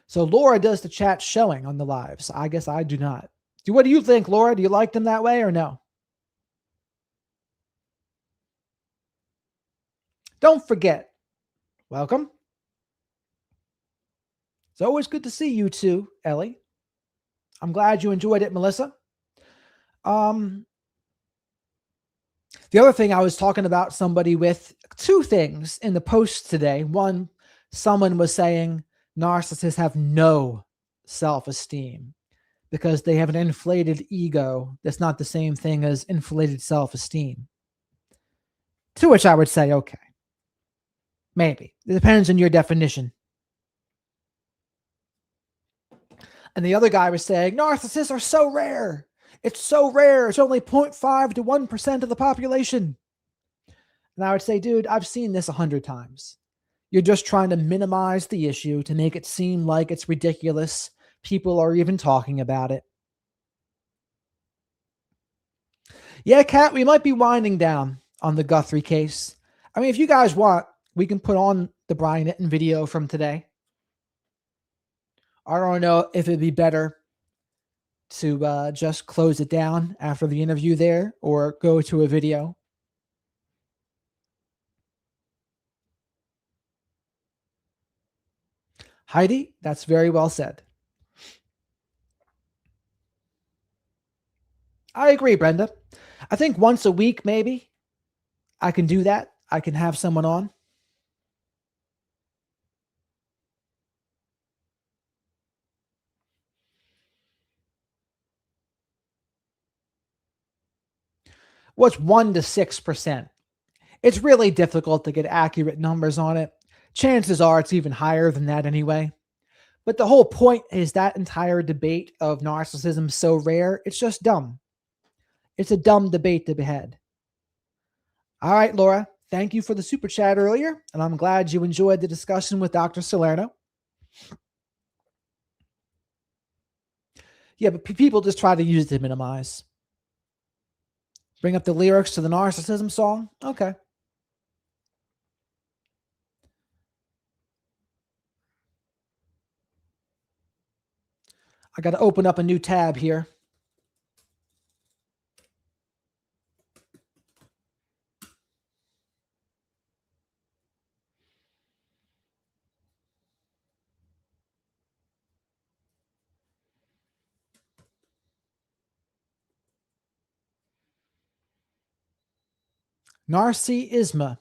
So Laura does the chat showing on the lives. I guess I do not. What do you think, Laura? Do you like them that way or no? Don't forget. Welcome. It's always good to see you too, Ellie. I'm glad you enjoyed it, Melissa. The other thing I was talking about somebody with two things in the post today. One, someone was saying narcissists have no self-esteem because they have an inflated ego. That's not the same thing as inflated self-esteem. To which I would say, okay, maybe. It depends on your definition. And the other guy was saying, narcissists are so rare. It's so rare. It's only 0.5 to 1% of the population. And I would say, dude, I've seen this 100 times. You're just trying to minimize the issue to make it seem like it's ridiculous. People are even talking about it. Yeah, Kat, we might be winding down on the Guthrie case. I mean, if you guys want, we can put on the Brian Itten video from today. I don't know if it'd be better to just close it down after the interview there or go to a video. Heidi, that's very well said. I agree, Brenda. I think once a week, maybe I can do that. I can have someone on. What's 1 to 6%? It's really difficult to get accurate numbers on it. Chances are it's even higher than that anyway. But the whole point is that entire debate of narcissism so rare, it's just dumb. It's a dumb debate to be had. All right, Laura, thank you for the super chat earlier, and I'm glad you enjoyed the discussion with Dr. Salerno. Yeah, but people just try to use it to minimize. Bring up the lyrics to the Narcissism song? Okay. I got to open up a new tab here. Narcissism.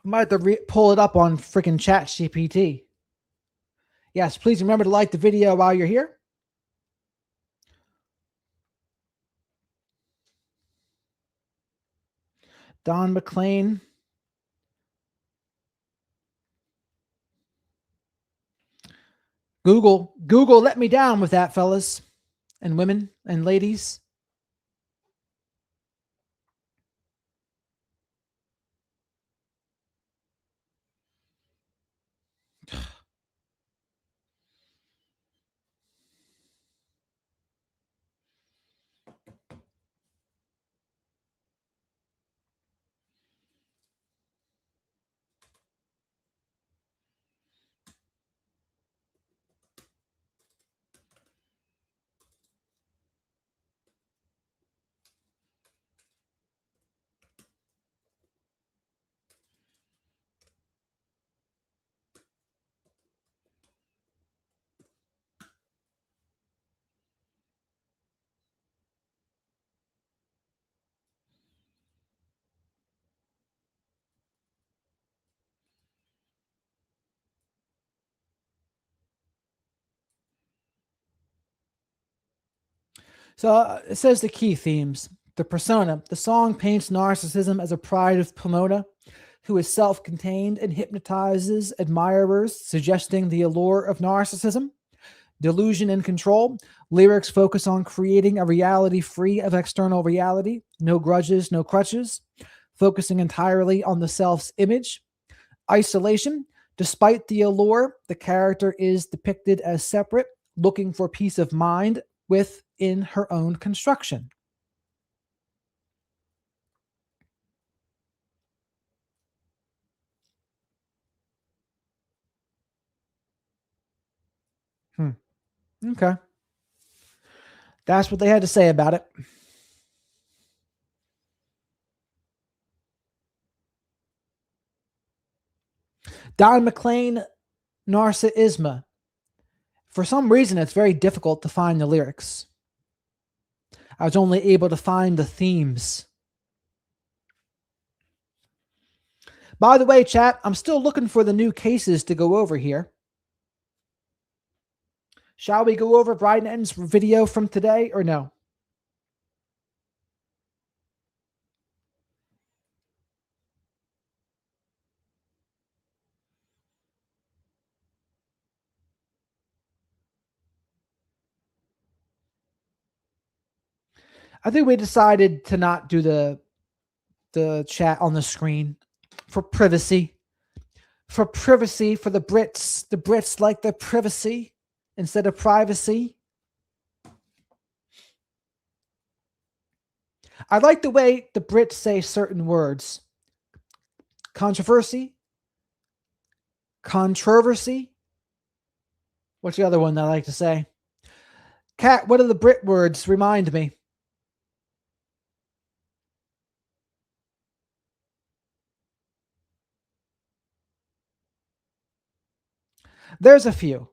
I might have to pull it up on freaking ChatGPT. Yes, please remember to like the video while you're here. Don McLean. Google let me down with that, fellas and women and ladies. So it says the key themes. The persona. The song paints narcissism as a pride Pomona who is self-contained and hypnotizes admirers, suggesting the allure of narcissism. Delusion and control. Lyrics focus on creating a reality free of external reality. No grudges, no crutches. Focusing entirely on the self's image. Isolation. Despite the allure, the character is depicted as separate, looking for peace of mind within her own construction. Okay. That's what they had to say about it. Don McLean, Narcissism. For some reason, it's very difficult to find the lyrics. I was only able to find the themes. By the way, chat, I'm still looking for the new cases to go over here. Shall we go over Brighton's video from today or no? I think we decided to not do the chat on the screen for privacy. For privacy, for the Brits. The Brits like their privacy instead of privacy. I like the way the Brits say certain words. Controversy. Controversy. What's the other one that I like to say? Cat, what are the Brit words? Remind me. There's a few.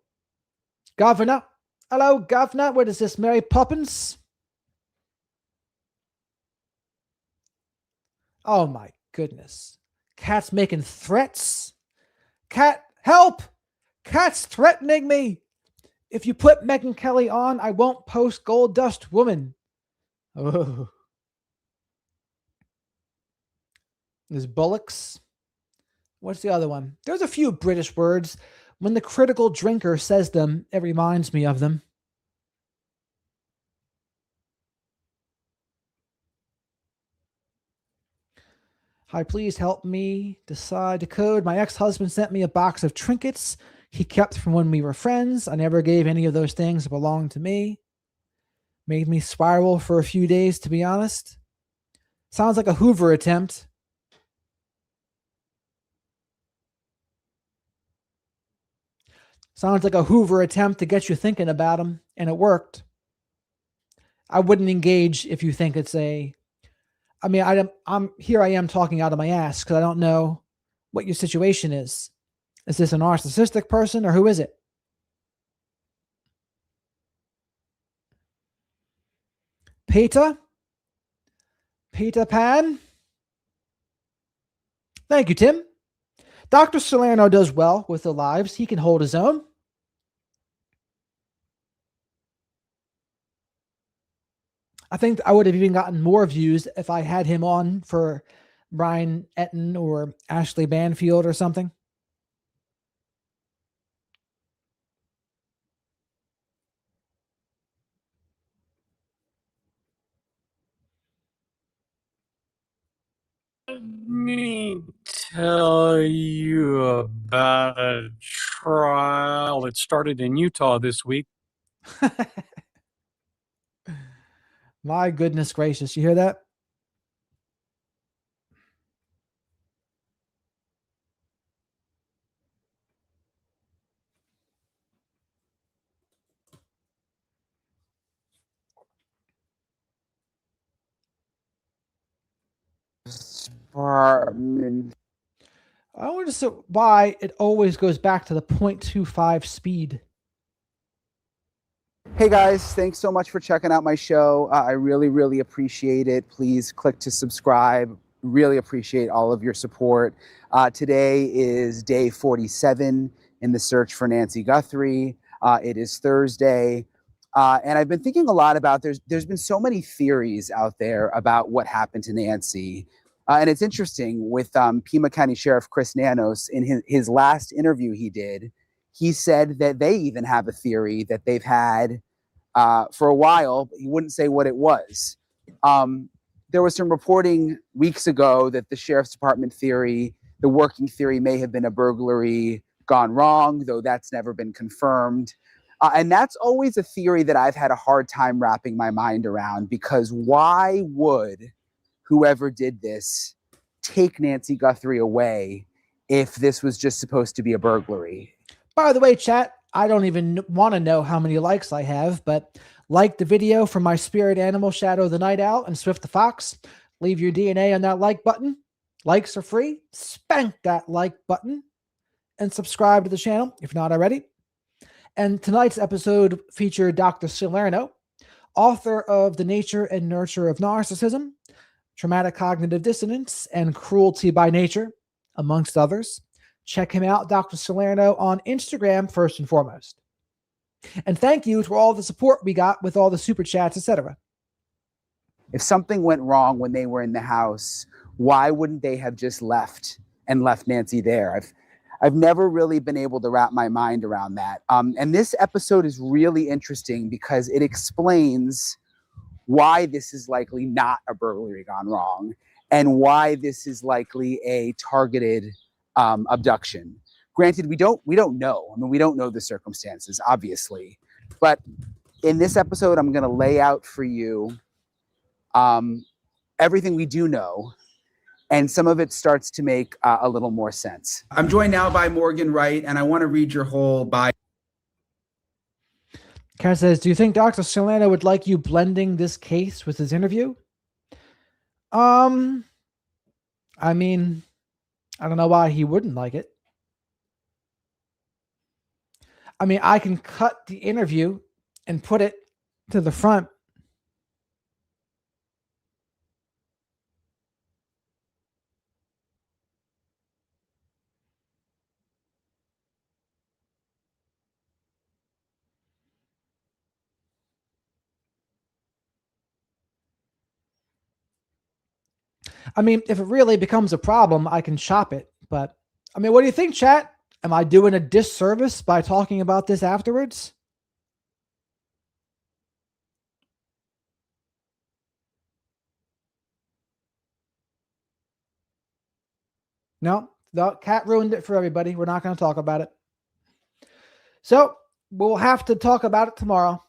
Governor, Hello, Governor. What is this, Mary Poppins? Oh my goodness. Cat's making threats. Cat, help! Cat's threatening me. If you put Megyn Kelly on, I won't post Gold Dust Woman. Oh. There's bullocks. What's the other one? There's a few British words. When the critical drinker says them, it reminds me of them. Hi, please help me decide to code. My ex-husband sent me a box of trinkets he kept from when we were friends. I never gave any of those things that belonged to me. Made me spiral for a few days, to be honest. Sounds like a Hoover attempt. Sounds like a Hoover attempt to get you thinking about him, and it worked. I wouldn't engage if you think it's a... I mean, I'm here. I am talking out of my ass because I don't know what your situation is. Is this a narcissistic person or who is it? Peter Pan. Thank you, Tim. Dr. Salerno does well with the lives. He can hold his own. I think I would have even gotten more views if I had him on for Brian Etten or Ashley Banfield or something. Let me tell you about a trial that started in Utah this week. My goodness gracious. You hear that? I wonder why it always goes back to the 0.25 speed. Hey guys, thanks so much for checking out my show. I really appreciate it. Please click to subscribe. Really appreciate all of your support. Today is day 47 in the search for Nancy Guthrie. It is Thursday. And I've been thinking a lot about, there's been so many theories out there about what happened to Nancy. And it's interesting with Pima County Sheriff Chris Nanos, in his last interview he did, he said that they even have a theory that they've had for a while, but he wouldn't say what it was. There was some reporting weeks ago that the Sheriff's Department theory, the working theory, may have been a burglary gone wrong, though that's never been confirmed. And that's always a theory that I've had a hard time wrapping my mind around, because why would whoever did this take Nancy Guthrie away if this was just supposed to be a burglary? By the way, chat, I don't even want to know how many likes I have, but like the video from my spirit animal, Shadow the Night Owl and Swift the Fox. Leave your DNA on that like button. Likes are free. Spank that like button and subscribe to the channel if not already. And tonight's episode featured Dr. Salerno, author of The Nature and Nurture of Narcissism, Traumatic Cognitive Dissonance, and Cruelty by Nature, amongst others. Check him out, Dr. Salerno, on Instagram first and foremost. And thank you to all the support we got with all the super chats, etc. If something went wrong when they were in the house, why wouldn't they have just left and left Nancy there? I've never really been able to wrap my mind around that. And this episode is really interesting because it explains why this is likely not a burglary gone wrong and why this is likely a targeted abduction. Granted, we don't know. I mean, we don't know the circumstances, obviously. But in this episode, I'm going to lay out for you everything we do know. And some of it starts to make a little more sense. I'm joined now by Morgan Wright, and I want to read your whole bio. Karen says, do you think Dr. Salerno would like you blending this case with his interview? I mean, I don't know why he wouldn't like it. I mean, I can cut the interview and put it to the front. I mean, if it really becomes a problem, I can chop it. But I mean, what do you think, chat? Am I doing a disservice by talking about this afterwards? No, the cat ruined it for everybody. We're not going to talk about it. So we'll have to talk about it tomorrow.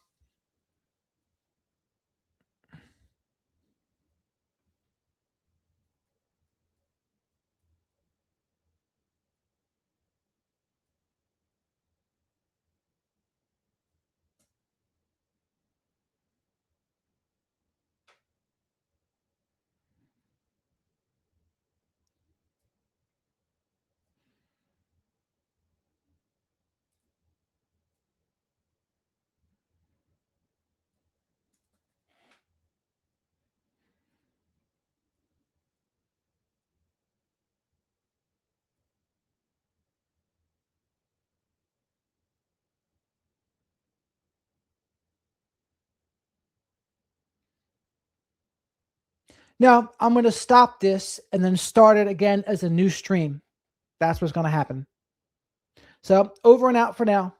Now I'm going to stop this and then start it again as a new stream. That's what's going to happen. So over and out for now.